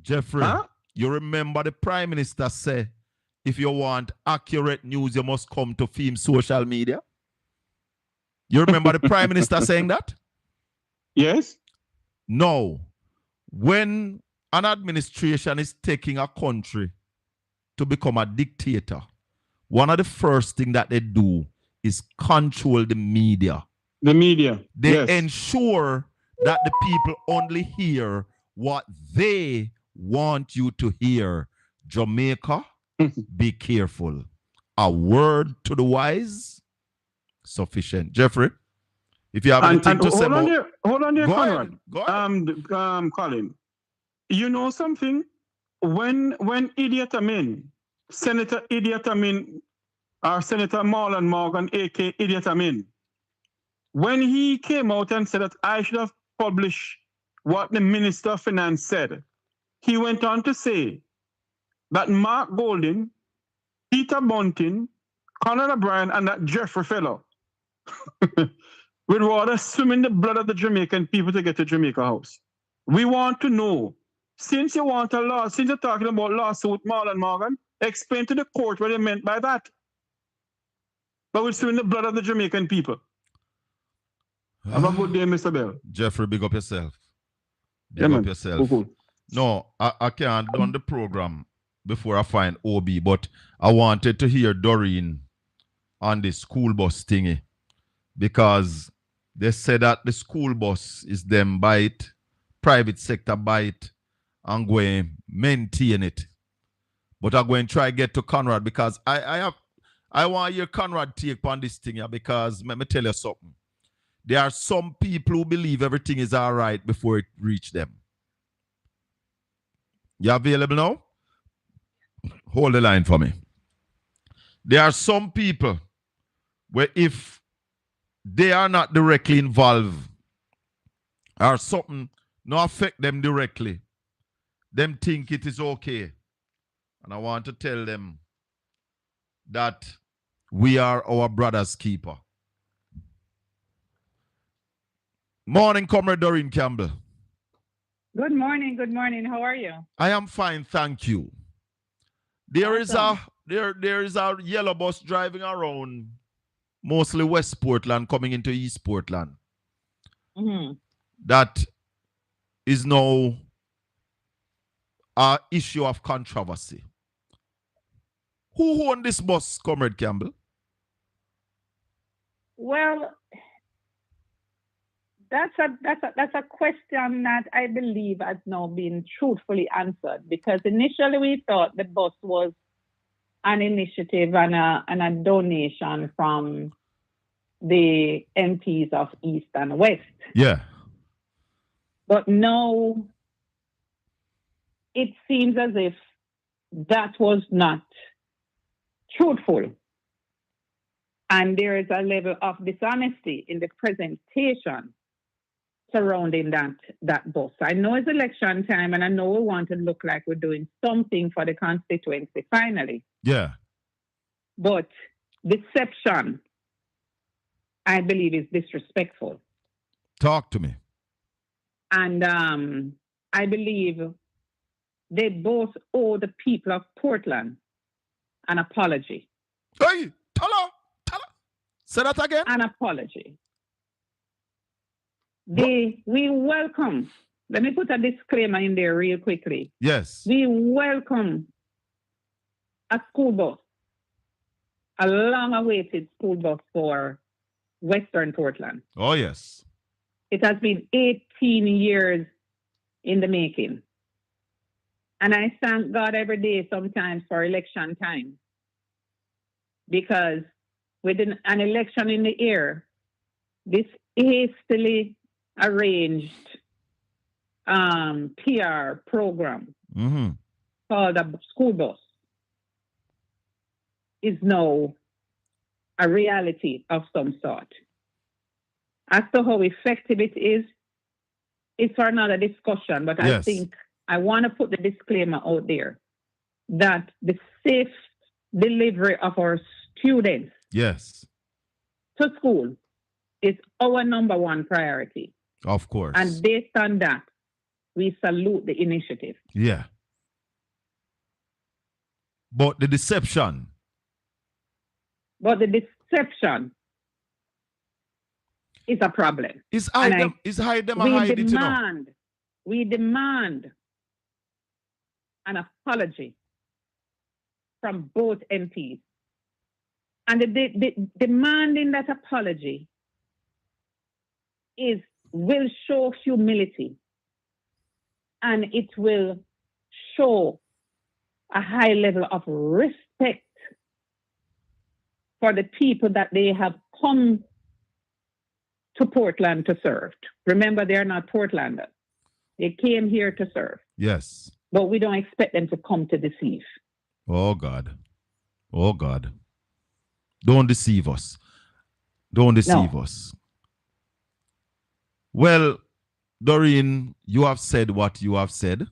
Jeffrey, you remember the Prime Minister said, if you want accurate news, you must come to film social media? You remember the Prime Minister saying that? Yes. No. When an administration is taking a country to become a dictator, one of the first things that they do is control the media. The media. They ensure that the people only hear what they want you to hear. Jamaica, be careful. A word to the wise, sufficient. Jeffrey, if you have anything to say about... Hold on there, Conrad. Go ahead. Colin, you know something? When Idiot Amin, Senator Idiot Amin, or Senator Marlon Morgan, a.k.a. Idiot Amin, when he came out and said that I should have published what the Minister of Finance said, he went on to say that Mark Golding, Peter Bunting, Colin O'Brien, and that Jeffrey fellow would rather swim in the blood of the Jamaican people to get to Jamaica House. We want to know, since you want a law, since you're talking about lawsuit, Marlon Morgan, explain to the court what they meant by that. But we swim in the blood of the Jamaican people. Have a good day, Mr. Bell. Jeffrey, big up yourself. Big up yourself. Cool. No, I can't done the program before I find OB, but I wanted to hear Doreen on the school bus thingy, because they said that the school bus is them buy it, private sector buy it, and go and maintain it. But I'm going to try get to Conrad, because I want your Conrad take on this thing here, because let me tell you something. There are some people who believe everything is all right before it reach them. You available now? Hold the line for me. There are some people where if they are not directly involved or something not affect them directly, them think it is okay. And I want to tell them that we are our brother's keeper. Morning, Comrade Doreen Campbell. Good morning. Good morning. How are you? I am fine, thank you. There is a yellow bus driving around, mostly West Portland, coming into East Portland. Mm-hmm. That is now an issue of controversy. Who owned this bus, Comrade Campbell? Well, that's a question that I believe has now been truthfully answered, because initially we thought the bus was an initiative and a donation from the MPs of East and West. Yeah. But now it seems as if that was not truthful. And there is a level of dishonesty in the presentation surrounding that bus. I know it's election time, and I know we want to look like we're doing something for the constituency finally. Yeah. But deception, I believe, is disrespectful. Talk to me. And I believe they both owe the people of Portland an apology. Hey, tell her. Say that again. An apology. We welcome, let me put a disclaimer in there real quickly. Yes. We welcome a school bus, a long-awaited school bus for Western Portland. Oh, yes. It has been 18 years in the making. And I thank God every day sometimes for election time. Because with an election in the air, this hastily arranged PR program called a school bus is now a reality of some sort. As to how effective it is, it's for another discussion, but Yes. I think I want to put the disclaimer out there that the safe delivery of our students Yes. to school is our number one priority. Of course. And based on that, we salute the initiative. Yeah. But the deception. But the deception is a problem. Is hide them or hide it, you know? We demand an apology from both MPs. And the demanding that apology will show humility, and it will show a high level of respect for the people that they have come to Portland to serve. Remember, they're not Portlanders. They came here to serve. Yes. But we don't expect them to come to deceive. Oh, God. Oh, God. Don't deceive us. Don't deceive us. Well, Doreen, you have said what you have said.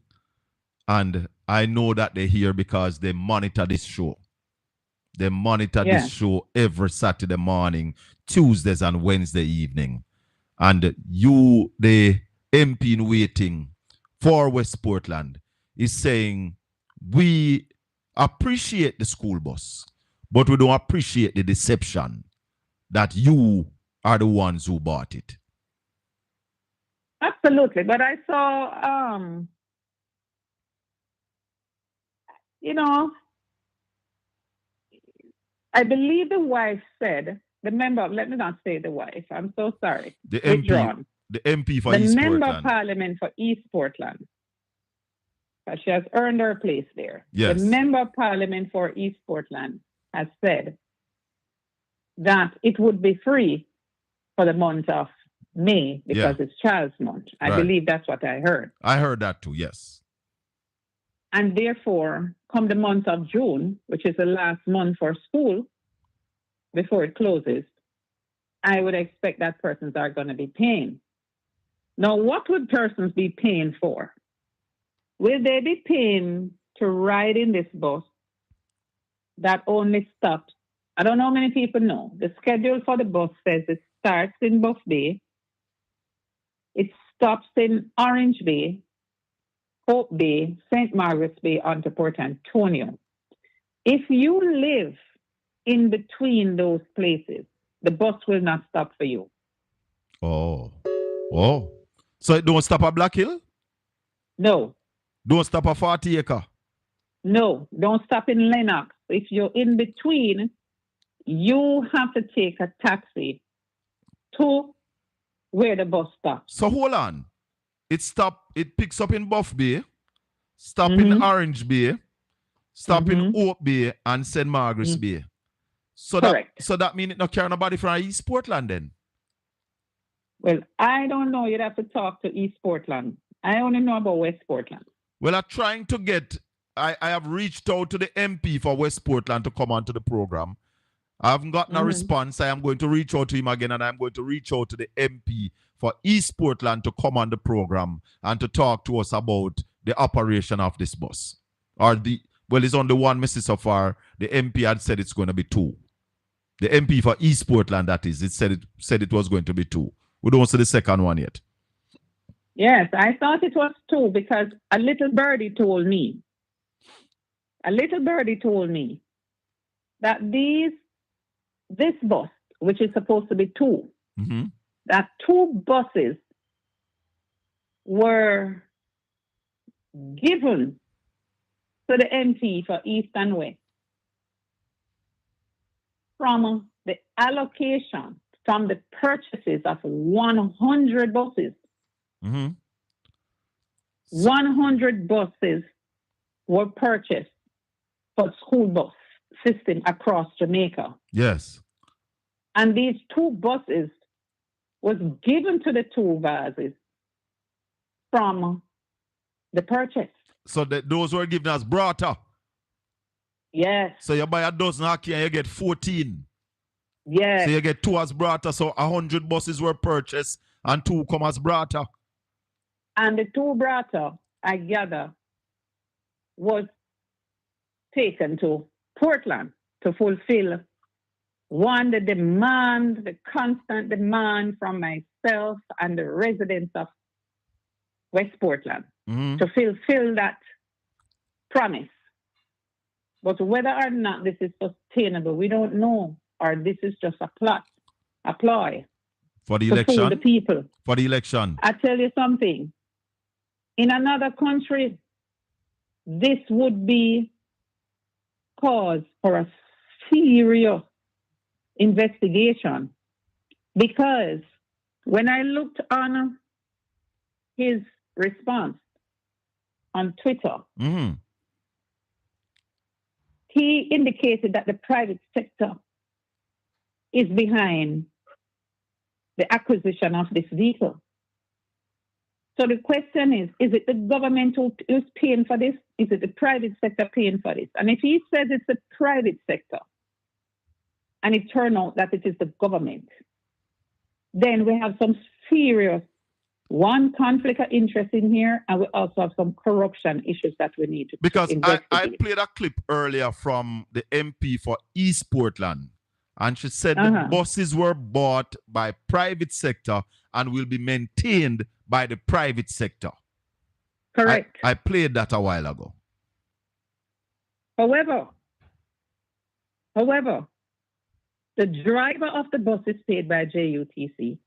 And I know that they're here because they monitor this show. They monitor this show every Saturday morning, Tuesdays and Wednesday evening. And you, the MP in waiting for West Portland, is saying, we appreciate the school bus, but we don't appreciate the deception that you are the ones who bought it. Absolutely. But I saw, I believe the wife said, let me not say the wife, I'm so sorry. The MP for East Portland. The member of parliament for East Portland. She has earned her place there. Yes. The member of parliament for East Portland has said that it would be free for the month of May because it's Child's Month. I believe that's what I heard. I heard that too, yes. And therefore, come the month of June, which is the last month for school before it closes, I would expect that persons are going to be paying. Now, what would persons be paying for? Will they be paying to ride in this bus that only stops? I don't know how many people know. The schedule for the bus says it starts in Buff Bay, it stops in Orange Bay, Hope Bay, St. Margaret's Bay, onto Port Antonio. If you live in between those places, the bus will not stop for you. Oh. So it don't stop at Black Hill? No. Don't stop at 40 Acre? No. Don't stop in Lennox. If you're in between, you have to take a taxi to where the bus stops. So hold on. It picks up in Buff Bay, stop in Orange Bay, stop in Hope Bay, and St. Margaret's Bay. So Correct. that means it not carry nobody from East Portland then? Well, I don't know. You'd have to talk to East Portland. I only know about West Portland. Well, I'm trying to get, I have reached out to the MP for West Portland to come onto the program. I haven't gotten a response. I am going to reach out to him again, and I'm going to reach out to the MP for East Portland to come on the program and to talk to us about the operation of this bus. It's on the one, Mrs. so far. The MP had said it's going to be 2. The MP for East Portland, that is, it said it was going to be 2. We don't see the second one yet. Yes, I thought it was 2 because a little birdie told me that this bus, which is supposed to be 2, that 2 buses were given to the MP for East and West from the allocation, from the purchases of 100 buses. 100 buses were purchased for school bus system across Jamaica. Yes. And these 2 buses was given to the 2 buses from the purchase. So those were given as barter. Yes. So you buy a dozen hockey and you get 14. Yes. So you get 2 as barter. So 100 buses were purchased and 2 come as barter. And the 2 barter, I gather, was taken to Portland to fulfill the constant demand from myself and the residents of West Portland to fulfill that promise. But whether or not this is sustainable, we don't know, or this is just a ploy for the to election. fool the people. For the election. I tell you something. In another country, this would be cause for a serious investigation, because when I looked on his response on Twitter, he indicated that the private sector is behind the acquisition of this vehicle. So the question is it the government who is paying for this? Is it the private sector paying for this? And if he says it's the private sector, and it turned out that it is the government, then we have some serious, conflict of interest in here, and we also have some corruption issues that we need to investigate. I played a clip earlier from the MP for East Portland, and she said the buses were bought by private sector and will be maintained by the private sector. Correct. I played that a while ago. However, the driver of the bus is paid by JUTC.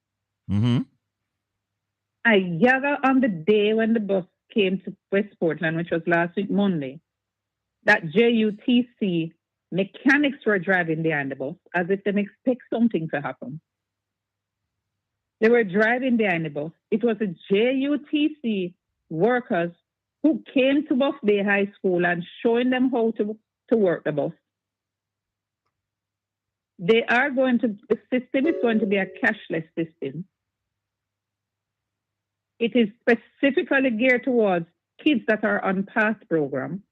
I gather on the day when the bus came to West Portland, which was last week, Monday, that JUTC mechanics were driving behind the bus as if they expect something to happen. They were driving behind the bus. It was the JUTC workers who came to Buff Bay High School and showing them how to work the bus. The system is going to be a cashless system. It is specifically geared towards kids that are on PASS program.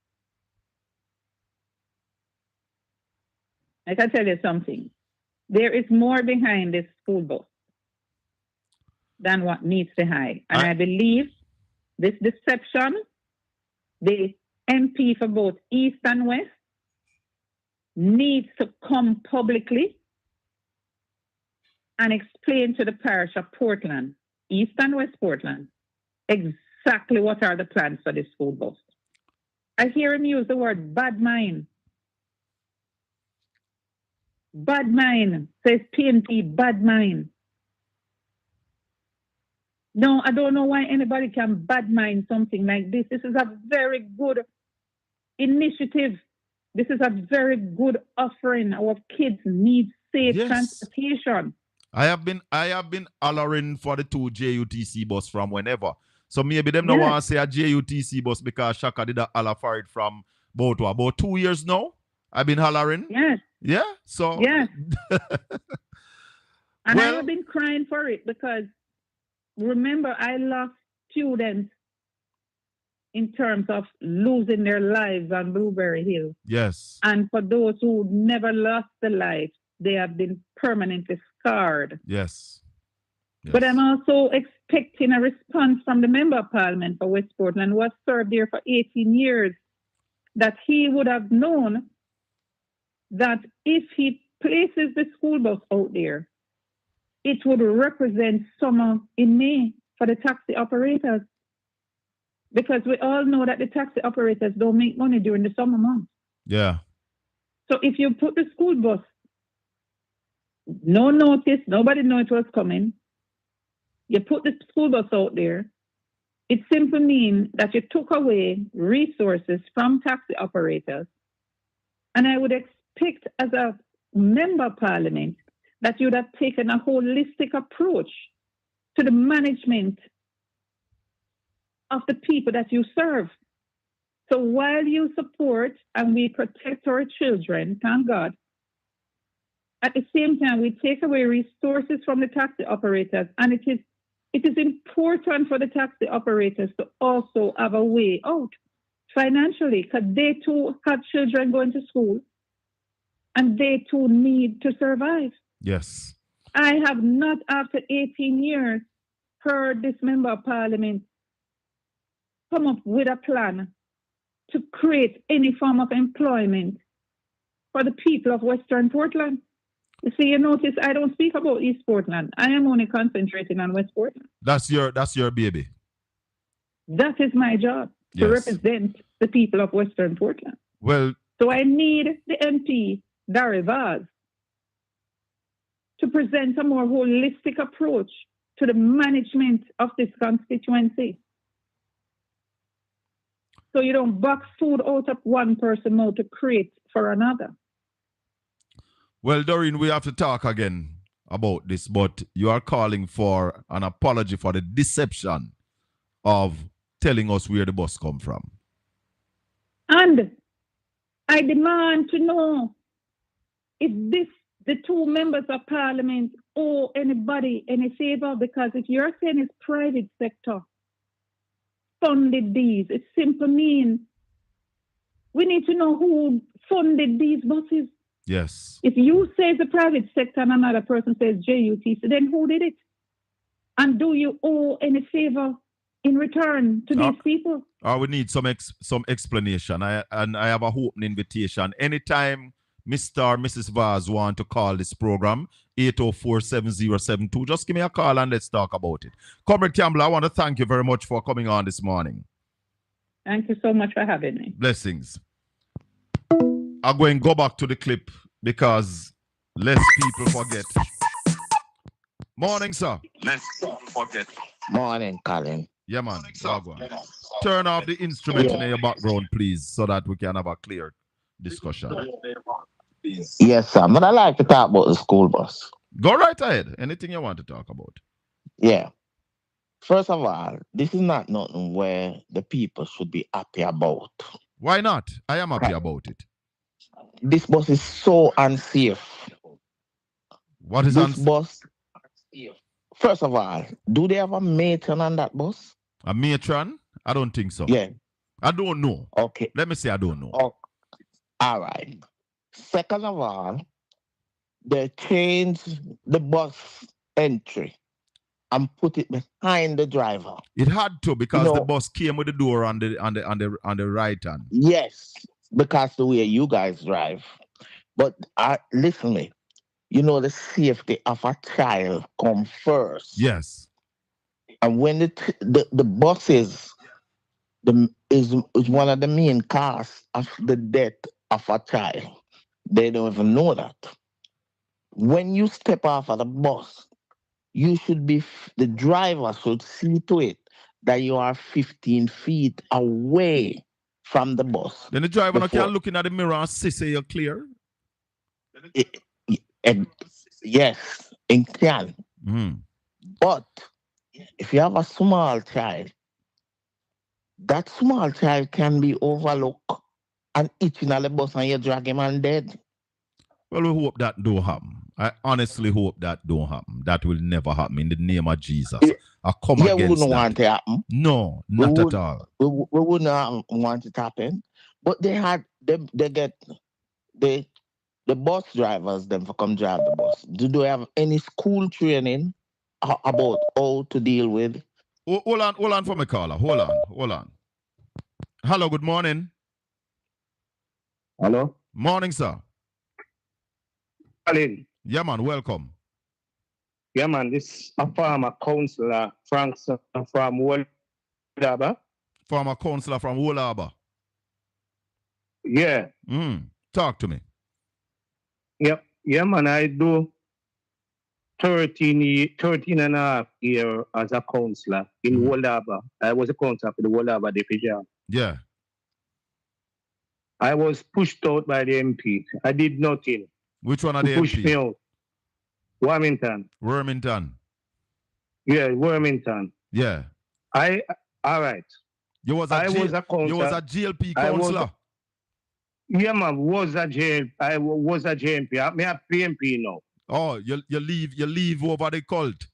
I can tell you something. There is more behind this school bus than what meets the eye. And I believe this deception, the MP for both East and West needs to come publicly and explain to the parish of Portland, East and West Portland, exactly what are the plans for this school bus. I hear him use the word bad mind. Bad mind, says PNP, bad mind. No, I don't know why anybody can bad mind something like this. This is a very good initiative. This is a very good offering. Our kids need safe transportation. I have been hollering for the 2 JUTC bus from whenever. So maybe them don't want to say a JUTC bus because Shaka did a holler for it from about 2 years now. I've been hollering. Yes. Yeah. So yes. And I have been crying for it because remember, I lost students in terms of losing their lives on Blueberry Hill. Yes. And for those who never lost their life, they have been permanently scarred. Yes. But I'm also expecting a response from the Member of Parliament for West Portland, who has served here for 18 years, that he would have known that if he places the school bus out there, it would represent summer in May for the taxi operators. Because we all know that the taxi operators don't make money during the summer months. Yeah. So if you put the school bus, no notice, nobody knew it was coming, you put the school bus out there, it simply means that you took away resources from taxi operators. And I would expect as a member of parliament that you would have taken a holistic approach to the management of the people that you serve. So while you support and we protect our children, thank God, at the same time, we take away resources from the taxi operators, and it is important for the taxi operators to also have a way out financially, because they too have children going to school and they too need to survive. Yes. I have not, after 18 years, heard this member of parliament come up with a plan to create any form of employment for the people of Western Portland. You see, you notice I don't speak about East Portland. I am only concentrating on West Portland. That's your baby. That is my job, to represent the people of Western Portland. Well, so I need the MP, Darryl Vaz, to present a more holistic approach to the management of this constituency. So you don't box food out of one person mouth to create for another. Well, Doreen, we have to talk again about this, but you are calling for an apology for the deception of telling us where the bus come from. And I demand to know if the two members of parliament owe anybody any favor, because if you're saying it's private sector funded these, it simply means we need to know who funded these buses. Yes. If you say the private sector and another person says JUTC, then who did it? And do you owe any favor in return to these people? I would need some explanation. I have a open invitation. Anytime Mr. or Mrs. Vaz want to call this program, 804-7072, just give me a call and let's talk about it. Comrade Campbell, I want to thank you very much for coming on this morning. Thank you so much for having me. Blessings. I'm going to go back to the clip because less people forget. Morning, sir. Let's forget. Morning, Colin. Yeah, man. Turn off the instrument in your background, please, so that we can have a clear discussion. Yes, sir. But I like to talk about the school bus. Go right ahead. Anything you want to talk about. Yeah. First of all, this is not nothing where the people should be happy about. Why not? I am happy about it. This bus is so unsafe. What is this bus? First of all, do they have a matron on that bus? A matron? I don't think so. Yeah. I don't know. Okay. Let me say I don't know. Oh, all right. Second of all, they changed the bus entry and put it behind the driver. It had to, because the bus came with the door on the right hand. Yes, because the way you guys drive. But listen me, you know the safety of a child come first. Yes. And when the buses is one of the main causes of the death of a child, they don't even know that. When you step off of the bus, the driver should see to it that you are 15 feet away from the bus. Then the driver can look in at the mirror and say you're clear? Yes, it can. But if you have a small child, that small child can be overlooked and itching at the bus and you drag him and dead. Well, we hope that don't happen. I honestly hope that don't happen. That will never happen in the name of Jesus. Yeah, I come yeah, we against wouldn't that. want it to happen. No, We not at would, all. we wouldn't want it to happen. But they get the bus drivers them for come drive the bus. Do they have any school training about how to deal with? Hold on for me, caller. Hold on. Hello, good morning. Hello? Morning, sir. Colin. Yeah, man, welcome. Yeah, man, this a former councillor, Frankson from Wolaba. Former councillor from Wolaba. Yeah. Talk to me. Yep. Yeah, man, I do 13 and a half years as a councillor in Wolaba. I was a councillor for the Wolaba division. Yeah. I was pushed out by the MP. I did nothing. Which one are the pushed MP? me out. Wormington. Yeah, Wormington. Yeah. All right. You was a GLP councillor. Yeah, man, I was a JMP. I'm a PMP now. Oh, you leave over the cult.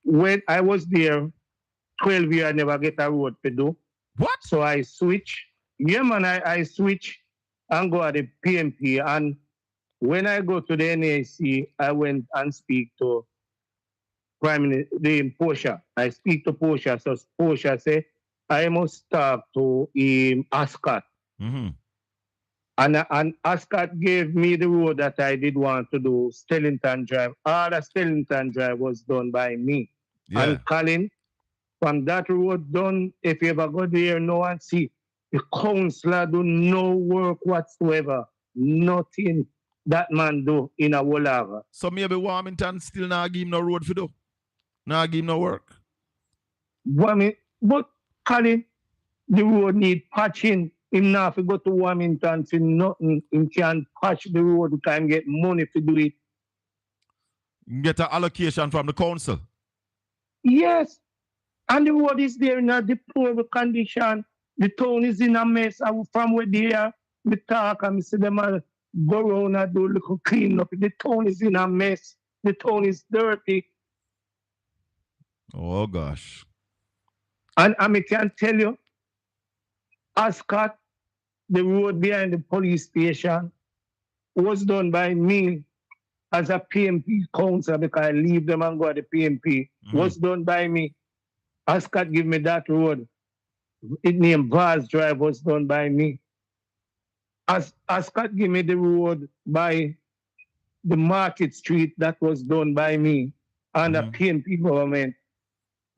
When I was there, 12 years, I never get a road to do. What? So I switch. Yeah, man, I switch and go at the PMP. And when I go to the NAC, I went and speak to Prime Minister Portia. I speak to Portia. So Portia say, I must talk to Ascot. Mm-hmm. And Ascot gave me the road that I did want to do, Stellington Drive. All the Stellington Drive was done by me. Yeah. And Colin, from that road done, if you ever go there, no one see, the councillor do no work whatsoever. Nothing that man do in a Wolava. So maybe Warmington still not give him no road for do? Not give him no work? But Colin, the road need patching. Him now if you go to Warmington for nothing, he can patch the road, he can get money to do it. Get an allocation from the council? Yes. And the road is there in a deplorable condition. The town is in a mess. From where they are, we talk and we see them all go around and do a little clean up. The town is in a mess. The town is dirty. Oh, gosh. And I can tell you, Ascot, the road behind the police station, was done by me as a PMP councillor because I leave them and go to the PMP. Was done by me. Ascot give me that road. It named Vaz Drive was done by me. Ascot give me the road by the Market Street that was done by me under PMP government.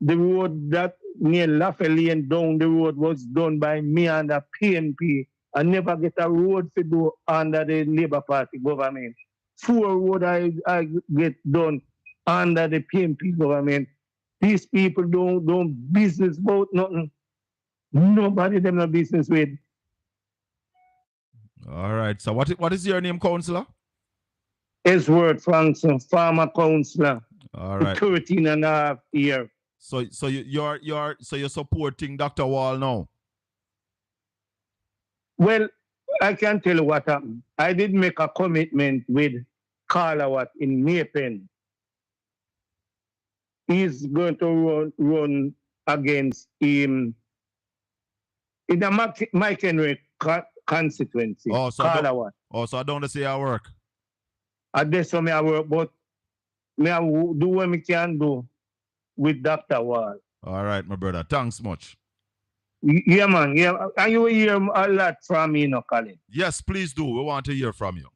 The road that near Lafayette down the road was done by me under PNP. I never get a road to do under the Labour Party government. 4 road I get done under the PNP government. These people don't business about nothing. Nobody them no business with. All right. So what is your name, councillor? Edward Frankson, farmer councillor. All right. 13 and a half years. So you're supporting Dr. Wall now? Well, I can tell you what happened. I did make a commitment with Carlawat in Maypen. He's going to run against him in the Mike Henry constituency. Oh, so Carlawat. So I don't say I work. I guess so I work, but me I do what I can do with Dr. Wall. All right, my brother. Thanks much. Yeah, man. Yeah, and you will hear a lot from me, Colin. Yes, please do. We want to hear from you.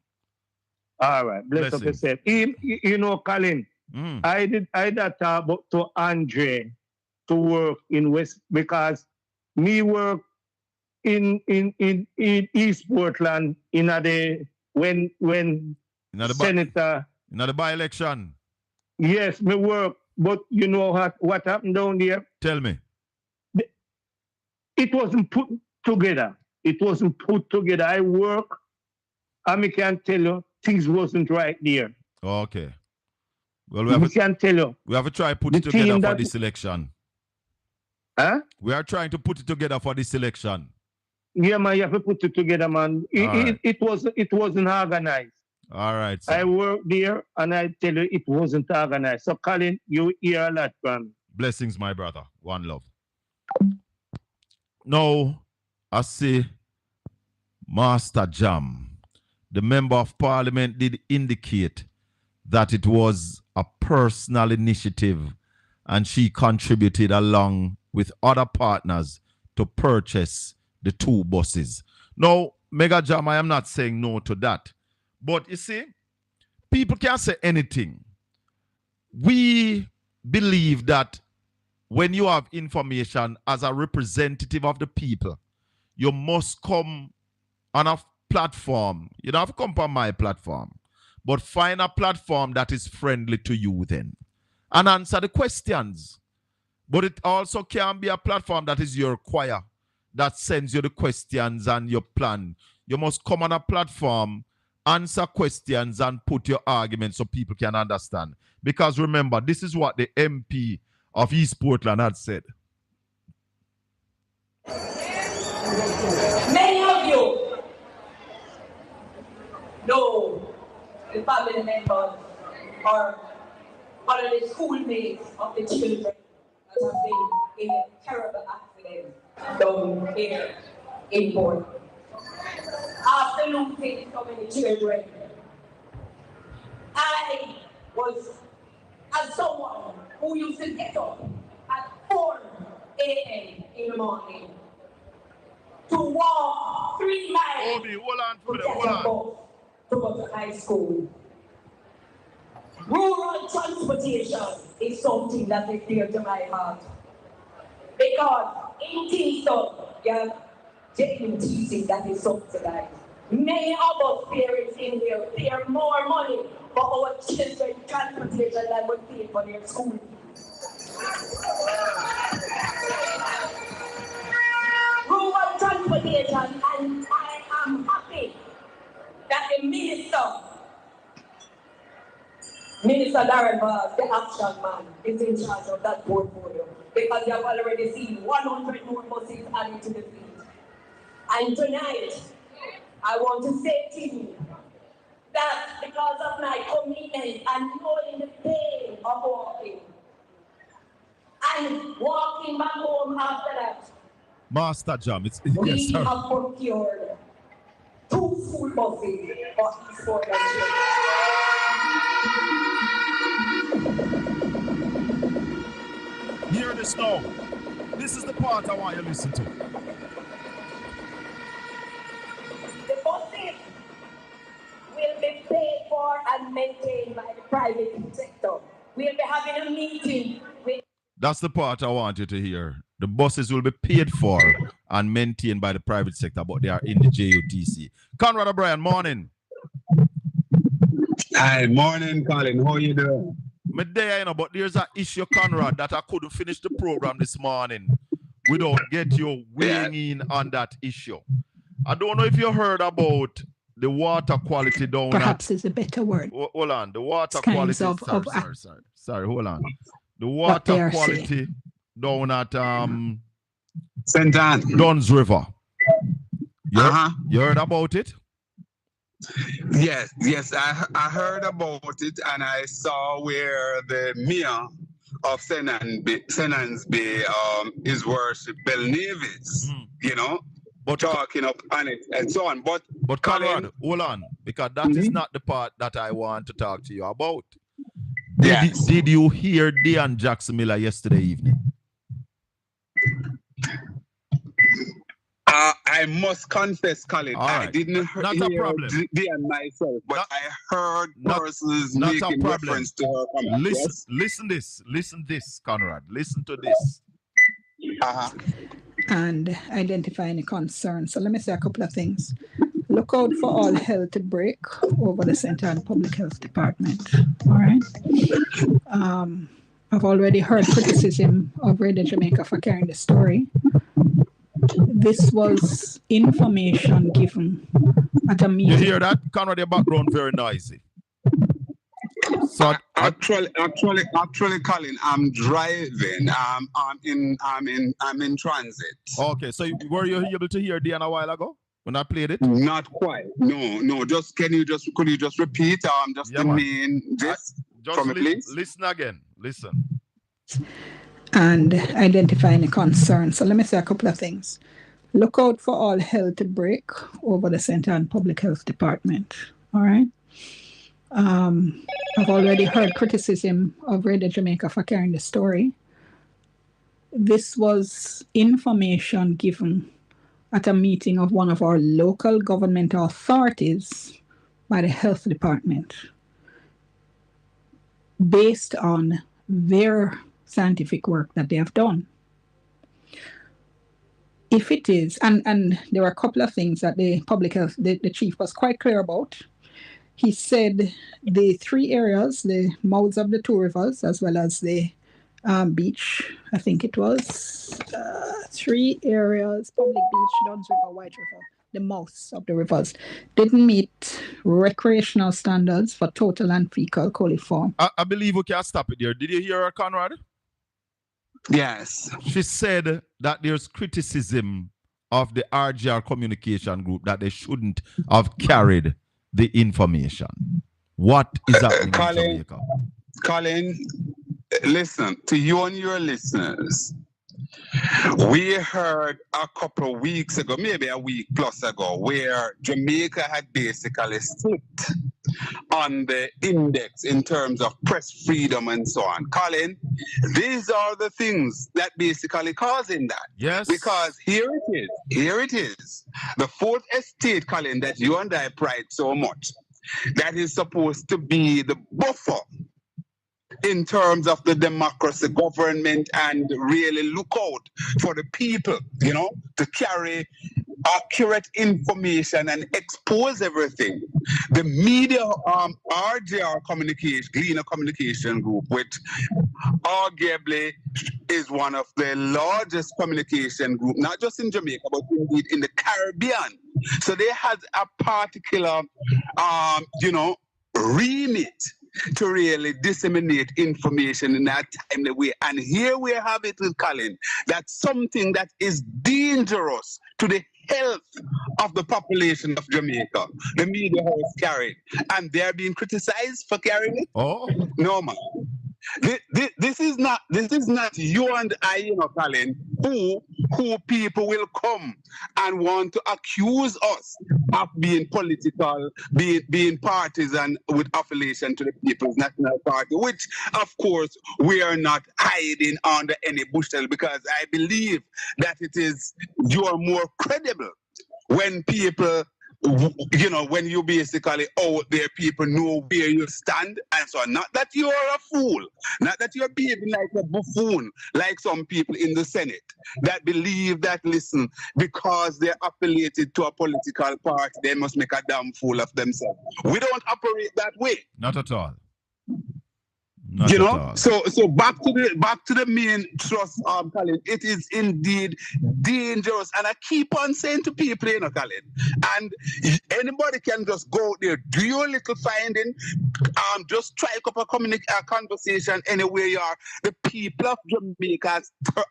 All right. Bless up yourself. You know, Colin, I did talk about to Andre to work in West because me work in East Portland in when Senator in the by-election. Yes, me work. But you know what happened down there? Tell me. It wasn't put together. It wasn't put together. I work, and I can tell you, things wasn't right there. Okay. Well, we can tell you. We have to try put it together for this election. Huh? We are trying to put it together for this election. Yeah, man, you have to put it together, man. It wasn't organized. All right, sir. I worked there, and I tell you, it wasn't organized. So, Colin, you hear a lot from me. Blessings, my brother. One love. Now, I say, Master Jam, the member of parliament did indicate that it was a personal initiative and she contributed along with other partners to purchase the 2 buses. Now, Mega Jam, I am not saying no to that. But you see, people can't say anything. We believe that when you have information as a representative of the people, you must come on a platform. You don't have to come on my platform, but find a platform that is friendly to you then and answer the questions. But it also can be a platform that is your choir that sends you the questions and your plan. You must come on a platform, answer questions, and put your arguments so people can understand. Because remember, this is what the MP of East Portland had said. Many of you know the family members or one of the schoolmates of the children that have been in a terrible accident down here in Portland. After losing so many children, I was, as someone who used to get up at 4 a.m. in the morning to walk 3 miles to catch a bus to go to high school. Rural transportation is something that is dear to my heart. Because in Kingston, you have JUTC that is subsidized. Many of us parents in here pay more money for our children's transportation than we pay for their school fees. Rural transportation, and I am happy that the Minister Darren Bars, the action man, is in charge of that portfolio because you have already seen 100 more buses added to the fleet. And tonight, I want to say to you that because of my commitment and knowing the pain of walking and walking back home after that, Master Jam, it's we yes, sir. have procured 2 school buses for East Portland children. Hear this now. This is the part I want you to listen to. The buses will be paid for and maintained by the private sector. We'll be having a meeting with... That's the part I want you to hear. The buses will be paid for and maintained by the private sector, but they are in the JUTC. Conrad O'Brien, morning. Hi, morning, Colin. How you doing? Me there, you know, but there's an issue, Conrad, that I couldn't finish the program this morning without get you weighing in on that issue. I don't know if you heard about the water quality down Perhaps is a better word. Hold on. The water Kinds quality. Sorry, hold on. The water quality down at St. Anne. Dunn's River. You heard about it? Yes, I heard about it, and I saw where the mayor of St. Anne's Bay, His Worship Bell Navis, you know, but talking up on it and so on. But Colin, hold on, because that is not the part that I want to talk to you about. Did you hear Dean Jackson Miller yesterday evening? I must confess, Colin, I didn't hear Dean myself, but I heard persons making reference to her comment. Listen this, Conrad. Listen to this. And identify any concerns. So let me say a couple of things. Look out for all hell to break over the St. Anne Public Health Department. All right. I've already heard criticism of Radio Jamaica for carrying the story. This was information given at a meeting. You hear that? Conrad, your background very noisy. So actually, Colin, I'm driving. I'm in transit. Okay, so were you able to hear Dean a while ago? When I played it? Not quite. No. Could you just repeat just Yeah, the man. main this Just from me, please? listen again. Listen. And identify any concerns. So let me say a couple of things. Look out for all hell to break over the Center and Public Health Department. All right. I've already heard criticism of Radio Jamaica for carrying the story. This was information given at a meeting of one of our local government authorities by the health department based on their scientific work that they have done. If it is, and there were a couple of things that the public health, the chief was quite clear about. He said the 3 areas, the mouths of the 2 rivers, as well as the beach, I think it was 3 areas, Public Beach, Duns River, White River, the mouths of the rivers, didn't meet recreational standards for total and fecal coliform. I believe we can stop it there. Did you hear her, Conrad? Yes. She said that there's criticism of the RGR communication group that they shouldn't have carried the information. What is happening in Jamaica? Colin, listen, to you and your listeners, we heard a couple of weeks ago, maybe a week plus ago, where Jamaica had basically slipped on the index in terms of press freedom and so on. Colin, these are the things that basically causing that. Yes. Because here it is. The 4th estate, Colin, that you and I pride so much, that is supposed to be the buffer in terms of the democracy government and really look out for the people, to carry accurate information and expose everything. The media, RGR Communication, Gleaner Communication Group, which arguably is one of the largest communication group, not just in Jamaica, but indeed in the Caribbean. So they had a particular, remit to really disseminate information in that timely way. And here we have it with Colin, that's something that is dangerous to the health of the population of Jamaica. The media has carried, and they're being criticized for carrying it. Oh, no, man. This is not you and I, Colin, who people will come and want to accuse us of being political, being partisan with affiliation to the People's National Party, which, of course, we are not hiding under any bushel, because I believe that you are more credible when people, when you basically out there, people know where you stand and so on. Not that you are a fool, not that you're behaving like a buffoon, like some people in the Senate that believe that, listen, because they're affiliated to a political party, they must make a damn fool of themselves. We don't operate that way. Not at all. So back to the main thrust, Colin. It is indeed dangerous, and I keep on saying to people, Colin, and anybody can just go out there, do your little finding, just strike up a conversation anywhere you are. The people of Jamaica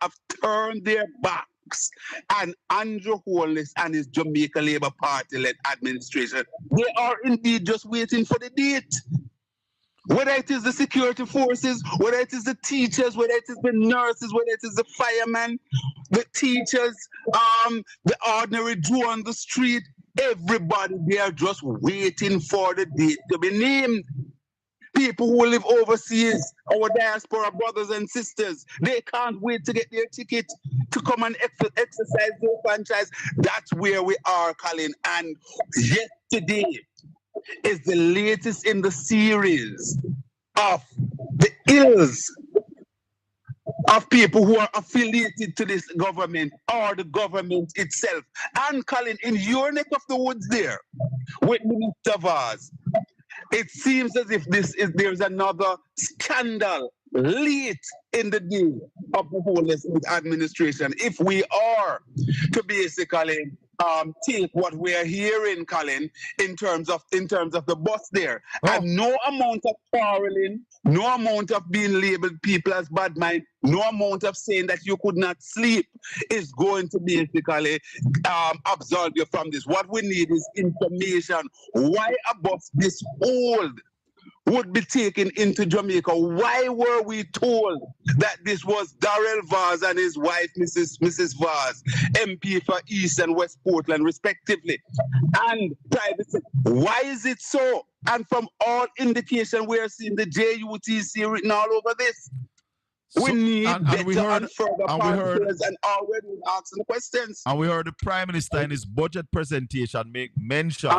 have turned their backs and Andrew Holness and his Jamaica Labour Party-led administration. They are indeed just waiting for the date. Whether it is the security forces, whether it is the teachers, whether it is the nurses, whether it is the firemen, the teachers, the ordinary Joe on the street, everybody, they are just waiting for the date to be named. People who live overseas, our diaspora brothers and sisters, they can't wait to get their ticket to come and exercise their franchise. That's where we are, Colin. And yesterday is the latest in the series of the ills of people who are affiliated to this government or the government itself. And Colin, in your neck of the woods there, with Minister Vaz, it seems as if there's another scandal late in the day of the whole administration. If we are to basically take what we're hearing, Colin, in terms of the bus there. And no amount of quarreling, no amount of being labeled people as bad mind, no amount of saying that you could not sleep is going to basically absolve you from this. What we need is information. Why a bus this old would be taken into Jamaica? Why were we told that this was Darrell Vaz and his wife, Mrs. Vaz, MP for East and West Portland, respectively, and private sector? Why is it so? And from all indication, we are seeing the JUTC written all over this. We need better and further particulars, and already asking the questions. And we heard the Prime Minister in his budget presentation make mention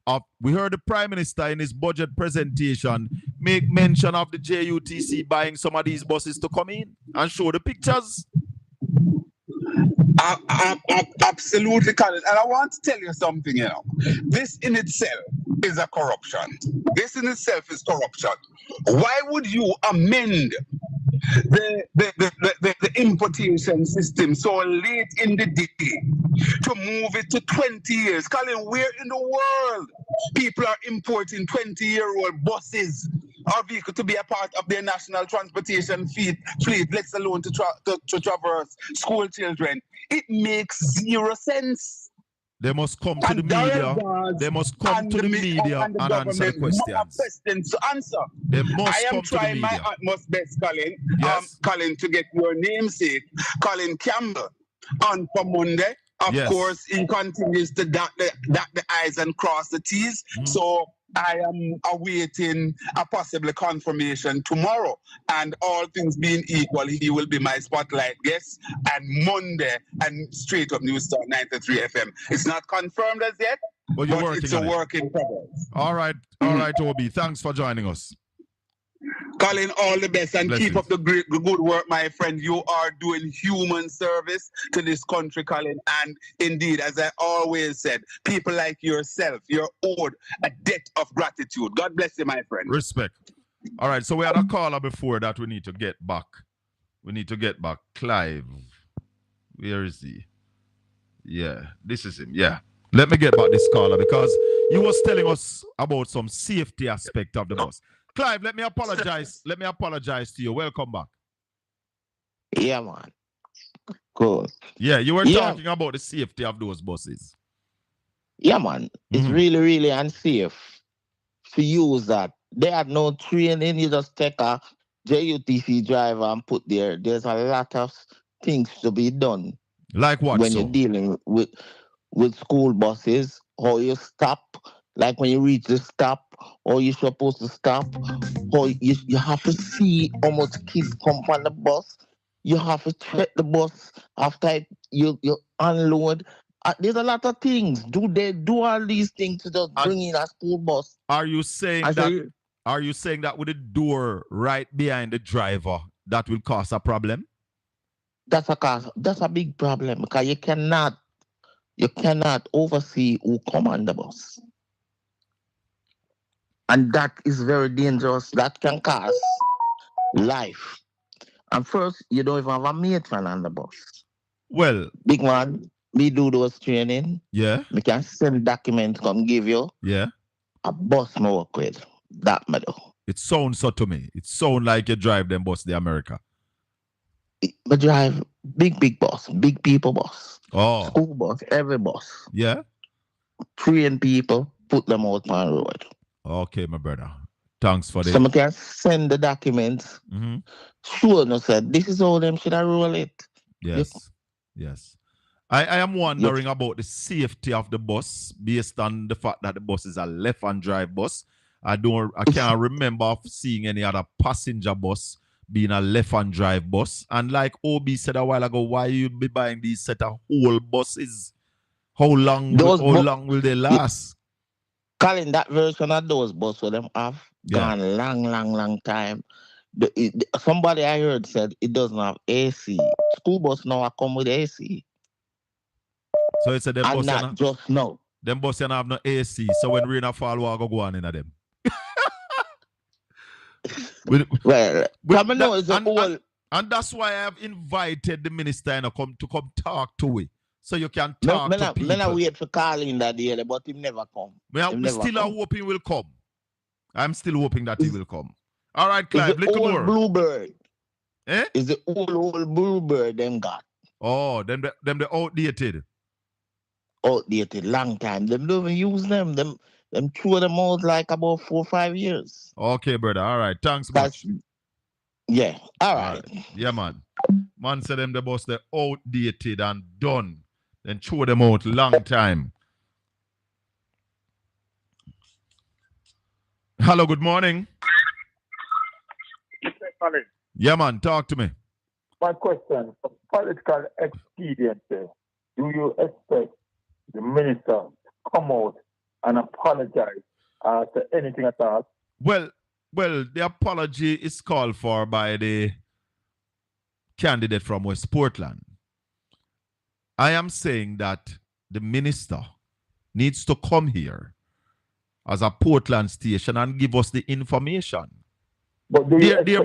of. We heard the Prime Minister in his budget presentation make mention of the JUTC buying some of these buses to come in and show the pictures. Absolutely, Colin. And I want to tell you something. You know, this in itself is a corruption. This in itself is corruption. Why would you amend the importation system so late in the day to move it to 20 years? Colin, where in the world people are importing 20-year-old buses or vehicles to be a part of their national transportation fleet, let alone to traverse school children? It makes zero sense. They must come to the media. They must come to the media and answer the questions. To answer. They must I am come to the trying my media. utmost best, Colin. Yes. Colin, to get your namesake, Colin Campbell, on for Monday. Of course, he continues to dot the I's and cross the T's. So I am awaiting a possible confirmation tomorrow. And all things being equal, he will be my spotlight guest. And Monday, and straight up News Star 93 FM. It's not confirmed as yet, but it's a work in progress. All right, Obi. Thanks for joining us. Colin, all the best, and keep up the good work, my friend. You are doing human service to this country, Colin. And indeed, as I always said, people like yourself, you're owed a debt of gratitude. God bless you, my friend. Respect. All right, so we had a caller before that we need to get back. Clive. Where is he? Yeah, this is him. Yeah. Let me get back this caller because he was telling us about some safety aspect of the bus. Clive, let me apologize. Let me apologize to you. Welcome back. Yeah, man. Cool. Yeah, you were talking about the safety of those buses. Yeah, man. It's really, really unsafe to use that. They had no training. You just take a JUTC driver and put there. There's a lot of things to be done. Like what? When you're dealing with school buses, how you stop, like when you reach the stop, or you're supposed to stop, or you have to see how much kids come on the bus. You have to check the bus after you unload. There's a lot of things. Do they do all these things to just bring in a school bus? Are you saying that with the door right behind the driver, that will cause a problem? That's a big problem because you cannot oversee who come on the bus. And that is very dangerous. That can cause life. And first, you don't even have a matron on the bus. Well, big man, we do those training. Yeah. We can send documents, come give you. Yeah. A bus me work with. That me do. It sounds so to me. It sounds like you drive them bus the America. But drive big bus, big people bus. Oh. School bus, every bus. Yeah. Train people, put them out on the road. Okay, my brother. Thanks for this. Someone can send the documents. Sure, no, sir. This is how them should have roll it. Yes. Yes. I am wondering about the safety of the bus based on the fact that the bus is a left-hand drive bus. I can't remember of seeing any other passenger bus being a left-hand drive bus. And like Obi said a while ago, why you be buying these set of whole buses? How long will they last? Colin, that version of those buses for them have gone long time. Somebody I heard said it doesn't have AC. School bus now come with AC. So it's a them and bus not just now. Them bus don't have no AC. So when rain fall, we go on in them. And that's why I have invited the minister to come talk to we. so you can talk to people. I wait for Colin that day, but him never come. I'm still hoping he will come. I'm still hoping that he will come. All right, Clive, little more. Bluebird. Eh? Is the old bluebird them got? Oh, them the outdated. Outdated, long time. Them don't even use them. Them throw them out like about 4 or 5 years. Okay, brother. All right. Thanks much. Yeah. All right. Yeah, man. Man said them the boss they're outdated and done. Then throw them out long time. Hello, good morning. Colin, Yeah, man. Talk to me. my question, for political expediency, do you expect the minister to come out and apologize to anything at all? Well, the apology is called for by the candidate from West Portland. I am saying that the minister needs to come here as a Portland station and give us the information. But there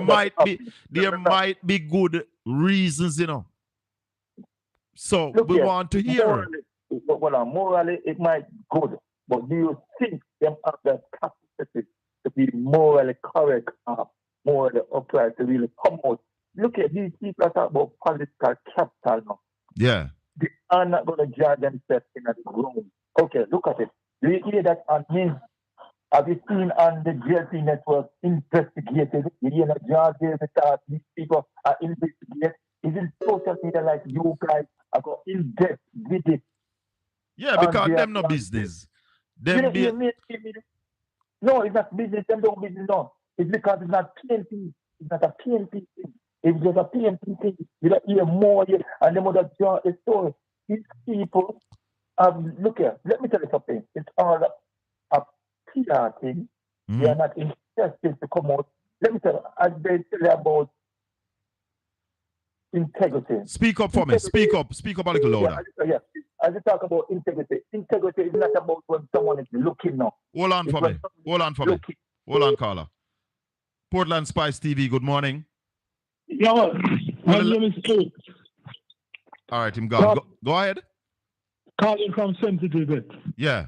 might be good reasons, you know. So Look we here, want to hear. Morally, it might be good, but do you think them have the capacity to be morally correct, morally upright, to really come out? Look at these people that talk about political capital now. Yeah. They are not going to judge themselves in the room. Okay, look at it. Do you hear that on his? Have you seen on the GLP network investigated? You hear that George Davis thought these people are investigated? Is it social media like you guys are going in depth with it? Yeah, because them no business. No, it's not business. Them don't business. No, it's because it's not PNP. It's not a PNP thing. It's just a PNP thing. You don't hear more yet, and them other draw a story. These people, look here. Let me tell you something. It's all a PR thing. They are not interested to come out. Let me tell you, as they tell you about integrity. Speak up for me. Speak up a little louder. Yeah, as you talk about integrity, integrity is not about when someone is looking now. Hold on for me. Hold on, caller. Portland Spice TV, good morning. Yeah, my name is Eric. All right, go ahead. Calling from Sensitive. Yeah.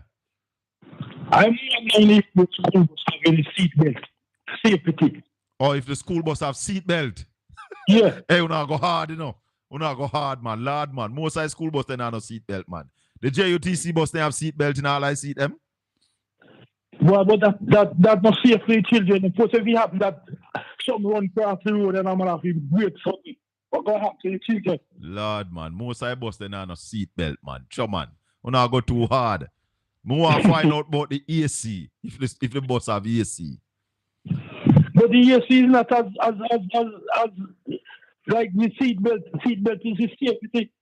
I'm wondering if the school bus have any seatbelt. Safety. Or if the school bus have seatbelt. Yeah. Hey, we not go hard, you know. We not go hard, man. Lord, man. Most of the school bus, they have no seatbelt, man. The JUTC bus, they have seatbelt in all I see them. Well, but that's not safe for the children. Of course, if it happens that someone run across the road and I'm going to have to break something, what going to happen to the children? Lord, man. Most of the bus, they have no seatbelt, man. Sure, man. We not go too hard. We want to find out about the AC, if the bus have AC. But the AC is not as like the seatbelt. Seatbelt is the safety.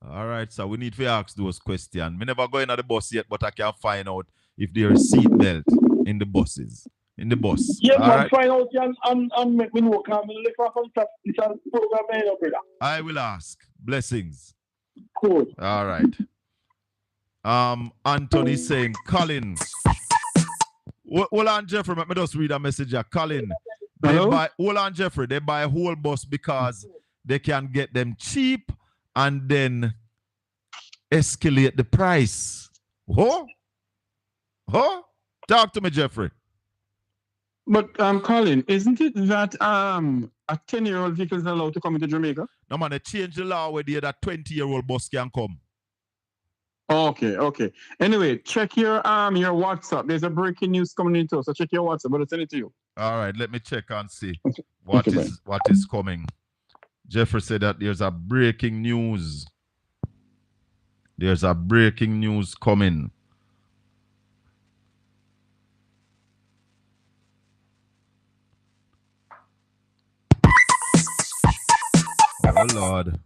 All right, so we need to ask those questions. We never go in the bus yet, but I can find out if there is seatbelt in the buses. In the bus. Yeah, all right? Find out and make me know. It's a program made up, brother. I will ask. Blessings. Cool. All right. Anthony saying, Colin. Hold on, Jeffrey. Let me just read a message here. Colin. Hold on, Jeffrey. They buy a whole bus because they can get them cheap and then escalate the price. Huh? Talk to me, Jeffrey. But Colin, isn't it that a 10-year-old vehicle is allowed to come into Jamaica? No, man, they changed the law where that 20-year-old bus can come. Okay. Anyway, check your WhatsApp. There's a breaking news coming in too, so check your WhatsApp. I'll send it to you. All right, let me check and see what is coming. Jeffrey said that there's a breaking news. There's a breaking news coming. Oh Lord.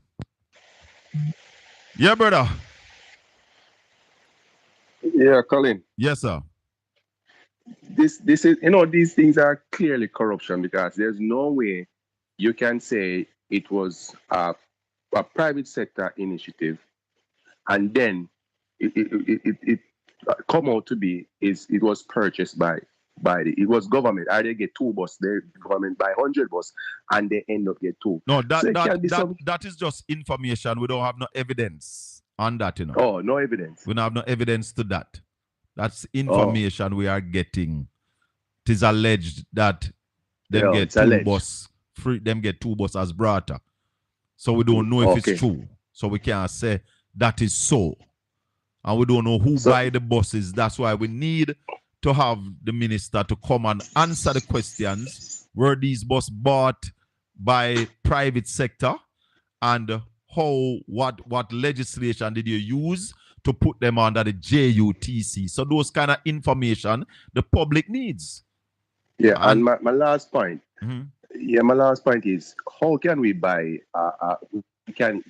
Yeah, brother. Yeah, Colin. Yes, sir. This is, these things are clearly corruption, because there's no way you can say it was a private sector initiative and then it come out to be it was purchased by it was government. Or they get 2 bus, the government buy 100 bus, and they end up get 2. No, so that is just information. We don't have no evidence on that, you know. Oh, no evidence. We don't have no evidence to that. That's information we are getting. It is alleged that them get 2 bus free. Them get 2 bus as brata. So we don't know if it's true. So we can't say that is so. And we don't know who buy the buses. That's why we need to have the minister to come and answer the questions. Were these buses bought by private sector? And what legislation did you use to put them under the JUTC? So those kind of information the public needs. Yeah, and my last point. Yeah, my last point is how can we buy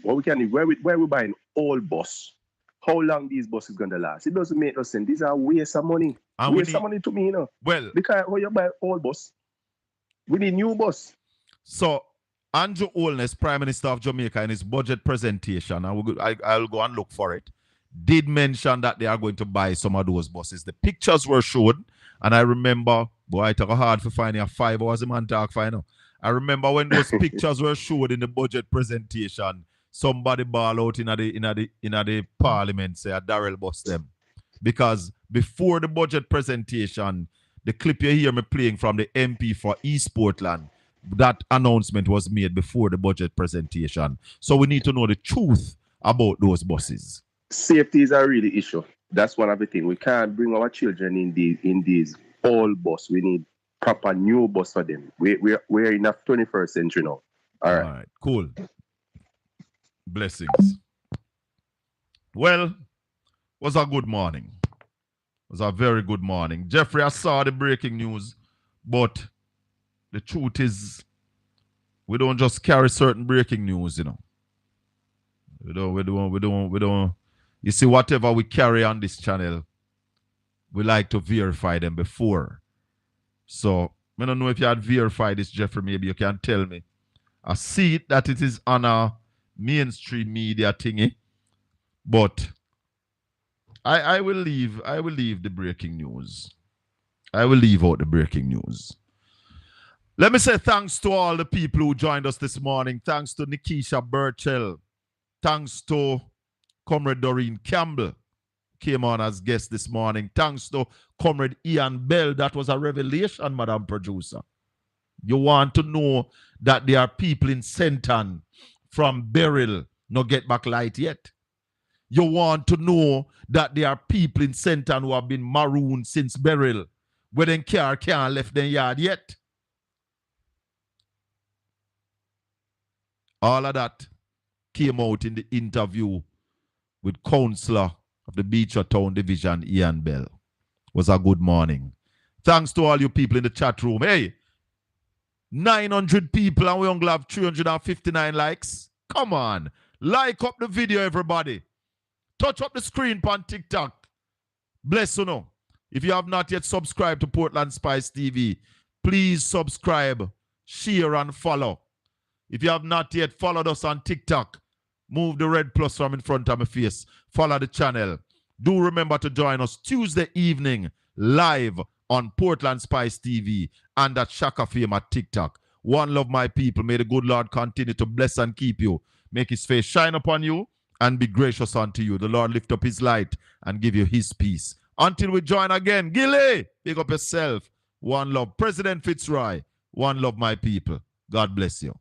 where we buying all bus? How long these buses gonna last? It doesn't make no sense. These are waste of money. Waste of money to me, you know. Well, because when you buy all bus, we need new bus. So Andrew Holness, Prime Minister of Jamaica, in his budget presentation, I'll go and look for it, did mention that they are going to buy some of those buses. The pictures were showed, and I remember, boy, it took hard for finding a 5 hours a man talk final. I remember when those pictures were showed in the budget presentation, somebody ball out in the parliament say a Darrell bust them. Because before the budget presentation, the clip you hear me playing from the MP for East Portland, that announcement was made before the budget presentation. So we need to know the truth about those buses. Safety is a really issue. That's one of the things. We can't bring our children in these old bus. We need proper new bus for them. We're in the 21st century now. All right, cool. Blessings. Well, was a good morning. Was a very good morning. Jeffrey, I saw the breaking news, but the truth is, we don't just carry certain breaking news, you know. We don't. You see, whatever we carry on this channel, we like to verify them before. So, I don't know if you had verified this, Jeffrey. Maybe you can tell me. I see that it is on a mainstream media thingy, but I will leave the breaking news. I will leave out the breaking news. Let me say thanks to all the people who joined us this morning. Thanks to Nikisha Burchell. Thanks to Comrade Doreen Campbell, came on as guest this morning. Thanks to Comrade Ian Bell. That was a revelation, Madam Producer. You want to know that there are people in Senton from Beryl no get back light yet. You want to know that there are people in Senton who have been marooned since Beryl, where them car can't left their yard yet. All of that came out in the interview with Councillor of the Beecher Town Division, Ian Bell. Was a good morning. Thanks to all you people in the chat room. Hey, 900 people and we only have 359 likes. Come on. Like up the video, everybody. Touch up the screen on TikTok. Bless you know. If you have not yet subscribed to Portland Spice TV, please subscribe, share, and follow. If you have not yet followed us on TikTok, move the red plus from in front of my face. Follow the channel. Do remember to join us Tuesday evening live on Portland Spice TV and at Shaka Fame at TikTok. One love, my people. May the good Lord continue to bless and keep you. Make his face shine upon you and be gracious unto you. The Lord lift up his light and give you his peace. Until we join again, Gilly, pick up yourself. One love. President Fitzroy, one love, my people. God bless you.